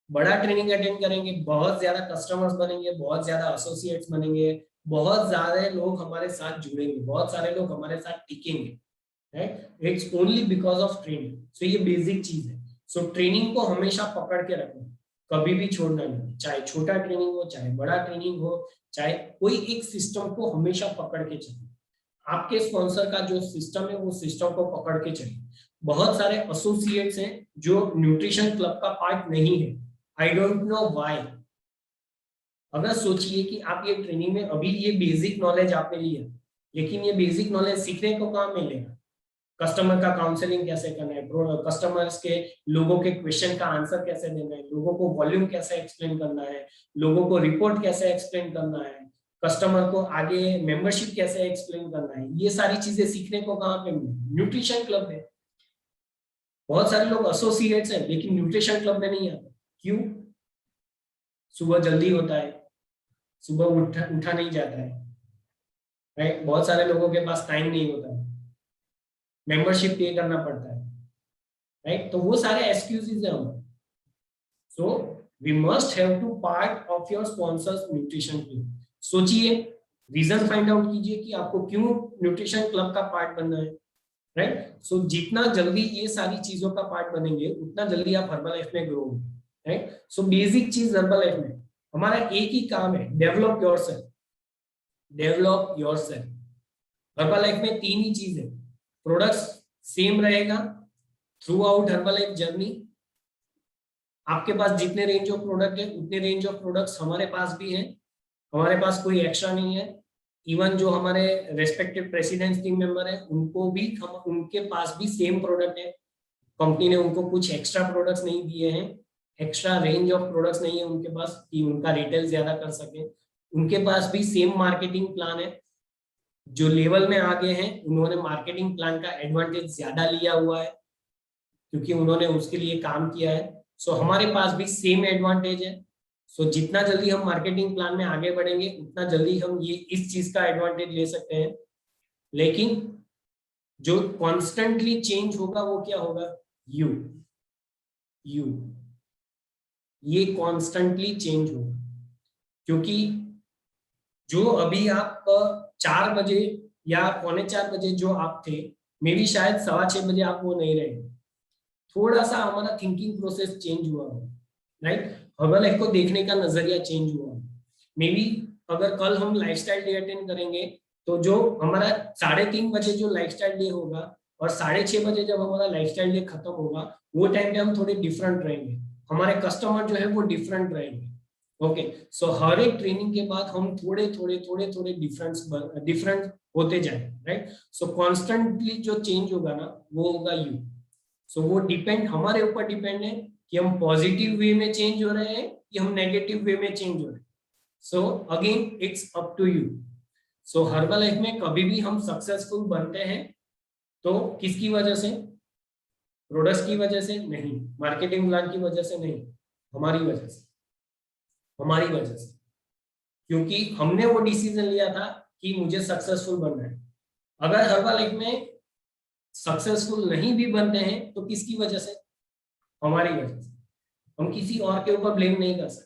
बड़ा ट्रेनिंग अटेंड करेंगे, बहुत ज्यादा कस्टमर्स बनेंगे, बहुत ज्यादा एसोसिएट्स बनेंगे, बहुत ज्यादा लोग हमारे साथ जुड़ेंगे, बहुत सारे लोग हमारे साथ टिकेंगे, right. It's only because of training. So ये बेसिक चीज है। सो ट्रेनिंग को हमेशा पकड़ के रखना, कभी भी छोड़ना नहीं, चाहे छोटा ट्रेनिंग हो, चाहे बड़ा ट्रेनिंग हो, चाहे कोई एक सिस्टम को हमेशा पकड़ के चलिए। आपके स्पॉन्सर का जो सिस्टम है वो सिस्टम को पकड़ के चलिए। बहुत सारे एसोसिएट्स हैं जो न्यूट्रिशन क्लब का पार्ट नहीं है, आई डोंट नो व्हाई। अगर सोचिए कि आप ये ट्रेनिंग में अभी ये बेसिक नॉलेज आपने लिया, लेकिन ये बेसिक नॉलेज सीखने को कहाँ मिलेगा? कस्टमर का काउंसलिंग कैसे करना है, कस्टमर्स के लोगों के क्वेश्चन का आंसर कैसे देना है, लोगों को वॉल्यूम कैसे एक्सप्लेन करना है, लोगों को रिपोर्ट कैसे एक्सप्लेन करना है, कस्टमर को आगे मेंबरशिप कैसे एक्सप्लेन करना है, ये सारी चीजें सीखने को कहाँ पे मिलेगी? न्यूट्रिशन क्लब में। बहुत सारे लोग एसोसिएट्स हैं लेकिन न्यूट्रिशन क्लब में नहीं आते, क्यों? सुबह जल्दी होता है, सुबह उठा नहीं जाता है, राइट। बहुत सारे लोगों के पास टाइम नहीं होता है, मेंबरशिप पे करना पड़ता है, राइट। तो वो सारे एक्सक्यूजेस हैं हमारे। So we must have to part of your sponsors nutrition club. सोचिए, रीजन फाइंड आउट कीजिए कि आपको क्यों न्यूट्रिशन क्लब का पार्ट बनना है, राइट। सो जितना जल्दी ये सारी चीजों का पार्ट बनेंगे उतना जल्दी आप हर्बलाइफ में ग्रो होंगे, राइट। सो बेसिक चीज हर्बलाइफ में हमारा एक ही काम है, develop yourself, develop yourself. Herbalife में 3 ही चीज है, प्रोडक्ट्स सेम रहेगा थ्रू आउट हर्बलाइफ जर्नी। आपके पास जितने रेंज ऑफ प्रोडक्ट है उतने रेंज ऑफ प्रोडक्ट्स हमारे पास भी हैं, हमारे पास कोई एक्स्ट्रा नहीं है। इवन जो हमारे रेस्पेक्टिव प्रेसिडेंट टीम मेंबर है उनको भी उनके पास भी सेम प्रोडक्ट है, कंपनी ने उनको कुछ एक्स्ट्रा प्रोडक्ट्स नहीं दिए हैं, एक्स्ट्रा रेंज ऑफ प्रोडक्ट्स नहीं है उनके पास कि उनका रिटेल ज्यादा कर सके। उनके पास भी सेम मार्केटिंग प्लान है, जो लेवल में आगे हैं उन्होंने मार्केटिंग प्लान का एडवांटेज ज्यादा लिया हुआ है क्योंकि उन्होंने उसके लिए काम किया है। सो हमारे पास भी सेम एडवांटेज है। सो जितना जल्दी हम मार्केटिंग प्लान में आगे बढ़ेंगे उतना जल्दी हम ये इस चीज का एडवांटेज ले सकते हैं। लेकिन जो कॉन्स्टेंटली चेंज होगा वो क्या होगा, यू ये कॉन्स्टेंटली चेंज होगा, क्योंकि जो अभी आप 4 बजे या 3:45 बजे जो आप थे, मे भी शायद 6:15 बजे आप वो नहीं रहे। थोड़ा सा हमारा थिंकिंग प्रोसेस चेंज हुआ, राइट। हर्बलाइफ को देखने का नजरिया चेंज हुआ। मे बी अगर कल हम लाइफस्टाइल डे अटेंड करेंगे तो जो हमारा 3:30 बजे जो लाइफस्टाइल डे होगा और 6:30 बजे जब हमारा लाइफस्टाइल डे खत्म होगा, वो टाइम पे हम थोड़े डिफरेंट रहेंगे, हमारे कस्टमर जो है वो डिफरेंट रहेंगे। ओके, सो हर एक ट्रेनिंग के बाद हम थोड़े थोड़े डिफरेंट होते जाएंगे, राइट। सो कॉन्स्टेंटली जो चेंज होगा ना वो होगा यू। सो वो डिपेंड हमारे ऊपर डिपेंड है कि हम पॉजिटिव वे में चेंज हो रहे हैं कि हम नेगेटिव वे में चेंज हो रहे हैं। So again it's up to you. So Herbalife में कभी भी हम सक्सेसफुल बनते हैं तो किसकी वजह से, प्रोडक्ट्स की वजह से नहीं, मार्केटिंग प्लान की वजह से नहीं, हमारी वजह से, क्योंकि हमने वो डिसीजन लिया था कि मुझे सक्सेसफुल बनना है। अगर हर्बलाइफ में सक्सेसफुल नहीं भी बनते हैं तो किसकी वजह से, हमारी वजह से। हम किसी और के ऊपर ब्लेम नहीं कर सकते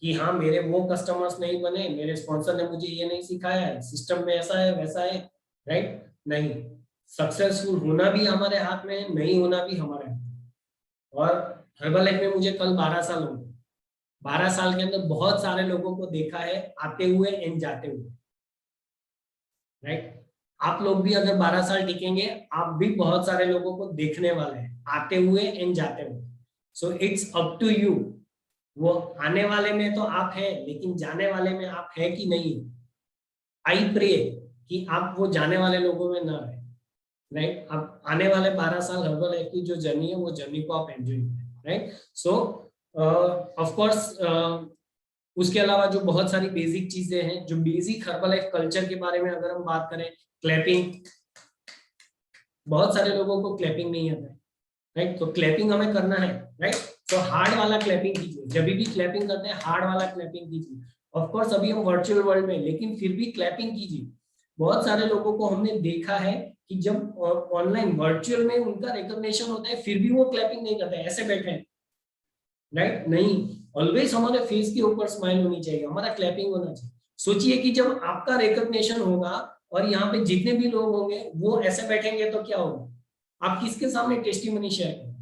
कि हाँ मेरे वो कस्टमर्स नहीं बने, मेरे स्पॉन्सर ने मुझे ये नहीं सिखाया है, सिस्टम में ऐसा है वैसा है, राइट। नहीं, सक्सेसफुल होना भी हमारे हाथ में है, नहीं होना भी हमारे हाथ में। और हर्बलाइफ में मुझे कल 12 साल हो गए। 12 साल के अंदर बहुत सारे लोगों को देखा है आते हुए एंड जाते हुए, राइट। आप लोग भी अगर 12 साल टिकेंगे, आप भी बहुत सारे लोगों को देखने वाले हैं आते हुए एंड जाते हुए। So it's up to you. वो आने वाले में तो आप हैं, लेकिन जाने वाले में आप हैं कि नहीं। आई प्रे कि आप वो जाने वाले लोगों में ना रहे, राइट। आप आने वाले 12 साल हर्बलाइफ की जो जर्नी है वो जर्नी को आप एंजॉय करें, राइट। सो ऑफ कोर्स उसके अलावा जो बहुत सारी बेसिक चीजें हैं, जो बेसिक हर्बलाइफ कल्चर के बारे में अगर हम बात करें, क्लैपिंग, बहुत सारे लोगों को क्लैपिंग नहीं आता है, राइट। तो क्लैपिंग हमें करना है, राइट। तो हार्ड वाला क्लैपिंग कीजिए, जब भी क्लैपिंग करते हैं हार्ड वाला क्लैपिंग कीजिए। ऑफ कोर्स अभी हम वर्चुअल वर्ल्ड में, लेकिन फिर भी क्लैपिंग कीजिए। बहुत सारे लोगों को हमने देखा है कि जब ऑनलाइन वर्चुअल में उनका रिकॉग्निशन होता है फिर भी वो क्लैपिंग नहीं करते, ऐसे बैठे हैं, राइट। नहीं, ऑलवेज हमारे फेस के ऊपर स्माइल होनी चाहिए, हमारा क्लैपिंग होना चाहिए। सोचिए कि जब आपका रिकॉग्निशन होगा और यहाँ पे जितने भी लोग होंगे वो ऐसे बैठेंगे तो क्या होगा, आप किसके सामने टेस्टिमनी शेयर करेंगे।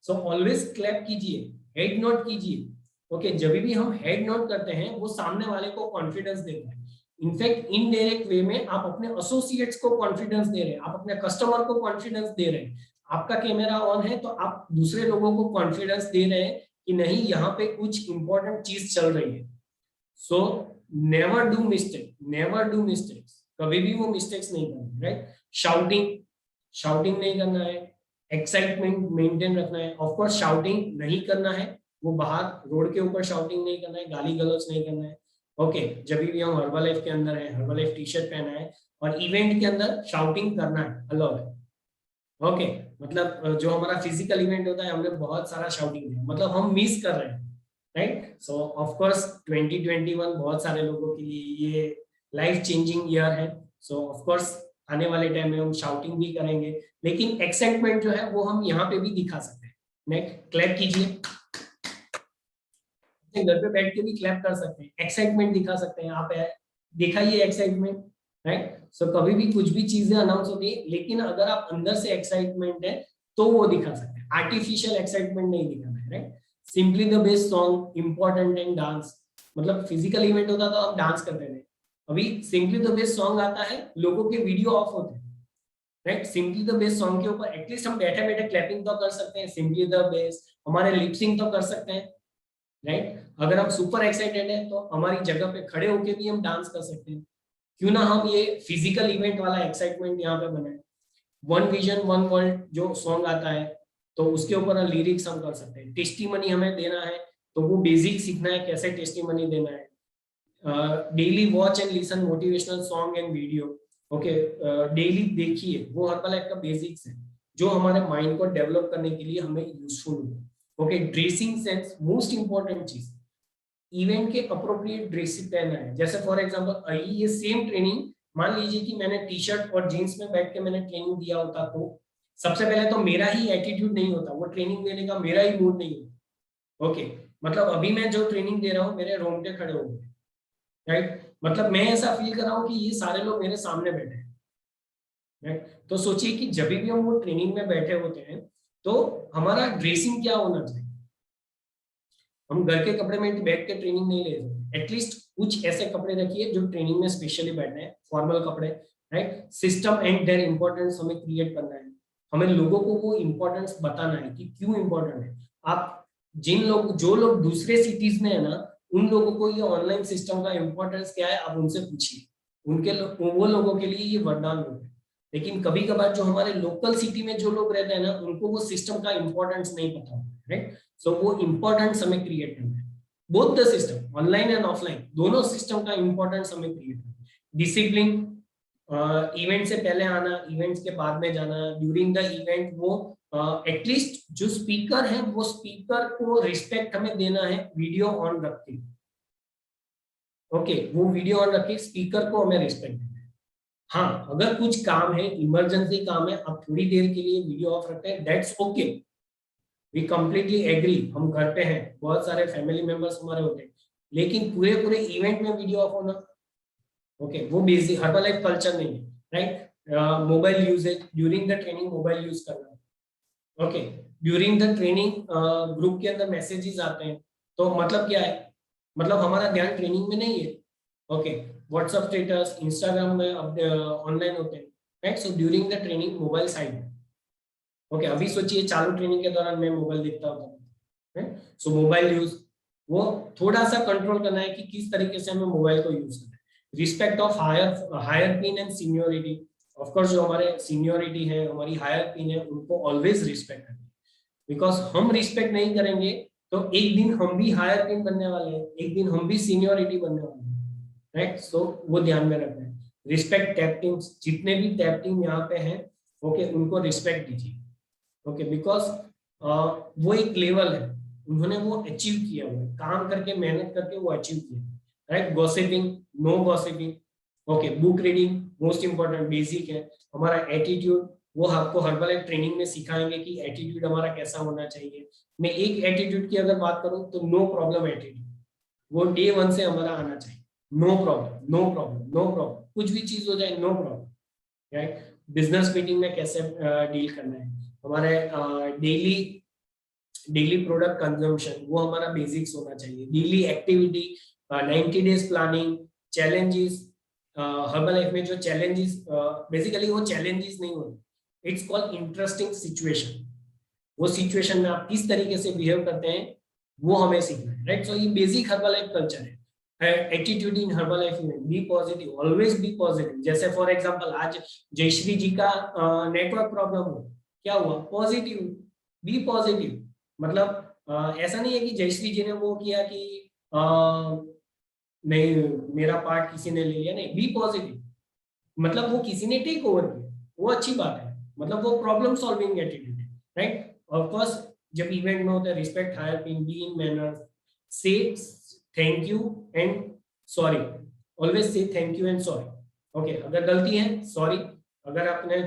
सो ऑलवेज क्लैप कीजिए, हेड नोट कीजिए। ओके, जब भी हम हेड नोट करते हैं वो सामने वाले को कॉन्फिडेंस देता है। इनफैक्ट इनडायरेक्ट वे में आप अपने एसोसिएट्स को कॉन्फिडेंस दे रहे हैं, आप अपने कस्टमर को कॉन्फिडेंस दे रहे हैं। आपका कैमरा ऑन है तो आप दूसरे लोगों को कॉन्फिडेंस दे रहे हैं कि नहीं यहाँ पे कुछ इंपॉर्टेंट चीज चल रही है। सो नेवर डू मिस्टेक्स, कभी भी वो मिस्टेक्स नहीं करना, राइट। शाउटिंग नहीं करना है, एक्साइटमेंट मेंटेन रखना है। ऑफ कोर्स शाउटिंग नहीं करना है, वो बाहर रोड के ऊपर शाउटिंग नहीं करना है, गाली गलौज नहीं करना है। ओके, जब भी हम हर्बलाइफ के अंदर है, हर्बलाइफ टी शर्ट पहना है और इवेंट के अंदर शाउटिंग करना है, अलाउ है। ओके, मतलब जो हमारा फिजिकल इवेंट होता है हमने बहुत सारा शाउटिंग किया, मतलब हम मिस कर रहे हैं, राइट। सो ऑफ कोर्स 2021 बहुत सारे लोगों के लिए ये लाइफ चेंजिंग ईयर है। सो ऑफ कोर्स आने वाले टाइम में हम शाउटिंग भी करेंगे, लेकिन एक्साइटमेंट जो है वो हम यहाँ पे भी दिखा सकते हैं। नेक्स्ट, क्लैप कीजिए, घर पे बैठ के भी क्लैप कर सकते हैं, एक्साइटमेंट दिखा सकते हैं। आप दिखाइए एक्साइटमेंट, राइट। सो कभी भी कुछ भी चीजें अनाउंस होती है, लेकिन अगर आप अंदर से एक्साइटमेंट है तो वो दिखा सकते हैं, आर्टिफिशियल एक्साइटमेंट नहीं दिखाना है, right. Simply the best song, important and dance. मतलब फिजिकल इवेंट होता तो आप डांस करते थे, अभी सिंपली द बेस्ट सॉन्ग आता है, लोगों के वीडियो ऑफ होते हैं, right. Simply the best song के ऊपर एटलीस्ट हम बैठे बैठे क्लैपिंग तो कर सकते हैं, सिंपली द बेस्ट, हमारे लिपसिंग तो कर सकते हैं, राइट। अगर हम सुपर एक्साइटेड है तो हमारी जगह पे खड़े होके भी हम डांस कर सकते हैं। क्यों ना हम ये फिजिकल इवेंट वाला एक्साइटमेंट यहाँ पे बनाए। वन विजन वन वर्ल्ड जो सॉन्ग आता है तो उसके ऊपर लिरिक्स हम कर सकते हैं। टेस्टिमनी हमें देना है तो वो बेसिक सीखना है कैसे टेस्टिमनी देना है। Daily watch and listen motivational song and video, okay, daily देखिए, वो हर्बल लाइफ का बेसिक्स है जो हमारे माइंड को डेवलप करने के लिए हमें यूजफुल हो। Okay, dressing sense most important चीज, इवेंट के अप्रोप्रिएट ड्रेसिंग पहनना है। जैसे फॉर एग्जांपल ये सेम ट्रेनिंग, मान लीजिए कि मैंने टी शर्ट और जीन्स में बैठ के मैंने ट्रेनिंग दिया होता, तो सबसे पहले तो मेरा ही एटीट्यूड नहीं होता, वो ट्रेनिंग देने का मेरा ही मूड नहीं होता। ओके, मतलब अभी मैं जो ट्रेनिंग दे रहा हूँ मेरे रोंगटे खड़े हो गए, राइट, मतलब मैं ऐसा फील कर रहा हूँ कि ये सारे लोग मेरे सामने बैठे हैं, राइट। तो सोचिए कि जब भी हम वो ट्रेनिंग में बैठे होते हैं तो हमारा ड्रेसिंग क्या होना चाहिए। हम घर के कपड़े में बैठ के ट्रेनिंग नहीं ले सकते, एटलीस्ट कुछ ऐसे कपड़े रखिए जो ट्रेनिंग में स्पेशली बैठने हैं, फॉर्मल कपड़े, right. System and their importance हमें क्रिएट करना है, हमें लोगों को वो इंपॉर्टेंस बताना है कि क्यों इंपॉर्टेंट है। आप जो लोग दूसरे सिटीज में है ना, उन लोगों को ये ऑनलाइन सिस्टम का इंपॉर्टेंस क्या है आप उनसे पूछिए, वो लोगों के लिए ये वरदान होगा। लेकिन कभी कभार जो हमारे लोकल सिटी में जो लोग रहते हैं ना, उनको वो सिस्टम का इंपॉर्टेंस नहीं पता होता, राइट। सो वो इंपॉर्टेंस हमें क्रिएट करना है, both the system, online and offline, दोनों सिस्टम का इंपॉर्टेंस हमें क्रिएट करना है। डिसिप्लिन, इवेंट से पहले आना, इवेंट्स के बाद में जाना, ड्यूरिंग द इवेंट वो एटलीस्ट जो स्पीकर है वो स्पीकर को रिस्पेक्ट हमें देना है, वीडियो ऑन रख के, ओके, वो वीडियो ऑन रख के स्पीकर को हमें रिस्पेक्ट देना है। हाँ, अगर कुछ काम है, इमरजेंसी काम है, आप थोड़ी देर के लिए वीडियो ऑफ रखते हैं, that's okay, we completely agree, हम घर पे हैं, बहुत सारे फैमिली मेंबर्स हमारे होते हैं, लेकिन पूरे इवेंट में वीडियो ऑफ होना, ओके, वो बेसिक हर्बल लाइफ कल्चर नहीं है, right. Mobile usage during the training, mobile use करना, okay, during the training group के अंदर मैसेजेस आते हैं, तो मतलब क्या है, मतलब हमारा ध्यान ट्रेनिंग में नहीं है, ओके, व्हाट्सएप स्टेटस, इंस्टाग्राम में ऑनलाइन होते हैं, right. So during the training mobile side में, ओके, अभी सोचिए चालू ट्रेनिंग के दौरान मैं मोबाइल देखता होता, सो मोबाइल यूज वो थोड़ा सा कंट्रोल करना है कि किस तरीके से हमें मोबाइल को यूज करना है। Respect of higher pin and seniority, of course जो हमारे सीनियोरिटी है, हमारी हायर पिन है, उनको ऑलवेज रिस्पेक्ट करना है, बिकॉज हम रिस्पेक्ट नहीं करेंगे तो एक दिन हम भी हायर पिन बनने वाले हैं, एक दिन हम भी सीनियोरिटी बनने वाले हैं, राइट। सो वो ध्यान में रखना है। रिस्पेक्ट टैप टीम्स, जितने भी टैप टीम यहाँ पे हैं, ओके, उनको रिस्पेक्ट दीजिए, ओके, बिकॉज वो एक लेवल है, उन्होंने वो अचीव किया हुआ है, काम करके मेहनत करके वो अचीव किया, right. Gossiping, no gossiping, okay, book reading most important basic है। हमारा एटीट्यूड, वो आपको हर्बल लाइफ ट्रेनिंग में सिखाएंगे कि एटीट्यूड हमारा कैसा होना चाहिए। मैं एक एटीट्यूड की अगर बात करूं तो नो प्रॉब्लम एटीट्यूड, वो डे 1 से हमारा आना चाहिए, no problem, no problem, no problem, कुछ भी चीज हो जाए no problem, right. Business meeting में कैसे डील करना है, हमारे डेली प्रोडक्ट कंजम्पशन, वो हमारा बेसिक्स होना चाहिए। Daily activity, 90 days planning, challenges, herbal life में जो चैलेंजेस, बेसिकली वो चैलेंजेस नहीं होते, इट्स कॉल्ड इंटरेस्टिंग सिचुएशन, वो सिचुएशन में आप किस तरीके से बिहेव करते हैं वो हमें सीखना है, राइट। सो ये बेसिक हर्बल लाइफ कल्चर है। एटीट्यूड इन हर्बल लाइफ में be positive, always be positive. जैसे फॉर एग्जांपल आज जयश्री जी का नेटवर्क प्रॉब्लम हो, क्या हुआ, पॉजिटिव, बी पॉजिटिव, मतलब ऐसा नहीं है कि जयश्री जी ने वो किया कि नहीं मेरा पार्ट किसी ने ले लिया, नहीं, बी पॉजिटिव, मतलब वो किसी ने टेक ओवर किया, वो अच्छी बात है, मतलब वो प्रॉब्लम सॉल्विंग एटीट्यूड है, राइट। ऑफ कोर्स जब इवेंट में होता है, respect higher pin, be in manner, say thank you and sorry, always say thank you and sorry, okay, अगर गलती है सॉरी, अगर आपने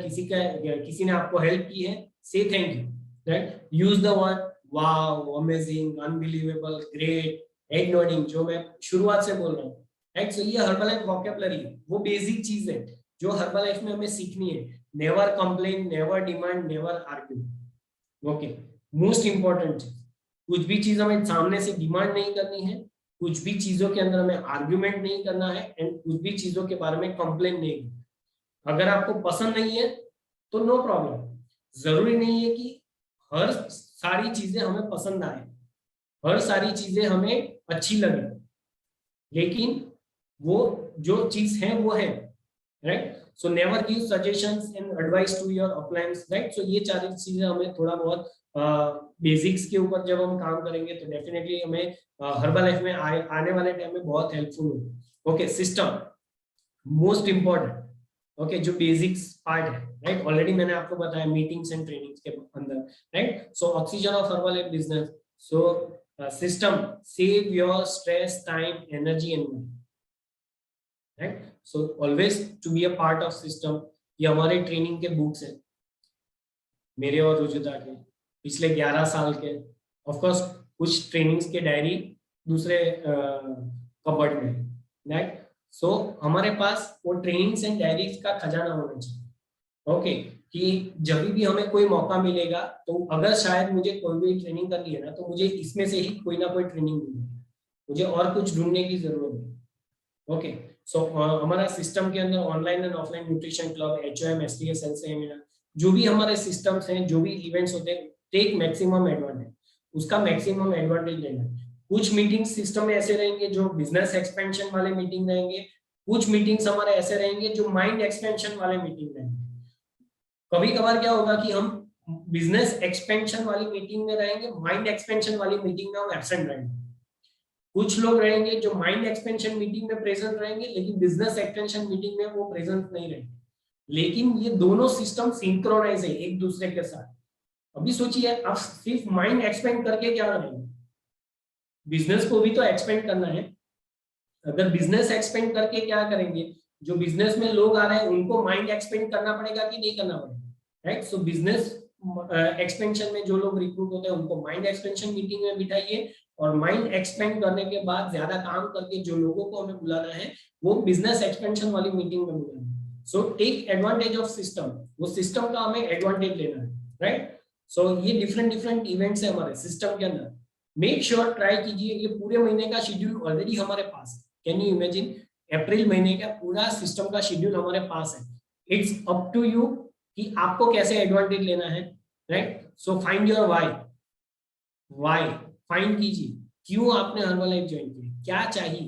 किसी ने आपको हेल्प की है से thank you, right. Use the word wow, amazing, unbelievable, great, head nodding, जो मैं शुरुआत से बोल रहा हूँ, राइट। सो ये हर्बल लाइफ वोकैबुलरी है, वो बेसिक चीज है जो हर्बल लाइफ में हमें सीखनी है। Never complain, never demand, never argue, okay, most important चीज, कुछ भी चीज हमें सामने से डिमांड नहीं करनी है, कुछ भी चीजों के अंदर हमें आर्ग्यूमेंट नहीं करना है, एंड कुछ भी चीजों के बारे में कंप्लेन नहीं करना। अगर आपको पसंद नहीं है तो नो प्रॉब्लम, जरूरी नहीं है कि हर सारी चीजें हमें पसंद आए, हर सारी चीजें हमें अच्छी लगे, लेकिन वो जो चीज है वो है, right. So never give suggestions and advice to your uplines, right. So ये चार चीजें हमें थोड़ा बहुत बेसिक्स के ऊपर जब हम काम करेंगे तो डेफिनेटली हमें हर्बल लाइफ में आने वाले टाइम में बहुत हेल्पफुल होगा, okay. System most important, okay, जो बेसिक्स पार्ट है, राइट, ऑलरेडी मैंने आपको बताया मीटिंग्स एंड ट्रेनिंग्स के अंदर, right. So oxygen of Herbalife business. So system save your stress, time, energy and money, right. So always to be a part of system. ये हमारे training के books हैं, मेरे और रुजुता के पिछले 11 साल के. ऑफ कोर्स कुछ ट्रेनिंग्स के डायरी दूसरे कबर्ड में, राइट. सो हमारे पास वो ट्रेनिंग्स एंड डायरीज का खजाना होना चाहिए. ओके, कि जब भी हमें कोई मौका मिलेगा, तो अगर शायद मुझे कोई भी ट्रेनिंग करनी है ना, तो मुझे इसमें से ही कोई ना कोई ट्रेनिंग मिलेगी, मुझे और कुछ ढूंढने की जरूरत नहीं. ओके, सो हमारा सिस्टम के अंदर online and offline nutrition club, HOM, STS, seminar, जो भी हमारे सिस्टम्स हैं, जो भी इवेंट्स होते हैं, टेक मैक्सिमम एडवांटेज, उसका मैक्सिमम एडवांटेज लेना है. कुछ मीटिंग सिस्टम में ऐसे रहेंगे जो बिजनेस एक्सपेंशन वाले मीटिंग रहेंगे, कुछ मीटिंग्स हमारे ऐसे रहेंगे जो माइंड एक्सपेंशन वाले मीटिंग रहेंगे. कभी कभार क्या होगा कि हम बिजनेस एक्सपेंशन वाली मीटिंग में रहेंगे, माइंड एक्सपेंशन वाली मीटिंग में हम एब्सेंट रहेंगे. कुछ लोग रहेंगे जो माइंड एक्सपेंशन मीटिंग में प्रेजेंट रहेंगे, लेकिन बिजनेस एक्सपेंशन मीटिंग में वो प्रेजेंट नहीं रहेंगे. लेकिन ये दोनों सिस्टम सिंक्रोनाइज है एक दूसरे के साथ. अभी सोचिए, आप सिर्फ माइंड एक्सपेंड करके क्या करेंगे, बिजनेस को भी तो एक्सपेंड करना है. अगर बिजनेस एक्सपेंड करके क्या करेंगे, जो बिजनेस में लोग आ रहे हैं उनको माइंड एक्सपेंड करना पड़ेगा कि नहीं करना पड़ेगा, राइट. सो बिजनेस एक्सपेंशन में जो लोग रिक्रूट होते हैं उनको माइंड एक्सपेंशन मीटिंग में बिठाइए, और माइंड एक्सपेंड करने के बाद ज्यादा काम करके जो लोगों को हमें बुलाना है वो बिजनेस एक्सपेंशन वाली मीटिंग में बुलाना है. So take advantage of system, वो सिस्टम का हमें एडवांटेज लेना है, राइट. सो ये डिफरेंट इवेंट्स है हमारे सिस्टम के अंदर. मेक श्योर ट्राई कीजिए. ये पूरे महीने का शेड्यूल ऑलरेडी हमारे पास है. कैन यू इमेजिन, अप्रैल महीने का पूरा सिस्टम का शेड्यूल हमारे पास है. इट्स अप टू यू कि आपको कैसे एडवांटेज लेना है, right. So find your why find कीजिए, क्यों आपने हर्बलाइफ ज्वाइन किया, क्या चाहिए,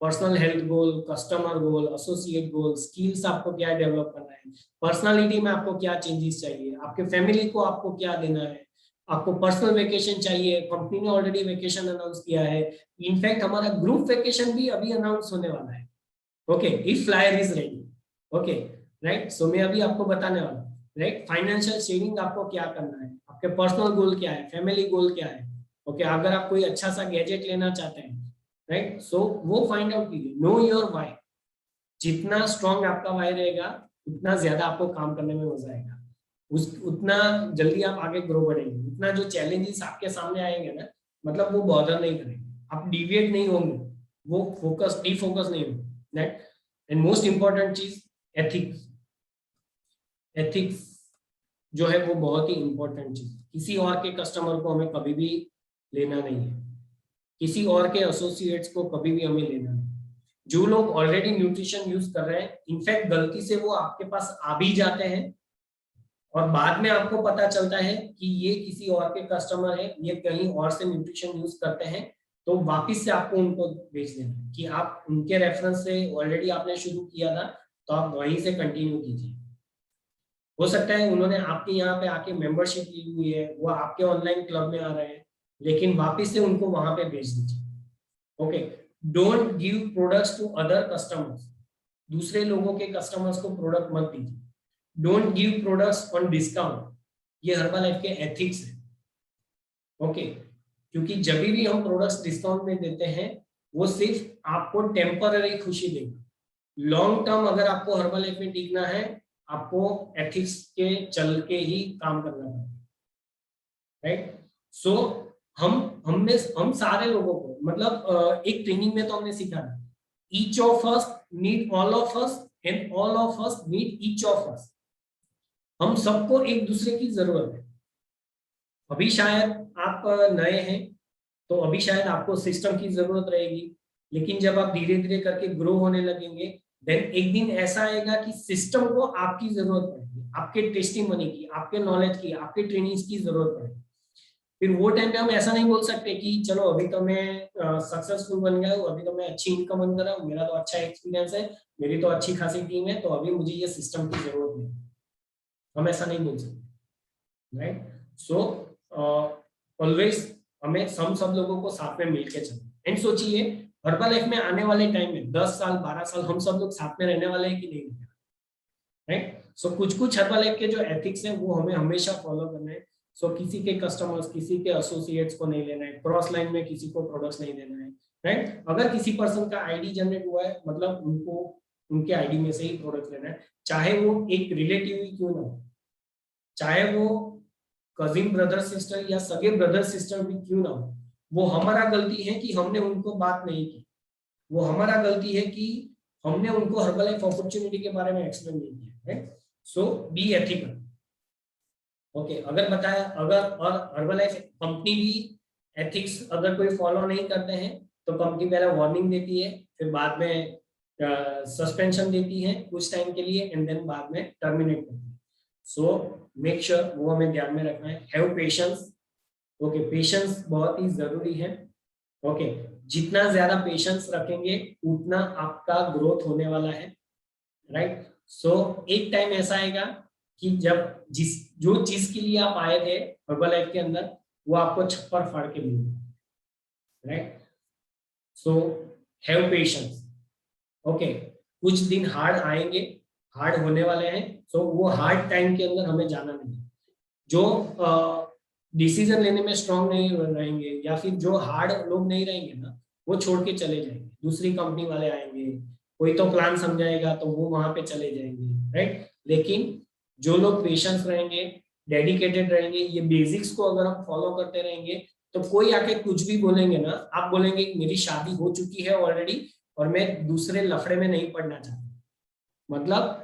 पर्सनल हेल्थ गोल, कस्टमर गोल, एसोसिएट गोल, स्किल्स आपको क्या डेवलप करना है, पर्सनालिटी में आपको क्या चेंजेस चाहिए, आपके फैमिली को आपको क्या देना है, आपको पर्सनल वेकेशन चाहिए, कंपनी ने ऑलरेडी वेकेशन अनाउंस किया है. इनफैक्ट हमारा ग्रुप वेकेशन भी अभी अनाउंस होने वाला है. Okay, if flyer is ready. Okay, right. So मैं अभी आपको बताने वाला हूँ, राइट. फाइनेंशियल शेयरिंग आपको क्या करना है, आपके पर्सनल गोल क्या है, फैमिली गोल क्या है. ओके, अगर आप कोई अच्छा सा गैजेट लेना चाहते हैं, राइट, सो वो फाइंड आउट कीजिए. Know your why. जितना स्ट्रॉन्ग आपका व्हाई रहेगा, उतना ज्यादा आपको काम करने में मजा आएगा, उतना जल्दी आप आगे ग्रो बढ़ेंगे. उतना जो चैलेंजेस आपके सामने आएंगे ना, मतलब वो बॉदर नहीं करेंगे, आप डिविएट नहीं होंगे, वो फोकस डिफोकस नहीं होंगे, राइट. एंड मोस्ट इंपॉर्टेंट चीज एथिक्स. एथिक्स जो है वो बहुत ही इंपॉर्टेंट चीज. किसी और के कस्टमर को हमें कभी भी लेना नहीं है, किसी और के एसोसिएट्स को कभी भी हमें लेना नहीं. जो लोग ऑलरेडी न्यूट्रिशन यूज कर रहे हैं, इनफैक्ट गलती से वो आपके पास आ भी जाते हैं और बाद में आपको पता चलता है कि ये किसी और के कस्टमर है, ये कहीं और से न्यूट्रिशन यूज करते हैं, तो वापस से आपको उनको भेज देना कि आप उनके रेफरेंस से ऑलरेडी आपने शुरू किया था, तो आप वहीं से कंटिन्यू कीजिए. हो सकता है उन्होंने आपके यहाँ पे आके मेंबरशिप ली हुई है, वो आपके ऑनलाइन क्लब में आ रहे हैं, लेकिन वापस से उनको वहां पे भेज दीजिए. Okay, don't give products to other customers. दूसरे लोगों के कस्टमर्स को प्रोडक्ट मत दीजिए. Don't give products on discount. ये हर्बलाइफ के एथिक्स है. ओके, क्योंकि जब भी हम प्रोडक्ट्स डिस्काउंट में देते हैं, वो सिर्फ आपको टेम्पररी खुशी देगा. लॉन्ग टर्म अगर आपको हर्बलाइफ में टिकना है, आपको एथिक्स के चल के ही काम करना पड़ेगा, राइट. सो हम सारे लोगों को, मतलब एक ट्रेनिंग में तो हमने सीखा था, each of us need all of us and all of us need each of us. हम सबको एक दूसरे की जरूरत है. अभी शायद आप नए हैं, तो अभी शायद आपको सिस्टम की जरूरत रहेगी, लेकिन जब आप धीरे धीरे करके ग्रो होने लगेंगे, देन एक दिन ऐसा आएगा कि सिस्टम को आपकी जरूरत पड़ेगी, आपके टेस्टिमनी की, आपके नॉलेज की, आपके ट्रेनिंग्स की जरूरत पड़ेगी. फिर वो टाइम पे हम ऐसा नहीं बोल सकते कि चलो अभी तो मैं सक्सेसफुल बन गया हूँ, अभी तो मैं अच्छी इनकम बन कर रहा हूँ, मेरा तो अच्छा एक्सपीरियंस है, मेरी तो अच्छी खासी टीम है, तो अभी मुझे ये सिस्टम की जरूरत नहीं. हम ऐसा नहीं बोल सकते, राइट. सो ऑलवेज हमें सब लोगों को साथ में मिलकर चलना. एंड सोचिए, हर्बलाइफ में आने वाले टाइम में 10 साल 12 साल हम सब लोग साथ में रहने वाले हैं कि नहीं. राइट। सो कुछ कुछ हर्बलाइफ के जो एथिक्स है वो हमें हमेशा फॉलो करना है। सो किसी के कस्टमर्स, किसी के एसोसिएट्स को नहीं लेना है, क्रॉस लाइन में किसी को प्रोडक्ट्स नहीं देना है, राइट। अगर किसी पर्सन का आईडी जनरेट हुआ है मतलब उनको उनके आईडी में से ही प्रोडक्ट लेना है, चाहे वो एक रिलेटिव ही क्यों ना हो, चाहे वो कजिन ब्रदर सिस्टर या सगे ब्रदर सिस्टर भी क्यों ना हो। वो हमारा गलती है कि हमने उनको बात नहीं की, वो हमारा गलती है कि हमने उनको हर्बलाइफ अपॉर्चुनिटी के बारे में एक्सप्लेन नहीं किया, right. So be ethical. Okay, अगर बताया, अगर और हर्बलाइफ कंपनी भी एथिक्स अगर कोई फॉलो नहीं करते हैं तो कंपनी पहले वार्निंग देती है, फिर बाद में सस्पेंशन देती है कुछ टाइम के लिए, एंड देन बाद में टर्मिनेट करती है। सो मेक श्योर वो हमें ध्यान में रखना है। Have patience. ओके, पेशेंस बहुत ही जरूरी है। ओके, जितना ज्यादा पेशेंस रखेंगे उतना आपका ग्रोथ होने वाला है, राइट। सो एक टाइम ऐसा आएगा कि जब जो चीज के लिए आप आए थे हर्बलाइफ के अंदर वो आपको छप्पर फाड़ के मिलेगा, right. So have patience. Okay, कुछ दिन हार्ड आएंगे, हार्ड होने वाले हैं। सो वो हार्ड टाइम के अंदर हमें जाना नहीं। जो डिसीजन लेने में स्ट्रांग नहीं रहेंगे या फिर जो हार्ड लोग नहीं रहेंगे ना, वो छोड़ के चले जाएंगे, दूसरी कंपनी वाले आएंगे, कोई तो प्लान समझाएगा तो वो वहां पे चले जाएंगे, राइट। लेकिन जो लोग पेशेंस रहेंगे, डेडिकेटेड रहेंगे, ये बेसिक्स को अगर हम फॉलो करते रहेंगे तो कोई आके कुछ भी बोलेंगे ना, आप बोलेंगे मेरी शादी हो चुकी है ऑलरेडी और मैं दूसरे लफड़े में नहीं पड़ना चाहता, मतलब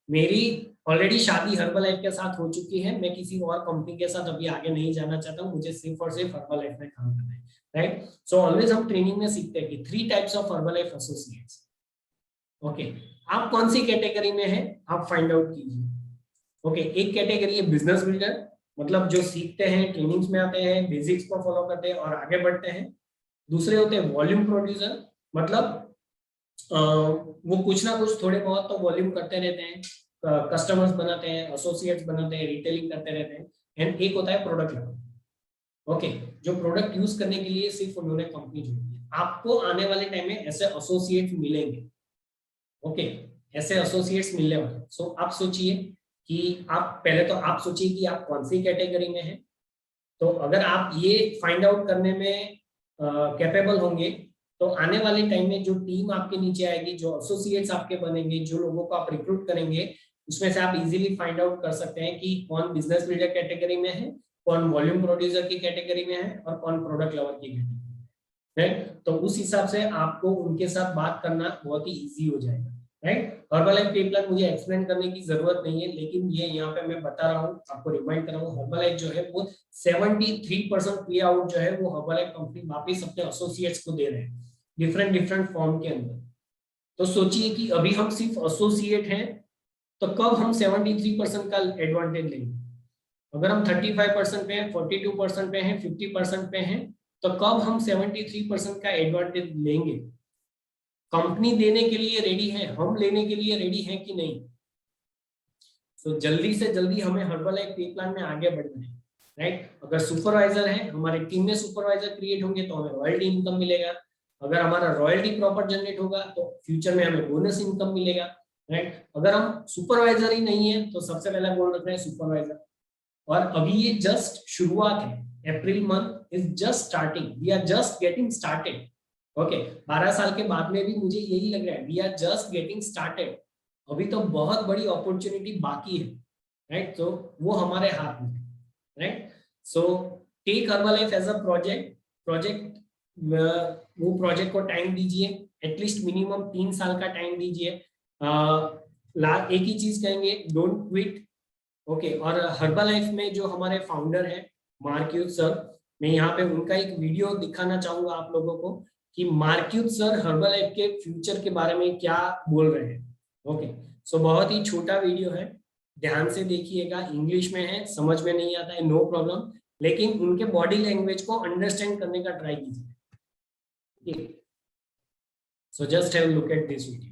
मेरी ऑलरेडी शादी हर्बलाइफ के साथ हो चुकी है, मैं किसी और कंपनी के साथ अभी आगे नहीं जाना चाहता हूँ, मुझे सिर्फ और सिर्फ हर्बलाइफ में काम करना है, राइट। सो ऑलवेज हम ट्रेनिंग में सीखते हैं कि 3 types of Herbalife associates. Okay, आप कौन सी कैटेगरी में है आप फाइंड आउट कीजिए। ओके, एक कैटेगरी है बिजनेस बिल्डर, मतलब जो सीखते हैं, ट्रेनिंग्स में आते हैं, बेसिक्स को फॉलो करते हैं और आगे बढ़ते हैं। दूसरे होते हैं वॉल्यूम प्रोड्यूसर, मतलब वो कुछ ना कुछ थोड़े बहुत तो वॉल्यूम करते रहते हैं, कस्टमर्स बनाते हैं, एसोसिएट्स बनाते हैं, रिटेलिंग करते रहते हैं। एंड एक होता है प्रोडक्ट लेवल। ओके, जो प्रोडक्ट यूज करने के लिए सिर्फ उन्होंने कंपनी जोड़ी है। आपको आने वाले टाइम में ऐसे एसोसिएट्स मिलेंगे। ओके, ऐसे एसोसिएट्स मिलने वाले। सो आप सोचिए कि आप पहले तो आप सोचिए कि आप कौन सी कैटेगरी में हैं। तो अगर आप ये फाइंड आउट करने में कैपेबल होंगे तो आने वाले टाइम में जो टीम आपके नीचे आएगी, जो एसोसिएट्स आपके बनेंगे, जो लोगों को आप रिक्रूट करेंगे, उसमें से आप इजीली फाइंड आउट कर सकते हैं कि कौन बिजनेस बिल्डर कैटेगरी में है, कौन वॉल्यूम प्रोड्यूसर की कैटेगरी में है और कौन प्रोडक्ट लवर की कैटेगरी में है। तो उस हिसाब से आपको उनके साथ बात करना बहुत ही इजी हो जाएगा, राइट। हर्बलाइफ पे प्लान मुझे एक्सप्लेन करने की जरूरत नहीं है, लेकिन ये यहाँ पे मैं बता रहा हूँ, आपको रिमाइंड कर रहा हूँ। हर्बलाइफ जो है वो 73% पे आउट जो है वो हर्बलाइफ कंपनी वापिस अपने एसोसिएट्स को दे रहे हैं डिफरेंट फॉर्म के अंदर। तो सोचिए कि अभी हम सिर्फ एसोसिएट हैं, तो कब हम 73% का एडवांटेज लेंगे। अगर हम 35% पे हैं, 42% पे हैं, 50% पे हैं, तो कब हम 73% का एडवांटेज लेंगे। कंपनी देने के लिए रेडी है, हम लेने के लिए रेडी है कि नहीं। तो जल्दी से जल्दी हमें हर्बलाइफ पे प्लान में आगे बढ़ना है, राइट। अगर सुपरवाइजर है, हमारे टीम में सुपरवाइजर क्रिएट होंगे तो हमें रॉयल्टी इनकम मिलेगा। अगर हमारा रॉयल्टी प्रॉपर जनरेट होगा तो फ्यूचर में हमें बोनस इनकम मिलेगा, राइट। अगर हम सुपरवाइजर ही नहीं है तो सबसे पहला गोल रखना है सुपरवाइजर। और अभी ये जस्ट शुरुआत है, April month is just starting, we are just getting started. Okay, 12 साल के बाद में भी मुझे यही लग रहा है, we are just getting started. अभी तो बहुत बड़ी अपॉर्चुनिटी बाकी है, राइट। तो वो हमारे हाथ में है, right. So take Herbalife as a project. वो प्रोजेक्ट को टाइम दीजिए, एटलीस्ट मिनिमम 3 साल का टाइम दीजिए। एक ही चीज कहेंगे, डोंट क्विट। ओके, और हर्बलाइफ में जो हमारे फाउंडर है मार्क्यूज सर, मैं यहाँ पे उनका एक वीडियो दिखाना चाहूंगा आप लोगों को कि मार्क्यूज सर हर्बलाइफ के फ्यूचर के बारे में क्या बोल रहे हैं। ओके, सो बहुत ही छोटा वीडियो है, ध्यान से देखिएगा। इंग्लिश में है, समझ में नहीं आता है, नो प्रॉब्लम, लेकिन उनके बॉडी लैंग्वेज को अंडरस्टैंड करने का ट्राई कीजिए। So just have a look at this video.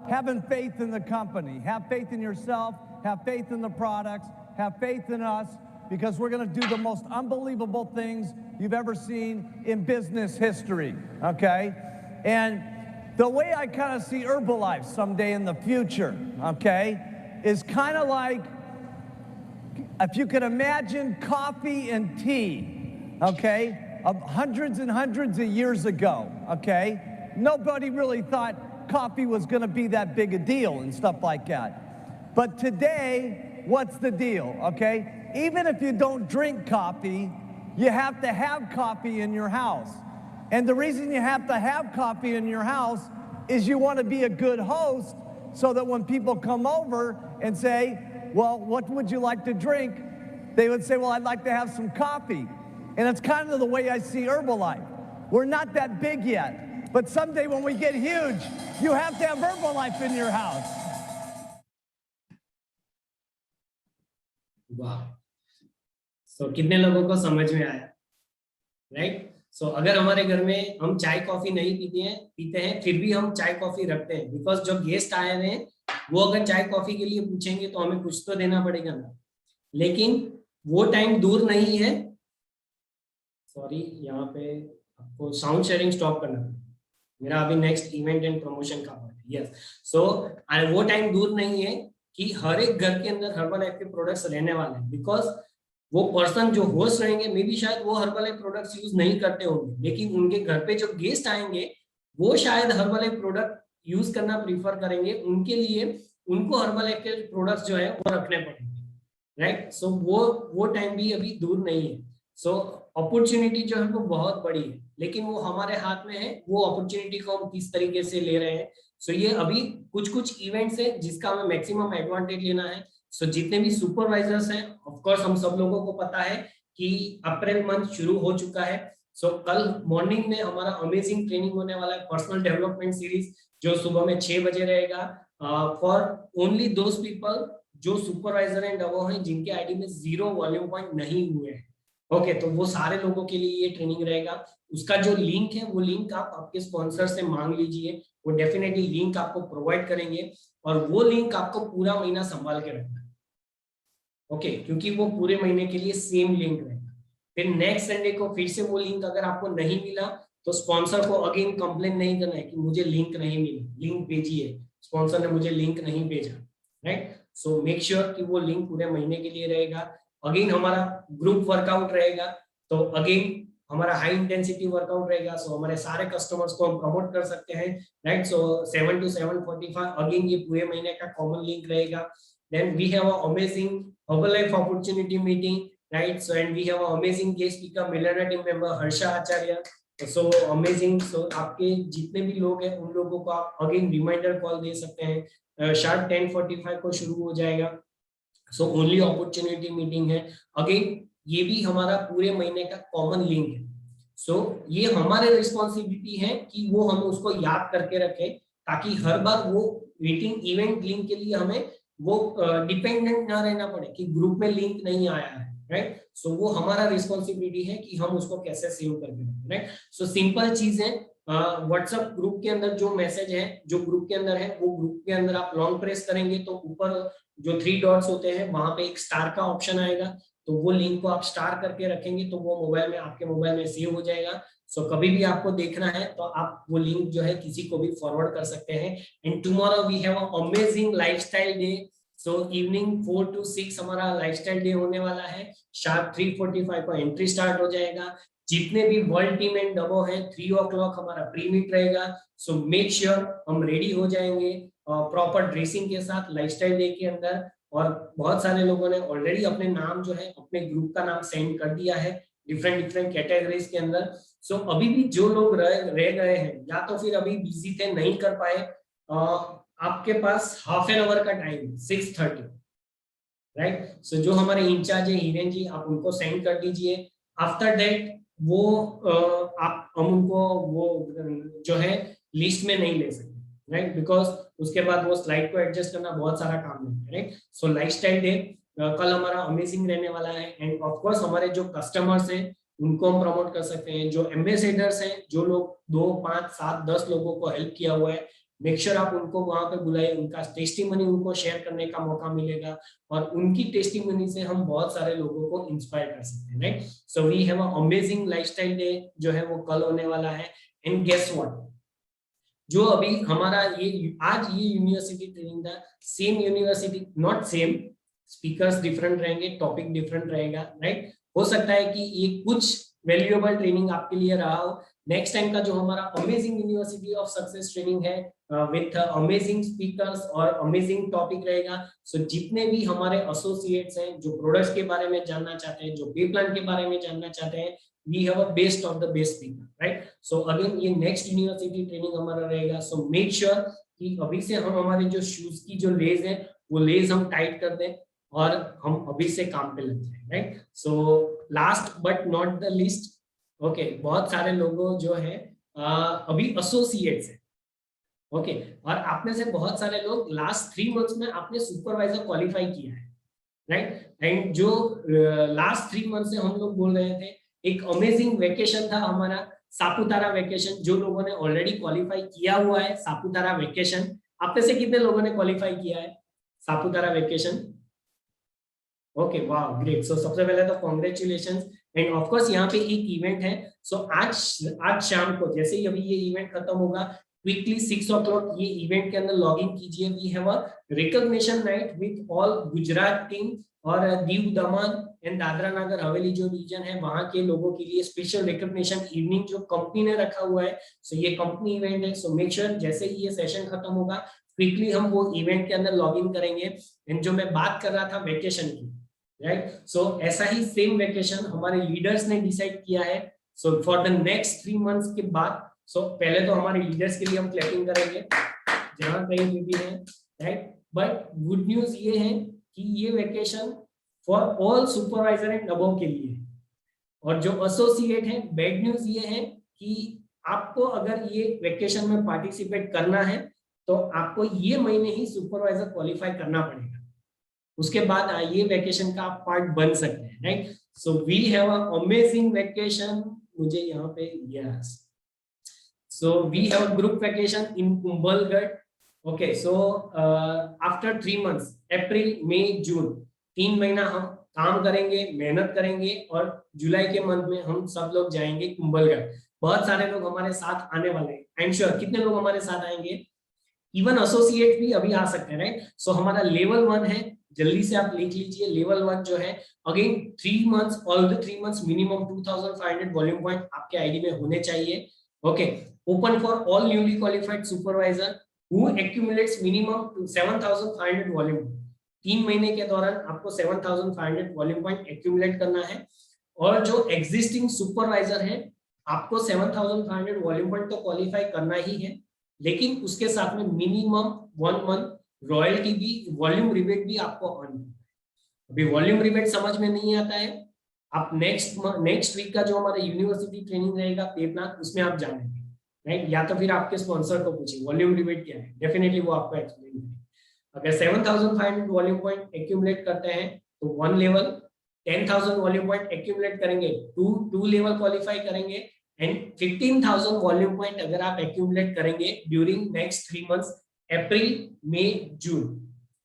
Having faith in the company, have faith in yourself, have faith in the products, have faith in us, because we're going to do the most unbelievable things you've ever seen in business history, okay? And the way I kind of see Herbalife someday in the future, okay, is kind of like, if you can imagine coffee and tea, okay, of hundreds and hundreds of years ago, okay? Nobody really thought coffee was going to be that big a deal and stuff like that. But today, what's the deal, okay? Even if you don't drink coffee, you have to have coffee in your house. And the reason you have to have coffee in your house is you want to be a good host, so that when people come over and say, well, what would you like to drink? They would say, well, I'd like to have some coffee. And it's kind of the way I see Herbalife. We're not that big yet, but someday when we get huge, you have to have Herbalife in your house.
वाह, so कितने लोगों को समझ में आया, right? सो अगर हमारे घर में हम चाय कॉफी नहीं पीते हैं फिर भी हम चाय कॉफी रखते हैं, बिकॉज जो गेस्ट आए हैं वो अगर चाय कॉफी के लिए पूछेंगे तो हमें कुछ तो देना पड़ेगा ना। लेकिन वो टाइम दूर नहीं है, सॉरी यहाँ पे आपको साउंड शेयरिंग स्टॉप करना है, मेरा अभी नेक्स्ट इवेंट एंड प्रमोशन का है। यस, सो वो टाइम दूर नहीं है कि हर एक घर के अंदर हर्बलाइफ के प्रोडक्ट्स रहने वाले हैं, बिकॉज वो पर्सन जो होस्ट रहेंगे मे बी शायद वो हर्बलाइफ प्रोडक्ट्स यूज नहीं करते होंगे, लेकिन उनके घर पे जो गेस्ट आएंगे वो शायद हर्बलाइफ प्रोडक्ट यूज करना प्रीफर करेंगे, उनके लिए उनको हर्बलाइफ के प्रोडक्ट्स जो है वो रखने पड़ेंगे, राइट? सो वो टाइम भी अभी दूर नहीं है। सो अपॉर्चुनिटी जो है वो बहुत बड़ी है, लेकिन वो हमारे हाथ में है, वो अपॉर्चुनिटी को हम किस तरीके से ले रहे हैं। सो ये अभी कुछ इवेंट्स है जिसका हमें मैक्सिमम एडवांटेज लेना है। सो जितने भी सुपरवाइजर्स हैं, ऑफ कोर्स हम सब लोगों को पता है कि अप्रैल मंथ शुरू हो चुका है। सो कल मॉर्निंग में हमारा अमेजिंग ट्रेनिंग होने वाला है, पर्सनल डेवलपमेंट सीरीज, जो सुबह में 6 बजे रहेगा, फॉर ओनली दोज पीपल जो सुपरवाइजर एंड अबव हैं, जिनके आईडी में 0 वॉल्यूम पॉइंट नहीं हुए हैं। ओके, तो वो सारे लोगों के लिए ये ट्रेनिंग रहेगा। उसका जो लिंक है वो लिंक आप आपके स्पॉन्सर से मांग लीजिए, वो डेफिनेटली लिंक आपको प्रोवाइड करेंगे, और वो लिंक आपको पूरा महीना संभाल के रखना है। ओके, क्योंकि वो पूरे महीने के लिए सेम लिंक रहेगा। फिर नेक्स्ट संडे को फिर से वो लिंक अगर आपको नहीं मिला तो स्पॉन्सर को अगेन कंप्लेन नहीं करना है कि मुझे लिंक नहीं मिला, लिंक भेजिए, स्पॉन्सर ने मुझे लिंक नहीं भेजा, राइट? सो मेक श्योर कि वो लिंक पूरे महीने के लिए रहेगा। अगेन हमारा ग्रुप वर्कआउट रहेगा, तो अगेन हमारा हाई इंटेंसिटी वर्कआउट रहेगा। सो हमारे सारे कस्टमर्स को हम प्रमोट कर सकते हैं, राइट? सो 7 to 7:45 अगेन ये पूरे महीने का कॉमन लिंक रहेगा। Then we have an amazing Herbalife opportunity meeting, right? So and we have an amazing guest speaker, Millionaire team member Harsha Acharya. So amazing. So आपके जितने भी लोग हैं उन लोगों को आप अगेन रिमाइंडर कॉल दे सकते हैं। शार्प 10:45 को शुरू हो जाएगा। सो ओनली अपॉर्चुनिटी मीटिंग है। अगेन ये भी हमारा पूरे महीने का कॉमन लिंक है। सो ये हमारे रिस्पॉन्सिबिलिटी है कि वो हम उसको याद करके रखें, ताकि हर बार वो मीटिंग इवेंट लिंक के लिए हमें वो डिपेंडेंट ना रहना पड़े कि ग्रुप में लिंक नहीं आया है, राइट? सो वो हमारा रिस्पॉन्सिबिलिटी है कि हम उसको कैसे सेव करके रखें, राइट? सो सिंपल चीज है, व्हाट्सएप ग्रुप के अंदर जो मैसेज है, जो ग्रुप के अंदर है, वो ग्रुप के अंदर आप लॉन्ग प्रेस करेंगे तो ऊपर जो 3 डॉट्स होते हैं वहां पे एक स्टार का ऑप्शन आएगा, तो वो लिंक को आप स्टार करके रखेंगे तो वो मोबाइल में, आपके मोबाइल में सेव हो जाएगा। सो कभी भी आपको देखना है तो आप वो लिंक जो है किसी को भी फॉरवर्ड कर सकते हैं। And tomorrow we have a amazing lifestyle day. So evening 4 to 6 हमारा लाइफस्टाइल डे होने वाला है। शार्प 3:45 को एंट्री स्टार्ट हो जाएगा। जितने भी वर्ल्ड टीम एंड डबो है 3 o'clock हमारा प्री मीट रहेगा। सो मेक श्योर हम रेडी हो जाएंगे प्रॉपर ड्रेसिंग के साथ लाइफस्टाइल डे के अंदर। और बहुत सारे लोगों ने ऑलरेडी अपने नाम जो है, अपने ग्रुप का नाम सेंड कर दिया है डिफरेंट कैटेगरीज के अंदर। सो अभी भी जो लोग रह गए हैं या तो फिर अभी बिजी थे, नहीं कर पाए, आपके पास हाफ एन आवर का टाइम है, 6:30, राइट? सो जो हमारे इंचार्ज है हिरेन जी, आप उनको सेंड कर दीजिए। आफ्टर दैट वो हम उनको वो जो है लिस्ट में नहीं ले सकते, राइट? बिकॉज उसके बाद वो स्लाइड को एडजस्ट करना बहुत सारा काम है, राइट? सो लाइफस्टाइल डे कल हमारा अमेजिंग रहने वाला है। एंड ऑफ कोर्स हमारे जो कस्टमर्स हैं उनको हम प्रमोट कर सकते हैं। जो एम्बेसडर्स हैं, जो लोग 2, 5, 7, 10 लोगों को हेल्प किया हुआ है, मेक श्योर आप उनको वहां पे बुलाइए, उनका टेस्टिमनी उनको शेयर करने का मौका मिलेगा और उनकी टेस्टिमनी से हम बहुत सारे लोगों को इंस्पायर कर सकते हैं, right? So we have a amazing lifestyle day जो है वो कल होने वाला है। एंड गेस व्हाट, जो अभी हमारा ये आज ये यूनिवर्सिटी ट्रेनिंग था, same university, not same, speakers different रहेंगे, टॉपिक डिफरेंट रहेगा, राइट। हो सकता है कि ये कुछ वैल्यूएबल ट्रेनिंग आपके लिए रहा हो। नेक्स्ट टाइम का जो हमारा amazing university of success training है विथ अमेजिंग स्पीकर्स और अमेजिंग टॉपिक रहेगा। सो जितने भी हमारे एसोसिएट्स हैं जो प्रोडक्ट्स के बारे में जानना चाहते हैं, जो पे प्लान के बारे में जानना चाहते हैं, we have a best of the best people, right? So again ये next university training हमारा रहेगा। So make sure कि अभी से हम हमारे जो शूज की जो लेस है वो लेस हम टाइट कर दें और हम अभी से काम पे लग जाए, right. So last but not the list, okay, बहुत सारे लोगों जो है अभी एसोसिएट्स है, ओके, और आप में से बहुत सारे लोग लास्ट 3 मंथ्स में आपने सुपरवाइजर क्वालिफाई किया है, राइट। एंड जो लास्ट 3 मंथ से हम लोग बोल रहे थे, एक अमेजिंग वेकेशन था हमारा सापुतारा वेकेशन। जो लोगों ने ऑलरेडी क्वालिफाई किया हुआ है सापुतारा वेकेशन, आप में से कितने लोगों ने क्वालिफाई किया है सापुतारा वेकेशन? ओके, वाह, ग्रेट। सो सबसे पहले तो कांग्रेचुलेशंस। एंड ऑफ कोर्स यहाँ पे एक इवेंट है। सो आज शाम को जैसे ही अभी ये इवेंट खत्म होगा, क्विकली 6 o'clock ये इवेंट के अंदर लॉग इन कीजिए। We have a recognition night with all Gujarat team और दीव दमन एंड दादरा नगर हवेली जो रीजन है वहां के लोगों के लिए स्पेशल रिकॉग्निशन इवनिंग जो कंपनी ने रखा हुआ है। सो ये कंपनी इवेंट है। सो मेक श्योर जैसे ही ये सेशन खत्म होगा क्विकली हम वो इवेंट के अंदर लॉग इन करेंगे। एंड जो मैं बात कर रहा था वेकेशन की, राइट, सो ऐसा ही सेम वेकेशन हमारे लीडर्स ने डिसाइड किया है। So for the next 3 months के बाद, सो पहले तो हमारे लीडर्स के लिए हम क्लैपिंग करेंगे जहां कहीं भी है, राइट। बट गुड न्यूज ये है कि ये vacation for all supervisor and above के लिए है। और जो एसोसिएट है, बैड न्यूज ये है कि आपको अगर ये वेकेशन में पार्टिसिपेट करना है तो आपको ये महीने ही सुपरवाइजर क्वालिफाई करना पड़ेगा। उसके बाद ये वेकेशन का आप पार्ट बन सकते हैं, right. So we have a amazing vacation. मुझे यहाँ पे yes, so we have a group vacation in Kumbhalgarh. Okay, so after 3 months, April, May, June, 3 महीना हम काम करेंगे, मेहनत करेंगे और जुलाई के मंथ में हम सब लोग जाएंगे कुंभलगढ़। बहुत सारे लोग हमारे साथ आने वाले हैं। आई एम श्योर कितने लोग हमारे साथ आएंगे? इवन एसोसिएट भी अभी आ सकते हैं, राइट। सो हमारा लेवल 1 है, जल्दी से आप लिख लीजिए। लेवल 1 जो है again 3 months, all the 3 months minimum 2500 volume point आपके आईडी में होने चाहिए। Okay, open for all newly qualified supervisor who accumulates minimum 7500 volume. 3 महीने के दौरान आपको 7500 वॉल्यूम पॉइंट एक्यूमुलेट करना है। और जो एग्जिस्टिंग सुपरवाइजर है आपको 7500 वॉल्यूम पॉइंट तो क्वालिफाई करना ही है, लेकिन उसके साथ में मिनिमम 1 मंथ रॉयल्टी भी, वॉल्यूम रिबेट भी आपको अर्न। अभी वॉल्यूम रिबेट समझ में नहीं आता है, आप नेक्स्ट वीक का जो हमारा यूनिवर्सिटी ट्रेनिंग रहेगा पे प्लान, उसमें आप जानेंगे, राइट। या तो फिर आपके स्पॉन्सर को पूछिए वॉल्यूम रिबेट क्या है, डेफिनेटली वो आपको एक्सप्लेन करेंगे। अगर 7500 वॉल्यूम पॉइंट एक्यूमुलेट करते हैं तो 1 लेवल, 10,000 वॉल्यूम पॉइंट एक्यूमुलेट करेंगे 2 लेवल क्वालिफाई करेंगे, एंड 15,000 वॉल्यूम पॉइंट अगर आप एक्यूमुलेट करेंगे ड्यूरिंग नेक्स्ट 3 मंथ्स, अप्रैल, मई, जून,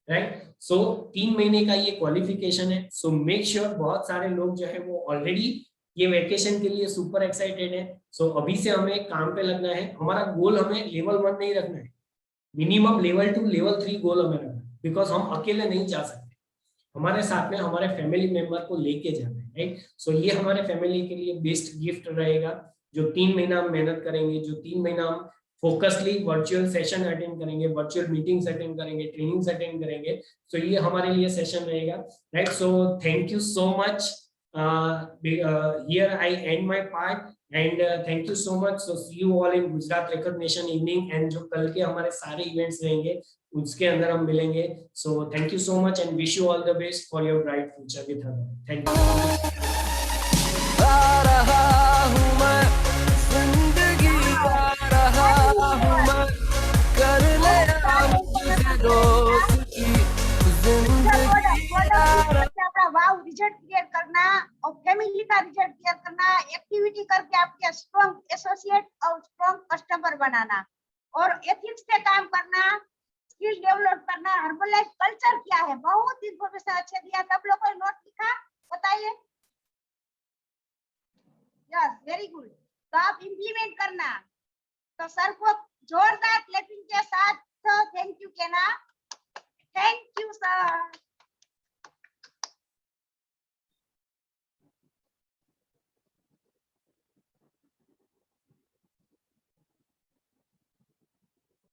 राइट। सो 3 महीने का ये क्वालिफिकेशन है। सो मेक श्योर बहुत सारे लोग जो है वो ऑलरेडी ये वेकेशन के लिए सुपर एक्साइटेड है। सो अभी से हमें काम पे लगना है। हमारा गोल हमें लेवल 1 नहीं रखना है, मिनिमम लेवल 2 लेवल 3 गोल हमें रखना है, बिकॉज हम अकेले नहीं जा सकते, हमारे साथ में हमारे फैमिली मेंबर को लेके जाना है, राइट। सो ये हमारे फैमिली के लिए बेस्ट गिफ्ट रहेगा। जो 3 महीना हम मेहनत करेंगे, जो 3 महीना हम फोकसली वर्चुअल सेशन अटेंड करेंगे, वर्चुअल मीटिंग्स अटेंड करेंगे, ट्रेनिंग्स अटेंड करेंगे, सो ये हमारे लिए सेशन रहेगा, right. So thank you so much. Here I end my part and thank you so much. So see you all in Gujarat recognition evening, and जो कल के हमारे सारे इवेंट्स रहेंगे उसके अंदर हम मिलेंगे। सो thank you so much and wish you all the best for your bright future with her. Thank you.
Wow result clear करना और फैमिली का रिजल्ट क्लियर करना, एक्टिविटी करके आपके स्ट्रॉन्ग एसोसिएट और स्ट्रॉन्ग कस्टमर बनाना, और एथिक्स से काम करना, स्किल डेवलप करना। हर्बलाइफ कल्चर क्या है, बहुत इंफॉर्मेशन अच्छे दिया। सब लोगों ने नोट लिखा, बताइए। Yes, very good. तो आप इम्प्लीमेंट करना। तो सर को जोरदार क्लैपिंग के साथ थैंक यू कहना। Thank you sir.